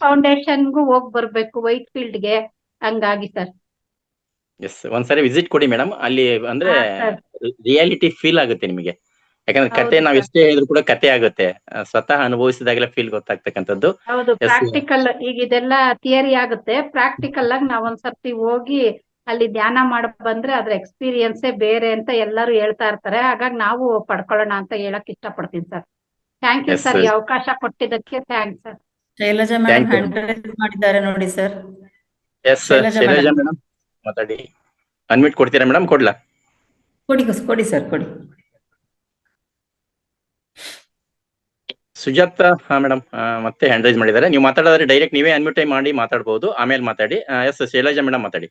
ಫೌಂಡೇಶನ್ಗೂ ಹೋಗ್ ಬರ್ಬೇಕು, ವೈಟ್ ಫೀಲ್ಡ್ ಗೆ. ಹಂಗಾಗಿ ಸರ್ ಒಂದ್ಸರಿ ವಿಸಿಟ್ ಕೊಡಿ ಮೇಡಮ್. ಅಲ್ಲಿ ಅಂದ್ರೆ ರಿಯಾಲಿಟಿ ಫೀಲ್ ಆಗುತ್ತೆ ನಿಮಗೆ. ಯಾಕಂದ್ರೆ ಕತೆ ನಾವ್ ಎಷ್ಟೇ ಹೇಳಿದ್ರು ಕೂಡ ಕತೆ ಆಗುತ್ತೆ. ಸ್ವತಃ ಅನುಭವಿಸಿದಾಗಲೇ ಫೀಲ್ ಗೊತ್ತಾಗ್ತಕ್ಕಂಥದ್ದು. ಹೌದು, ಪ್ರಾಕ್ಟಿಕಲ್. ಈಗ ಇದೆಲ್ಲ ಥಿಯರಿ ಆಗುತ್ತೆ, ಪ್ರಾಕ್ಟಿಕಲ್ ಆಗಿ ನಾವ್ ಒಂದ್ಸರ್ತಿ ಹೋಗಿ ಅಲ್ಲಿ ಧ್ಯಾನ ಮಾಡ ಬಂದ್ರೆ ಅದ್ರ ಎಕ್ಸ್ಪೀರಿಯನ್ಸೇ ಬೇರೆ ಅಂತ ಎಲ್ಲರೂ ಹೇಳ್ತಾ ಇರ್ತಾರೆ. ಹಾಗಾಗಿ ನಾವು ಪಡ್ಕೊಳ್ಳೋಣ ಅಂತ ಹೇಳಕ್ ಇಷ್ಟಪಡ್ತೀನಿ ಸರ್. ಥ್ಯಾಂಕ್ ಯು ಸರ್, ಈ ಅವಕಾಶ ಕೊಟ್ಟಿದ್ದಕ್ಕೆ thanks sir. Shailaja madam hand raise ಮಾಡಿದ್ದಾರೆ ನೋಡಿ ಸರ್. ಶೈಲಜಾ ಮೇಡಮ್ ಮಾತಾಡಿ. ಅನ್ಮಿಟ್ ಕೊಡ್ತೀರಾ ಮೇಡಮ್? ಕೊಡ್ಲಾ? ಕೊಡಿ ಸರ್, ಕೊಡಿ. ಸುಜಾತ ಮೇಡಮ್ ಮತ್ತೆ ಹ್ಯಾಂಡ್ ರೈಸ್ ಮಾಡಿದ್ದಾರೆ. ನೀವು ಮಾತಾಡಿದ್ರೆ ಡೈರೆಕ್ಟ್ ನೀವೇ ಅನ್ಮ್ಯೂಟ್ ಮಾಡಿ ಮಾತಾಡಬಹುದು, ಆಮೇಲೆ ಮಾತಾಡಿ. ಎಸ್, ಶೈಲಜಾ ಮೇಡಮ್ ಮಾತಾಡಿ.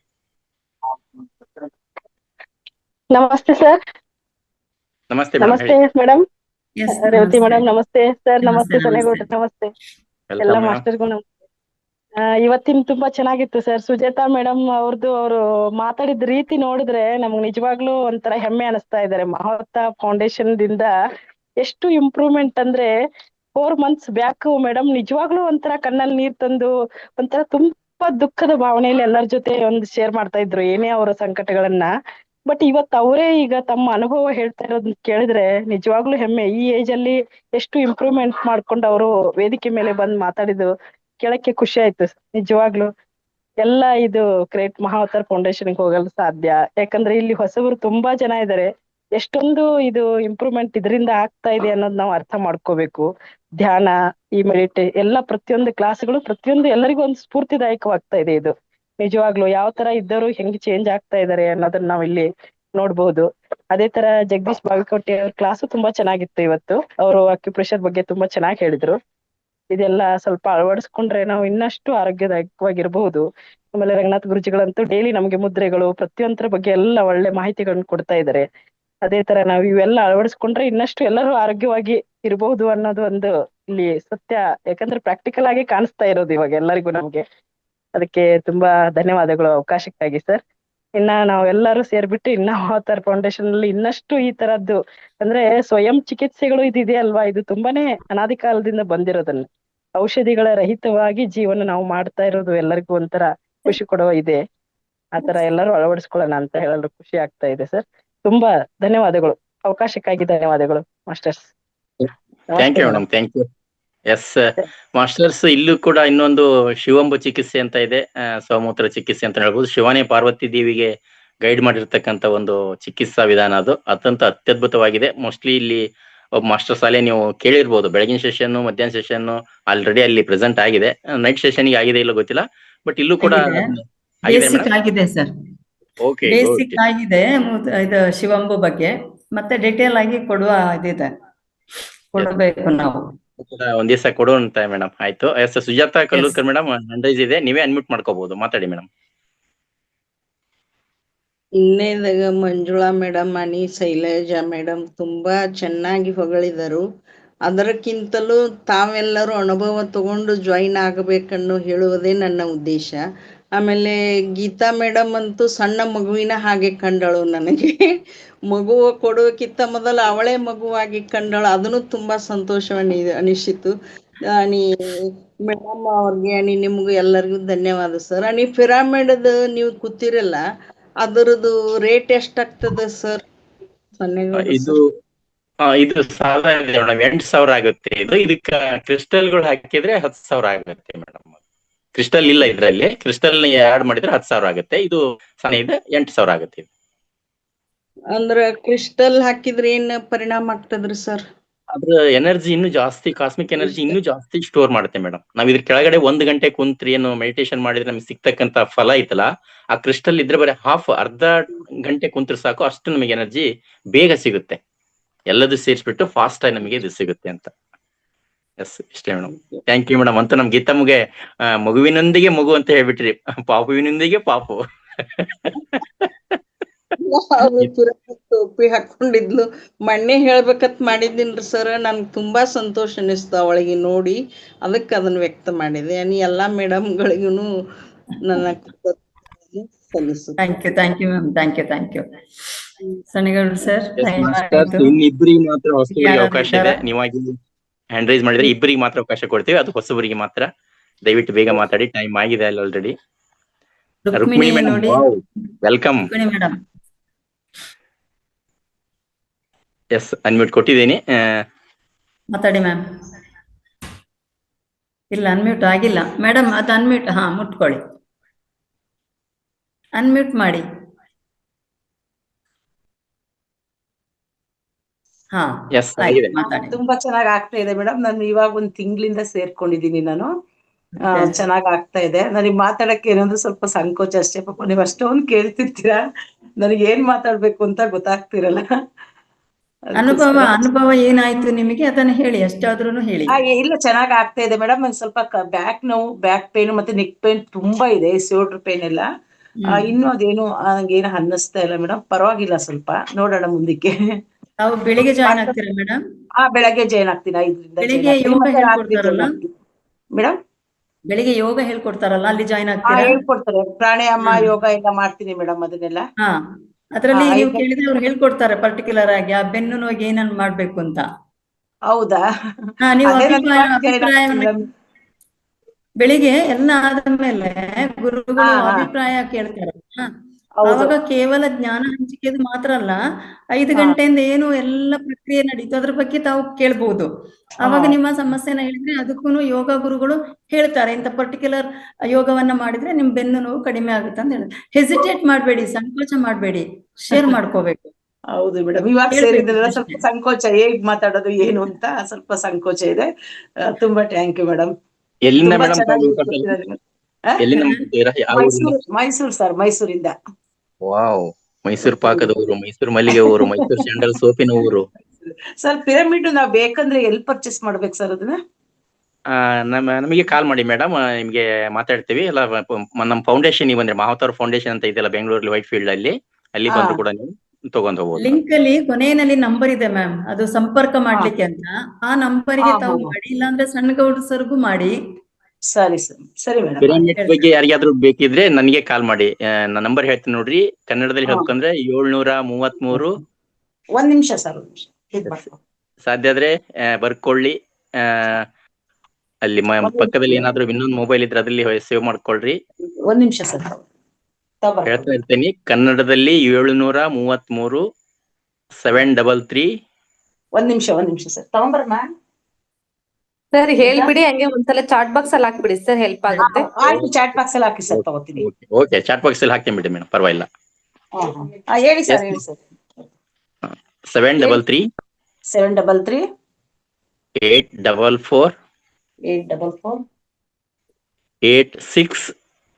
ನಮಸ್ತೆ ಸರ್. ನಮಸ್ತೆ ಮೇಡಮ್. ರೇವತಿ ಮೇಡಮ್ ನಮಸ್ತೆ ಸರ್. ನಮಸ್ತೆ ಸನೇಗೌಡ್ರು, ನಮಸ್ತೆ ಎಲ್ಲ ಮಾಸ್ಟರ್ಗೂ ನಮಸ್ತೆ. ಇವತ್ತಿನ ತುಂಬಾ ಚೆನ್ನಾಗಿತ್ತು ಸರ್. ಸುಜಾತಾ ಮೇಡಮ್ ಅವ್ರು ಮಾತಾಡಿದ ರೀತಿ ನೋಡಿದ್ರೆ ನಮ್ಗೆ ನಿಜವಾಗ್ಲೂ ಒಂಥರ ಹೆಮ್ಮೆ ಅನಿಸ್ತಾ ಇದಾರೆ. ಮಹೋತ್ತ ಫೌಂಡೇಶನ್ ದಿಂದ ಎಷ್ಟು ಇಂಪ್ರೂವ್ಮೆಂಟ್ ಅಂದ್ರೆ 4 months ಬ್ಯಾಕ್ ಮೇಡಮ್ ನಿಜವಾಗ್ಲೂ ಒಂಥರ ಕಣ್ಣಲ್ಲಿ ನೀರ್ ತಂದು ಒಂಥರ ತುಂಬಾ ದುಃಖದ ಭಾವನೆಯಲ್ಲಿ ಎಲ್ಲರ ಜೊತೆ ಒಂದು ಶೇರ್ ಮಾಡ್ತಾ ಇದ್ರು ಏನೇ ಅವರ ಸಂಕಟಗಳನ್ನ. ಬಟ್ ಇವತ್ತು ಅವರೇ ಈಗ ತಮ್ಮ ಅನುಭವ ಹೇಳ್ತಾ ಇರೋದನ್ನ ಕೇಳಿದ್ರೆ ನಿಜವಾಗ್ಲೂ ಹೆಮ್ಮೆ. ಈ ಏಜ್ ಅಲ್ಲಿ ಎಷ್ಟು ಇಂಪ್ರೂವ್ಮೆಂಟ್ ಮಾಡ್ಕೊಂಡು ಅವರು ವೇದಿಕೆ ಮೇಲೆ ಬಂದ್ ಮಾತಾಡಿದ್ದು ಕೇಳಕ್ಕೆ ಖುಷಿ ಆಯ್ತು ನಿಜವಾಗ್ಲು. ಎಲ್ಲ ಇದು ಕ್ರೇಟ್ ಮಹಾವತಾರ್ ಫೌಂಡೇಶನ್ಗೆ ಹೋಗಲು ಸಾಧ್ಯ, ಯಾಕಂದ್ರೆ ಇಲ್ಲಿ ಹೊಸಬರು ತುಂಬಾ ಜನ ಇದ್ದಾರೆ. ಎಷ್ಟೊಂದು ಇದು ಇಂಪ್ರೂವ್ಮೆಂಟ್ ಇದರಿಂದ ಆಗ್ತಾ ಇದೆ ಅನ್ನೋದು ನಾವು ಅರ್ಥ ಮಾಡ್ಕೋಬೇಕು. ಧ್ಯಾನ, ಈ ಎಲ್ಲ ಪ್ರತಿಯೊಂದು ಕ್ಲಾಸ್ಗಳು ಪ್ರತಿಯೊಂದು ಎಲ್ಲರಿಗೂ ಒಂದು ಸ್ಫೂರ್ತಿದಾಯಕವಾಗ್ತಾ ಇದೆ. ಇದು ನಿಜವಾಗ್ಲು ಯಾವ ತರ ಇದ್ದವರು ಹೆಂಗ್ ಚೇಂಜ್ ಆಗ್ತಾ ಇದಾರೆ ಅನ್ನೋದನ್ನ ನಾವ್ ಇಲ್ಲಿ ನೋಡ್ಬಹುದು. ಅದೇ ತರ ಜಗದೀಶ್ ಬಾವಿಕೋಟೆ ಅವ್ರ ಕ್ಲಾಸು ತುಂಬಾ ಚೆನ್ನಾಗಿತ್ತು ಇವತ್ತು. ಅವರು ಅಕ್ಯುಪ್ರೆಷರ್ ಬಗ್ಗೆ ತುಂಬಾ ಚೆನ್ನಾಗಿ ಹೇಳಿದ್ರು. ಇದೆಲ್ಲ ಸ್ವಲ್ಪ ಅಳವಡಿಸ್ಕೊಂಡ್ರೆ ನಾವು ಇನ್ನಷ್ಟು ಆರೋಗ್ಯದಾಯಕವಾಗಿರ್ಬಹುದು. ಆಮೇಲೆ ರಂಗನಾಥ್ ಗುರುಜಿಗಳಂತೂ ಡೈಲಿ ನಮ್ಗೆ ಮುದ್ರೆಗಳು ಪ್ರತಿಯೊಂದರ ಬಗ್ಗೆ ಎಲ್ಲ ಒಳ್ಳೆ ಮಾಹಿತಿಗಳನ್ನ ಕೊಡ್ತಾ ಇದ್ದಾರೆ. ಅದೇ ತರ ನಾವು ಇವೆಲ್ಲ ಅಳವಡಿಸ್ಕೊಂಡ್ರೆ ಇನ್ನಷ್ಟು ಎಲ್ಲರೂ ಆರೋಗ್ಯವಾಗಿ ಇರಬಹುದು ಅನ್ನೋದು ಒಂದು ಇಲ್ಲಿ ಸತ್ಯ. ಯಾಕಂದ್ರೆ ಪ್ರಾಕ್ಟಿಕಲ್ ಆಗಿ ಕಾಣಿಸ್ತಾ ಇರೋದು ಇವಾಗ ಎಲ್ಲರಿಗೂ ನಮ್ಗೆ. ಅದಕ್ಕೆ ತುಂಬಾ ಧನ್ಯವಾದಗಳು ಅವಕಾಶಕ್ಕಾಗಿ ಸರ್. ಇನ್ನ ನಾವೆಲ್ಲರೂ ಸೇರ್ಬಿಟ್ಟು ಇನ್ನ ಮಹಾವತಾರ್ ಫೌಂಡೇಶನ್ ಅಲ್ಲಿ ಇನ್ನಷ್ಟು ಈ ತರದ್ದು ಅಂದ್ರೆ ಸ್ವಯಂ ಚಿಕಿತ್ಸೆಗಳು ಇದಿದೆ ಅಲ್ವಾ, ಇದು ತುಂಬಾನೇ ಅನಾದಿ ಕಾಲದಿಂದ ಬಂದಿರೋದನ್ನ ಔಷಧಿಗಳ ರಹಿತವಾಗಿ ಜೀವನ ನಾವು ಮಾಡ್ತಾ ಇರೋದು ಎಲ್ಲರಿಗೂ ಒಂಥರ ಖುಷಿ ಕೊಡುವ ಇದೆ. ಆತರ ಎಲ್ಲರೂ ಅಳವಡಿಸ್ಕೊಳ್ಳೋಣ ಅಂತ ಹೇಳಲು ಖುಷಿ ಆಗ್ತಾ ಇದೆ ಸರ್. ತುಂಬಾ ಧನ್ಯವಾದಗಳು, ಅವಕಾಶಕ್ಕಾಗಿ ಧನ್ಯವಾದಗಳು masters. Thank you madam, thank you. Yes masters, ಇಲ್ಲೂ ಕೂಡ ಇನ್ನೊಂದು ಶಿವಂಬ ಚಿಕಿತ್ಸೆ ಅಂತ ಇದೆ, ಸೌಮೂತ್ರ ಚಿಕಿತ್ಸೆ ಅಂತ ಹೇಳ್ಬೋದು. ಶಿವಾನಿ ಪಾರ್ವತಿ ದೇವಿಗೆ ಗೈಡ್ ಮಾಡಿರ್ತಕ್ಕಂಥ ಒಂದು ಚಿಕಿತ್ಸಾ ವಿಧಾನ ಅದು ಅತ್ಯಂತ ಅತ್ಯದ್ಭುತವಾಗಿದೆ. ಮೋಸ್ಟ್ಲಿ ಇಲ್ಲಿ ಒಬ್ಬ ಮಾಸ್ಟರ್ ಶಾಲೆ ನೀವು ಕೇಳಿರ್ಬೋದು. ಬೆಳಗಿನ ಸೆಷನ್, ಮಧ್ಯಾಹ್ನ ಸೆಷನ್ ಆಲ್ರೆಡಿ ಅಲ್ಲಿ ಪ್ರೆಸೆಂಟ್ ಆಗಿದೆ. ನೈಟ್ ಸೆಷನ್ ಆಗಿದೆ ಇಲ್ಲ ಗೊತ್ತಿಲ್ಲ, ಬಟ್ ಇಲ್ಲೂ ಕೂಡ ಆಗಿದೆ ಸರ್. ಬೇಸಿಕ್ ಆಗಿದೆ ಇದು ಶಿವಂಬು ಬಗ್ಗೆ, ಮತ್ತೆ ಡಿಟೇಲ್ ಆಗಿ ಕೊಡುವ ಇದಿದೆ, ಕೊಡಬೇಕು ನಾವು ಒಂದ್ ದಿವಸ ಕೊಡುವಂತ ಮೇಡಮ್. ಆಯ್ತು. S Sujata Kallurkar madam hand ಇದೆ, ನೀವೇ ಅನ್ಮ್ಯೂಟ್ ಮಾಡ್ಕೋಬಹುದು, ಮಾತಾಡಿ ಮೇಡಮ್. ಇನ್ನೇದಾಗ ಮಂಜುಳಾ ಮೇಡಮ್, ಅನಿ ಶೈಲಜಾ ಮೇಡಮ್ ತುಂಬಾ ಚೆನ್ನಾಗಿ ಹೊಗಳಿದರು. ಅದಕ್ಕಿಂತಲೂ ತಾವೆಲ್ಲರೂ ಅನುಭವ ತಗೊಂಡು ಜಾಯಿನ್ ಆಗಬೇಕನ್ನು ಹೇಳುವುದೇ ನನ್ನ ಉದ್ದೇಶ. ಆಮೇಲೆ ಗೀತಾ ಮೇಡಮ್ ಅಂತೂ ಸಣ್ಣ ಮಗುವಿನ ಹಾಗೆ ಕಂಡಳು ನನಗೆ. ಮಗುವ ಕೊಡೋಕ್ಕಿಂತ ಮೊದಲು ಅವಳೇ ಮಗುವಾಗಿ ಕಂಡಳು. ಅದನ್ನು ತುಂಬಾ ಸಂತೋಷವನ್ನಿ ಅನಿಸಿತು. ಅನಿ ಮೇಡಮ್ ಅವ್ರಿಗೆ, ಅನಿ ನಿಮ್ಗೂ ಎಲ್ಲರಿಗೂ ಧನ್ಯವಾದ ಸರ್. ಅನಿ ಪಿರಾಮಿಡ್ ನೀವು ಕೂತಿರಲ್ಲ, ಅದರದ್ದು ರೇಟ್ ಎಷ್ಟಾಗ್ತದೆ ಸರ್? ಇದು ಸಾಲ ಇದೆ ಮೇಡಮ್, 8,000 ಆಗುತ್ತೆ. ಇದಕ್ಕ ಕ್ರಿಸ್ಟಲ್ಗಳು ಹಾಕಿದ್ರೆ 10,000 ಆಗುತ್ತೆ ಮೇಡಮ್. ಕ್ರಿಸ್ಟಲ್ ಇಲ್ಲ ಇದ್ರಲ್ಲಿ, ಕ್ರಿಸ್ಟಲ್ ಆಡ್ ಮಾಡಿದ್ರೆ 10,000 ಆಗುತ್ತೆ. ಇದು ಇದೆ 8,000 ಆಗುತ್ತೆ. ಅಂದ್ರ ಕ್ರಿಸ್ಟಲ್ ಹಾಕಿದ್ರೆ ಏನ್ ಪರಿಣಾಮ ಆಗ್ತದ್ರಿ ಸರ್? ಅದ್ರ ಎನರ್ಜಿ ಇನ್ನೂ ಜಾಸ್ತಿ, ಕಾಸ್ಮಿಕ್ ಎನರ್ಜಿ ಇನ್ನೂ ಜಾಸ್ತಿ ಸ್ಟೋರ್ ಮಾಡುತ್ತೆ ಮೇಡಮ್. ನಾವ್ ಇದ್ರ ಕೆಳಗಡೆ 1 ಗಂಟೆ ಕುಂತ್ರಿ ಏನು ಮೆಡಿಟೇಷನ್ ಮಾಡಿದ್ರೆ ನಮ್ಗೆ ಸಿಗ್ತಕ್ಕಂತ ಫಲ ಐತಲ್ಲ, ಆ ಕ್ರಿಸ್ಟಲ್ ಇದ್ರೆ ಬರೀ ಅರ್ಧ ಗಂಟೆ ಕುಂತ್ರೆ ಸಾಕು, ಅಷ್ಟು ನಮಗೆ ಎನರ್ಜಿ ಬೇಗ ಸಿಗುತ್ತೆ. ಎಲ್ಲದೂ ಸೇರಿಸ್ಬಿಟ್ಟು ಫಾಸ್ಟ್ ಆಗಿ ನಮಗೆ ಇದು ಸಿಗುತ್ತೆ ಅಂತ. ಎಸ್, ಇಷ್ಟೇ ಮೇಡಮ್. Thank you madam. ಅಂತೂ ನಮ್ ಗೀತಮ್ಮಗೆ ಮಗುವಿನೊಂದಿಗೆ ಮಗು ಅಂತ ಹೇಳ್ಬಿಟ್ರಿ, ಪಾಪುವಿನೊಂದಿಗೆ ಪಾಪು. ಟೋಪಿ ಹಾಕೊಂಡಿದ್ಲು. ಮೊನ್ನೆ ಹೇಳ್ಬೇಕತ್ ಮಾಡಿದ್ದೀನ್ರಿ ಸರ್. ನನ್ಗೆ ತುಂಬಾ ಸಂತೋಷ ಅನಿಸ್ತು ಅವಳಿಗೆ ನೋಡಿ, ಅದಕ್ಕೆ ಅದನ್ನ ವ್ಯಕ್ತ ಮಾಡಿದೆ. ಎಲ್ಲಾ ಮೇಡಮ್ಗಳಿಗೂ ನನ್ನ ಸಲ್ಲಿಸು. Thank you ma'am, thank you. ಸಣಿಗೌಡ್ರು ಸರ್, ಇನ್ನಿಬ್ಬರಿಗೆ ಮಾತ್ರ ಹೊಸಬರಿಗೆ ಅವಕಾಶ ಇದೆ. ನೀವಾಗಿ ಹ್ಯಾಂಡ್ ರೈಸ್ ಮಾಡಿದ್ರೆ ಇಬ್ಬರಿಗೆ ಮಾತ್ರ ಅವಕಾಶ ಕೊಡ್ತೀವಿ, ಅದು ಹೊಸಬರಿಗೆ ಮಾತ್ರ. ದಯವಿಟ್ಟು ಬೇಗ ಮಾತಾಡಿ, ಟೈಮ್ ಆಗಿದೆ ಅಲ್ಲಿ already. Rukmini madam, welcome. Madam S, unmute ಕೊಟ್ಟಿದ್ದೀನಿ, ಮಾತಾಡಿ ಮ್ಯಾಮ್. ಇಲ್ಲ, ಅನ್ಮ್ಯೂಟ್ ಆಗಿಲ್ಲ ಮೇಡಮ್. ಅದು ಅನ್ಮ್ಯೂಟ್, ಮುಟ್ಕೊಳ್ಳಿ, ಅನ್ಮ್ಯೂಟ್ ಮಾಡಿ. ತುಂಬಾ ಚೆನ್ನಾಗ್ ಆಗ್ತಾ ಇದೆ ಮೇಡಮ್. ನಾನು ಇವಾಗ 1 ತಿಂಗಳಿಂದ ಸೇರ್ಕೊಂಡಿದ್ದೀನಿ. ನಾನು ಚೆನ್ನಾಗ್ ಆಗ್ತಾ ಇದೆ. ನನಗೆ ಮಾತಾಡಕ್ಕೆ ಏನಂದ್ರೆ ಸ್ವಲ್ಪ ಸಂಕೋಚ ಅಷ್ಟೇ. ಪಾಪ ನೀವ್ ಅಷ್ಟೊಂದು ಕೇಳ್ತಿರ್ತೀರಾ, ನನಗೆ ಏನ್ ಮಾತಾಡ್ಬೇಕು ಅಂತ ಗೊತ್ತಾಗ್ತಿರಲ್ಲ. ಅನುಭವ ಏನಾಯ್ತು ನಿಮಗೆ, ಅದನ್ನ ಹೇಳಿ, ಎಷ್ಟಾದ್ರೂ ಹೇಳಿ. ಇಲ್ಲ, ಚೆನ್ನಾಗ್ ಆಗ್ತಾ ಇದೆ ಮೇಡಮ್. ಒಂದ್ ಸ್ವಲ್ಪ ಬ್ಯಾಕ್ ನೋವು, ಬ್ಯಾಕ್ ಪೇನ್ ಮತ್ತೆ ನೆಕ್ ಪೇನ್ ತುಂಬಾ ಇದೆ, ಶೋಲ್ಡರ್ ಪೇನ್ ಎಲ್ಲ. ಇನ್ನು ಅದೇನು ನಂಗೇನು ಅನ್ನಿಸ್ತಾ ಇಲ್ಲ ಮೇಡಮ್. ಪರವಾಗಿಲ್ಲ, ಸ್ವಲ್ಪ ನೋಡೋಣ ಮುಂದಕ್ಕೆ. ನಾವು ಬೆಳಿಗ್ಗೆ ಜಾಯ್ನ್ ಆಗ್ತೀರಾ ಮೇಡಮ್? ಬೆಳಗ್ಗೆ ಜಾಯ್ನ್ ಆಗ್ತೀನಿ. 5ರಿಂದ ಬೆಳಿಗ್ಗೆ ಯೋಗ ಹೇಳ್ಕೊಡ್ತಾರಲ್ಲ ಮೇಡಮ್, ಬೆಳಿಗ್ಗೆ ಯೋಗ ಹೇಳ್ಕೊಡ್ತಾರಲ್ಲ, ಅಲ್ಲಿ ಜಾಯ್ನ್ ಆಗ್ತೀರಾ? ಹೇಳ್ಕೊಡ್ತಾರೆ, ಪ್ರಾಣಾಯಾಮ, ಯೋಗ ಎಲ್ಲ ಮಾಡ್ತೀನಿ ಮೇಡಮ್. ಅದನ್ನೆಲ್ಲ ಅದ್ರಲ್ಲಿ ನೀವು ಕೇಳಿದ್ರೆ ಅವ್ರು ಹೇಳ್ಕೊಡ್ತಾರೆ ಪರ್ಟಿಕ್ಯುಲರ್ ಆಗಿ ಆ ಬೆನ್ನು ನೋವಿಗೆ ಏನನ್ನ ಮಾಡ್ಬೇಕು ಅಂತ. ಹೌದಾ? ನೀವು ಅದೇ ನನ್ ಇವಾಗ join ಅಭಿಪ್ರಾಯವನ್ನ ಆಗ್ತೀನಿ. ಬೆಳಿಗ್ಗೆ ಎಲ್ಲ ಆದ್ಮೇಲೆ ಗುರುಗಳು ಹಾ. ಅಭಿಪ್ರಾಯ ಕೇಳ್ತಾರೆ. ಹೌದು. ಅವಾಗ ಕೇವಲ ಜ್ಞಾನ ಹಂಚಿಕೆದು ಮಾತ್ರ ಅಲ್ಲ, 5 ಹಾ. ಗಂಟೆಯಿಂದ ಏನು ಎಲ್ಲ ಪ್ರಕ್ರಿಯೆ ನಡೀತು ಅದ್ರ ಬಗ್ಗೆ ತಾವು ಕೇಳ್ಬಹುದು. ಅವಾಗ ಹಾ. ನಿಮ್ಮ ಸಮಸ್ಯೆನ ಹೇಳಿದ್ರೆ ಅದಕ್ಕೂ ಯೋಗ ಗುರುಗಳು ಹೇಳ್ತಾರೆ, ಇಂಥ ಪರ್ಟಿಕ್ಯುಲರ್ ಯೋಗವನ್ನ ಮಾಡಿದ್ರೆ ನಿಮ್ ಬೆನ್ನು ನೋವು ಕಡಿಮೆ ಆಗುತ್ತೆ ಅಂತ ಹೇಳಿದ್ರೆ. ಹೆಸಿಟೇಟ್ ಮಾಡ್ಬೇಡಿ, ಸಂಕೋಚ ಮಾಡ್ಬೇಡಿ, ಶೇರ್ ಮಾಡ್ಕೋಬೇಕು. ಹೌದು ಮೇಡಮ್, ಇವಾಗ ಸೇರಿದ್ರಲ್ಲ ಸ್ವಲ್ಪ ಸಂಕೋಚ, ಹೇಗ್ ಮಾತಾಡೋದು ಏನು ಅಂತ ಸ್ವಲ್ಪ ಸಂಕೋಚ ಇದೆ. ತುಂಬಾ ಥ್ಯಾಂಕ್ ಯು ಮೇಡಮ್. ಎಲ್ಲಿಂದ ತುಂಬಾ ಮೇಡಮ್ ಚೆನ್ನಾಗಿ ಎಲ್ಲಿಂದ ಮಾತಾಡ್ತೀರಾ? ಯಾವ ಊರಿಂದ? ಮೈಸೂರು ಸರ್, ಮೈಸೂರಿಂದ. ವಾವ್, ಮೈಸೂರು ಪಾಕದ ಊರು, ಮೈಸೂರು ಮಲ್ಲಿಗೆ ಊರು, ಮೈಸೂರು ಸ್ಯಾಂಡಲ್ ಸೋಪಿನ ಊರು. ಸರ್ ಪಿರಮಿಡ್ ನಾವ್ ಬೇಕಂದ್ರೆ ಎಲ್ಲಿ ಪರ್ಚೇಸ್ ಮಾಡ್ಬೇಕು ಸರ್ ಅದನ್ನ? ನಮಗೆ ಕಾಲ್ ಮಾಡಿ ಮೇಡಮ್, ನಿಮ್ಗೆ ಮಾತಾಡ್ತೀವಿ. ಎಲ್ಲ ನಮ್ಮ ಫೌಂಡೇಶನ್ ಬಂದ್ರೆ ಮಹಾವತಾರ್ ಫೌಂಡೇಶನ್ ಅಂತ ಇದೆಯಲ್ಲ ಬೆಂಗಳೂರಲ್ಲಿ, ವೈಟ್ ಫೀಲ್ಡ್ ಅಲ್ಲಿ, ಅಲ್ಲಿ ಬಂದ್ರು ಕೂಡ ನೀವು ತಗೊಂಡ್ ಹೋಗ್ಬೋದು. ಲಿಂಕ್ ಅಲ್ಲಿ ಕೊನೆಯಲ್ಲಿ ನಂಬರ್ ಇದೆ ಮ್ಯಾಮ್, ಅದು ಸಂಪರ್ಕ ಮಾಡ್ಲಿಕ್ಕೆ ಅಂತ. ಆ ನಂಬರ್ಗೆ ತಾವು ಮಾಡಿ, ಇಲ್ಲಾಂದ್ರೆ ಸಣ್ಣಗೌಡ್ರು ಸರ್ಗೂ ಮಾಡಿ. ಸರಿ ಸರ್, ಸರಿ ಮೇಡಮ್. ಪಿರಮಿಡ್ ಬಗ್ಗೆ ಯಾರಿಗಾದ್ರೂ ಬೇಕಿದ್ರೆ ನನಗೆ ಕಾಲ್ ಮಾಡಿ. ನನ್ನ ನಂಬರ್ ಹೇಳ್ತೀನಿ ನೋಡ್ರಿ, ಕನ್ನಡದಲ್ಲಿ ಹೇಳ್ಬೇಕಂದ್ರೆ 733. ಒಂದ್ ನಿಮಿಷ ಸರ್, ಸಾಧ್ಯ ಆದ್ರೆ ಬರ್ಕೊಳ್ಳಿ. ಅಲ್ಲಿ ಪಕ್ಕದಲ್ಲಿ ಏನಾದ್ರು ಇನ್ನೊಂದು ಮೊಬೈಲ್ ಇದ್ರೆ ಅದ್ರಲ್ಲಿ ಸೇವ್ ಮಾಡ್ಕೊಳ್ರಿ. ಒಂದ್ ನಿಮಿಷ ಸರ್, ಹೇಳ್ತಾ ಇರ್ತೀನಿ. ಕನ್ನಡದಲ್ಲಿ 733 733. ಒಂದ್ ನಿಮಿಷ ಸರ್, ತಗೊಂಬರ್ಮ ಸರ್ ಹೇಳ್ಬಿಡಿ, ಹಂಗೆ ಒಂದ್ಸಲ ಚಾಟ್ ಬಾಕ್ಸ್ ಅಲ್ಲಿ ಹಾಕ್ಬಿಡಿ ಸರ್, ಹೆಲ್ಪ್ ಆಗುತ್ತೆ. ಆಯ್ತು, ಚಾಟ್ ಬಾಕ್ಸ್ ಅಲ್ಲಿ ಹಾಕಿ ಸರ್, ತಗೋತೀನಿ. ಓಕೆ, ಚಾಟ್ ಬಾಕ್ಸ್ ಅಲ್ಲಿ ಹಾಕ್ತೀನಿ ಬಿಡಿ ಮೇಡಮ್, ಪರವಾಗಿಲ್ಲ. ಹೇಳಿ ಸರ್, ಹೇಳಿ sir. 733 733 844 844 86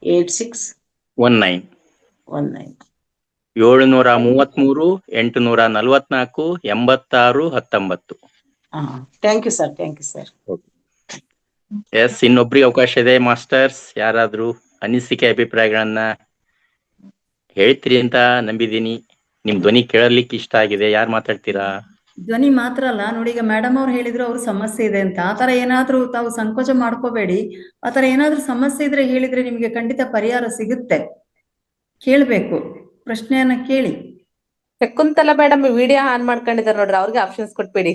8619. 733 844 86 19. Thank you sir, thank you sir. Yes, ಇನ್ನೊಬ್ರಿಗೆ ಅವಕಾಶ ಇದೆ. ಮಾಸ್ಟರ್ಸ್ ಯಾರಾದ್ರೂ ಅನಿಸಿಕೆ ಅಭಿಪ್ರಾಯಗಳನ್ನ ಹೇಳ್ತೀರಿ ಅಂತ ನಂಬಿದೀನಿ. ನಿಮ್ ಧ್ವನಿ ಕೇಳಲಿಕ್ಕೆ ಇಷ್ಟ ಆಗಿದೆ. ಯಾರು ಮಾತಾಡ್ತೀರಾ? ಧ್ವನಿ ಮಾತ್ರ ಅಲ್ಲ ನೋಡಿ, ಈಗ ಮೇಡಮ್ ಅವ್ರು ಹೇಳಿದ್ರು ಅವ್ರ ಸಮಸ್ಯೆ ಇದೆ ಅಂತ. ಆತರ ಏನಾದ್ರೂ ತಾವು ಸಂಕೋಚ ಮಾಡ್ಕೋಬೇಡಿ. ಆತರ ಏನಾದ್ರೂ ಸಮಸ್ಯೆ ಇದ್ರೆ ಹೇಳಿದ್ರೆ ನಿಮ್ಗೆ ಖಂಡಿತ ಪರಿಹಾರ ಸಿಗುತ್ತೆ. ಕೇಳ್ಬೇಕು, ಪ್ರಶ್ನೆಯನ್ನ ಕೇಳಿ. ಶಕುಂತಲಾ ಮೇಡಮ್ ವಿಡಿಯೋ ಆನ್ ಮಾಡ್ಕೊಂಡಿದ್ದಾರೆ ನೋಡ್ರಿ, ಅವ್ರಿಗೆ ಆಪ್ಷನ್ಸ್ ಕೊಟ್ಬಿಡಿ.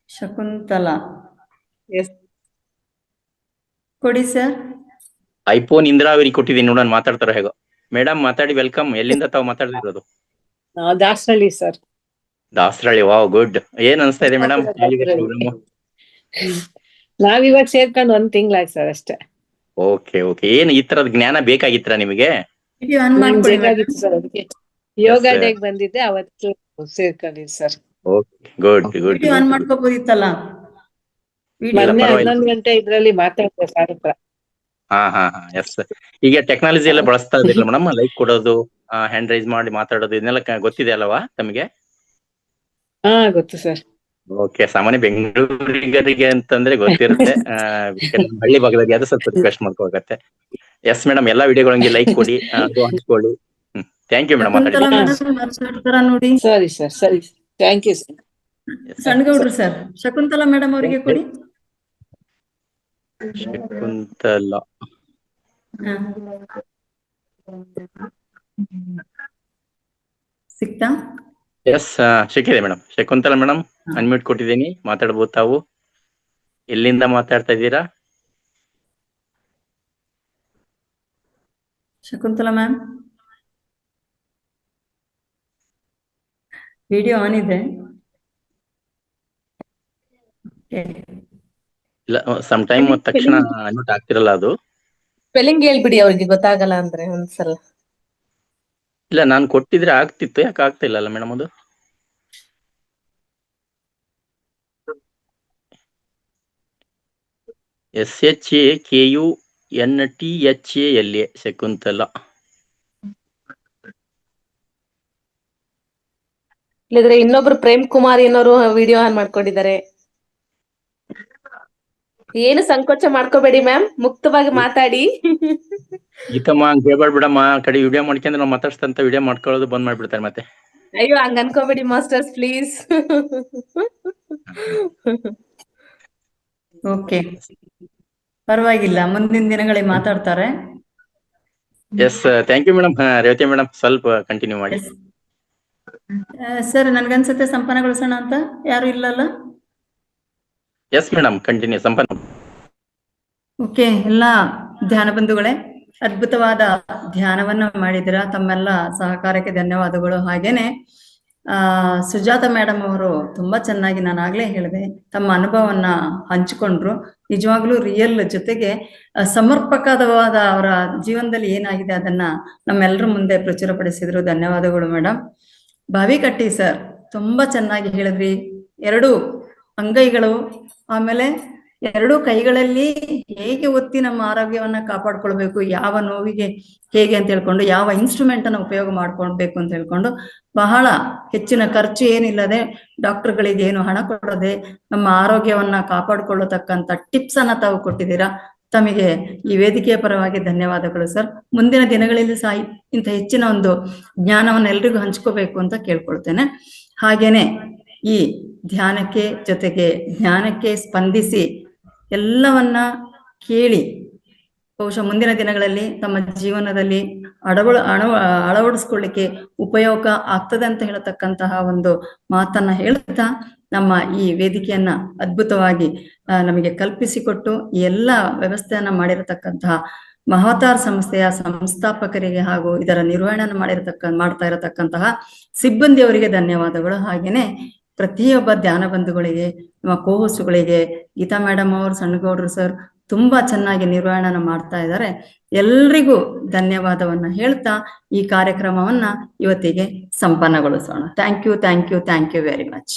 ಶಕುಂತಲಾ ಕೊಡಿ ಸರ್. ಐಫೋನ್ ಇಂದ್ರಾವರಿ ಕೊಟ್ಟಿದ್ದೀನಿ, ನೋಡೋಣ ಮಾತಾಡ್ತಾರ ಹೇಗೋ. ಮೇಡಮ್ ಮಾತಾಡಿ, ವೆಲ್ಕಮ್. ಎಲ್ಲಿಂದ ತಾವು ಮಾತಾಡ್ತಿರೋದು? Dasarahalli sir. Dasarahalli, wow, good. ಏನ್ ಅನ್ಸ್ತಾ ಇದೆ ಮೇಡಮ್? ನಾವಿವಾಗ ಸೇರ್ಕೊಂಡು 1 ತಿಂಗಳಾಯ್ತು ಸರ್ ಅಷ್ಟೇ. Okay okay. ಏನ್ ಈ ತರದ ಜ್ಞಾನ ಬೇಕಾಗಿತ್ತಾ ನಿಮಗೆ? ಬೇಕಾಗಿತ್ತು ಸರ್, ಅದಕ್ಕೆ ಯೋಗ ಡೇಗ್ ಬಂದಿದ್ದೆ, ಅವತ್ತು ಸೇರ್ಕೊಂಡಿದ್ದೆ sir. Okay, good good. On ಮಾಡ್ಕೋಬಹುದಿತ್ತಲ್ಲ. ಮೊನ್ನೆ 11 ಗಂಟೆ ಇದ್ರಲ್ಲಿ ಮಾತಾಡ್ತಾರೆ ಸರ್ ಹತ್ರ. ಹಾ, ಎಸ್. ಈಗ ಟೆಕ್ನಾಲಜಿ ಎಲ್ಲ ಬಳಸ್ತಾ ಇದ್ದಿಲ್ಲ ಮೇಡಮ್, ಲೈಕ್ ಕೊಡೋದು, ಹ್ಯಾಂಡ್ ರೈಸ್ ಮಾಡಿ ಮಾತಾಡೋದು, ಇದನ್ನೆಲ್ಲ ಗೊತ್ತಿದೆ ಅಲ್ವಾ ತಮಗೆ? ಗೊತ್ತು ಸರ್. ಓಕೆ, ಸಾಮಾನ್ಯ ಬೆಂಗಳೂರಿಗರಿಗೆ ಅಂತಂದ್ರೆ ಗೊತ್ತಿರುತ್ತೆ. ಹಳ್ಳಿ ಭಾಗದಲ್ಲಿ ಅದು ಸ್ವಲ್ಪ ರಿಕ್ವೆಸ್ಟ್ ಮಾಡ್ಕೋಬೇಕತ್ತೆ. ಎಸ್ ಮೇಡಮ್, ಎಲ್ಲಾ ವಿಡಿಯೋಗಳಿಗೆ ಲೈಕ್ ಕೊಡಿ, ಹಂಚ್ಕೊಳ್ಳಿ. Thank you madam. ನೋಡಿ. ಸರಿ ಸರ್, ಸರಿ, ಥ್ಯಾಂಕ್ ಯು ಸರ್. ಸಣ್ಣಗೌಡ್ರು ಸರ್, ಶಕುಂತಲಾ ಮೇಡಮ್ ಅವರಿಗೆ ಕೊಡಿ. ಶಕುಂತಲಾ ಸಿಕ್ತಾ? ಎಸ್, ಸಿಕ್ಕಿದೆ ಮೇಡಮ್. ಶಕುಂತಲಾ ಮೇಡಮ್ ಅನ್ಮ್ಯೂಟ್ ಕೊಟ್ಟಿದ್ದೀನಿ, ಮಾತಾಡ್ಬೋದು ತಾವು. ಎಲ್ಲಿಂದ ಮಾತಾಡ್ತಾ ಇದ್ದೀರಾ? ಶಕುಂತಲಾ ಮ್ಯಾಮ್, ವಿಡಿಯೋ ಆನ್ ಇದೆ. ಇಲ್ಲ, ಸಮ್ ಟೈಮ್ ತಕ್ಷಣ ಅನ್ಮ್ಯೂಟ್ ಆಗ್ತಿರಲ್ಲ ಅದು. ಸ್ಪೆಲ್ಲಿಂಗ್ ಹೇಳ್ಬಿಡಿ, ಅವ್ರಿಗೆ ಗೊತ್ತಾಗಲ್ಲ ಅಂದ್ರೆ ಒಂದ್ಸಲ. ಇಲ್ಲ, ನಾನು ಕೊಟ್ಟಿದ್ರೆ ಆಗ್ತಿತ್ತು, ಯಾಕೆ ಆಗ್ತಾ ಇಲ್ಲ ಮೇಡಮ್ ಅದು? SHAKUNTHALA, ಶಕುಂತಲಾ. ಇಲ್ಲಿದ್ರೆ ಇನ್ನೊಬ್ರು ಪ್ರೇಮ್ ಕುಮಾರ್ ಏನೋರು ವಿಡಿಯೋ ಆನ್ ಮಾಡ್ಕೊಂಡಿದ್ದಾರೆ. ಏನು ಸಂಕೋಚ ಮಾಡ್ಕೋಬೇಡಿ ಮ್ಯಾಮ್, ಮುಕ್ತವಾಗಿ ಮಾತಾಡಿ. ಗೀತಮ್ಮ ಹಂಗ ಹೇಳ್ಬೇಡ್ಬಿಡಮ್ಮ, ಕಡೆ ವಿಡಿಯೋ ಮಾಡ್ಕೊಂಡ್ರೆ ನಾವು ಮಾತಾಡ್ಸ್ತಂತ ವಿಡಿಯೋ ಮಾಡ್ಕೊಳ್ಳೋದು ಬಂದ್ ಮಾಡ್ಬಿಡ್ತಾರೆ ಮತ್ತೆ. ಅಯ್ಯೋ, ಹಂಗ ಅನ್ಕೋಬೇಡಿ ಮಾಸ್ಟರ್ಸ್, ಪ್ಲೀಸ್. ಓಕೆ, ಪರವಾಗಿಲ್ಲ, ಮುಂದಿನ ದಿನಗಳಲ್ಲಿ ಮಾತಾಡ್ತಾರೆ. Yes, thank you madam. Revathi madam ಸ್ವಲ್ಪ ಕಂಟಿನ್ಯೂ ಮಾಡಿ. ಸರ್, ನನ್ಗನ್ಸುತ್ತೆ ಸಂಪನ್ನಗೊಳಿಸೋಣ ಅಂತ. ಯಾರು ಇಲ್ಲಲ್ಲ? ಎಸ್ ಮೇಡಮ್, ಕಂಟಿನ್ಯೂ ಸಂಪನ್ನ. ಓಕೆ, ಎಲ್ಲ ಧ್ಯಾನ ಬಂಧುಗಳೇ, ಅದ್ಭುತವಾದ ಧ್ಯಾನವನ್ನ ಮಾಡಿದಿರ. ತಮ್ಮೆಲ್ಲ ಸಹಕಾರಕ್ಕೆ ಧನ್ಯವಾದಗಳು. ಹಾಗೇನೆ ಸುಜಾತ ಮೇಡಮ್ ಅವರು ತುಂಬಾ ಚೆನ್ನಾಗಿ, ನಾನು ಆಗ್ಲೇ ಹೇಳಿದೆ, ತಮ್ಮ ಅನುಭವವನ್ನ ಹಂಚಿಕೊಂಡ್ರು. ನಿಜವಾಗ್ಲೂ ರಿಯಲ್, ಜೊತೆಗೆ ಸಮರ್ಪಕವಾದ ಅವರ ಜೀವನದಲ್ಲಿ ಏನಾಗಿದೆ ಅದನ್ನ ನಮ್ಮೆಲ್ಲರ ಮುಂದೆ ಪ್ರಚುರಪಡಿಸಿದ್ರು. ಧನ್ಯವಾದಗಳು ಮೇಡಮ್. ಬಾವಿಕಟ್ಟಿ ಸರ್ ತುಂಬಾ ಚೆನ್ನಾಗಿ ಹೇಳಿದ್ರಿ. 2 ಅಂಗೈಗಳು, ಆಮೇಲೆ 2 ಕೈಗಳಲ್ಲಿ ಹೇಗೆ ಒತ್ತಿ ನಮ್ಮ ಆರೋಗ್ಯವನ್ನ ಕಾಪಾಡ್ಕೊಳ್ಬೇಕು, ಯಾವ ನೋವಿಗೆ ಹೇಗೆ ಅಂತ ಹೇಳ್ಕೊಂಡು, ಯಾವ ಇನ್ಸ್ಟ್ರೂಮೆಂಟ್ ಅನ್ನ ಉಪಯೋಗ ಮಾಡ್ಕೊಳ್ಬೇಕು ಅಂತ ಹೇಳ್ಕೊಂಡು, ಬಹಳ ಹೆಚ್ಚಿನ ಖರ್ಚು ಏನಿಲ್ಲದೆ, ಡಾಕ್ಟರ್ಗಳಿಗೆ ಏನು ಹಣ ಕೊಡದೆ ನಮ್ಮ ಆರೋಗ್ಯವನ್ನ ಕಾಪಾಡ್ಕೊಳ್ಳತಕ್ಕಂಥ ಟಿಪ್ಸ್ ಅನ್ನ ತಾವು ಕೊಟ್ಟಿದ್ದೀರಾ. ತಮಗೆ ಈ ವೇದಿಕೆಯ ಪರವಾಗಿ ಧನ್ಯವಾದಗಳು ಸರ್. ಮುಂದಿನ ದಿನಗಳಲ್ಲಿ ಸಹ ಇಂಥ ಹೆಚ್ಚಿನ ಒಂದು ಜ್ಞಾನವನ್ನು ಎಲ್ರಿಗೂ ಹಂಚ್ಕೋಬೇಕು ಅಂತ ಕೇಳ್ಕೊಳ್ತೇನೆ. ಹಾಗೇನೆ ಈ ಧ್ಯಾನಕ್ಕೆ ಜೊತೆಗೆ ಜ್ಞಾನಕ್ಕೆ ಸ್ಪಂದಿಸಿ ಎಲ್ಲವನ್ನ ಕೇಳಿ ಬಹುಶಃ ಮುಂದಿನ ದಿನಗಳಲ್ಲಿ ತಮ್ಮ ಜೀವನದಲ್ಲಿ ಅಳವಡಿಸ್ಕೊಳ್ಳಿಕ್ಕೆ ಉಪಯೋಗ ಆಗ್ತದೆ ಅಂತ ಹೇಳತಕ್ಕಂತಹ ಒಂದು ಮಾತನ್ನ ಹೇಳ್ತಾ, ನಮ್ಮ ಈ ವೇದಿಕೆಯನ್ನ ಅದ್ಭುತವಾಗಿ ನಮಗೆ ಕಲ್ಪಿಸಿಕೊಟ್ಟು ಈ ಎಲ್ಲ ವ್ಯವಸ್ಥೆಯನ್ನ ಮಾಡಿರತಕ್ಕಂತಹ ಮಹಾವತಾರ್ ಸಂಸ್ಥೆಯ ಸಂಸ್ಥಾಪಕರಿಗೆ ಹಾಗೂ ಇದರ ನಿರ್ವಹಣೆಯನ್ನು ಮಾಡ್ತಾ ಇರತಕ್ಕಂತಹ ಸಿಬ್ಬಂದಿಯವರಿಗೆ ಧನ್ಯವಾದಗಳು. ಹಾಗೇನೆ ಪ್ರತಿಯೊಬ್ಬ ಧ್ಯಾನ ಬಂಧುಗಳಿಗೆ, ನಮ್ಮ ಕೋಹೋಸ್ಟ್ಗಳಿಗೆ, ಗೀತಾ ಮೇಡಮ್ ಅವರು, ಸಣ್ಣಗೌಡ್ರು ಸರ್ ತುಂಬಾ ಚೆನ್ನಾಗಿ ನಿರ್ವಹಣೆ ಮಾಡ್ತಾ ಇದ್ದಾರೆ. ಎಲ್ರಿಗೂ ಧನ್ಯವಾದವನ್ನ ಹೇಳ್ತಾ ಈ ಕಾರ್ಯಕ್ರಮವನ್ನ ಇವತ್ತಿಗೆ ಸಂಪನ್ನಗೊಳಿಸೋಣ. Thank you very much.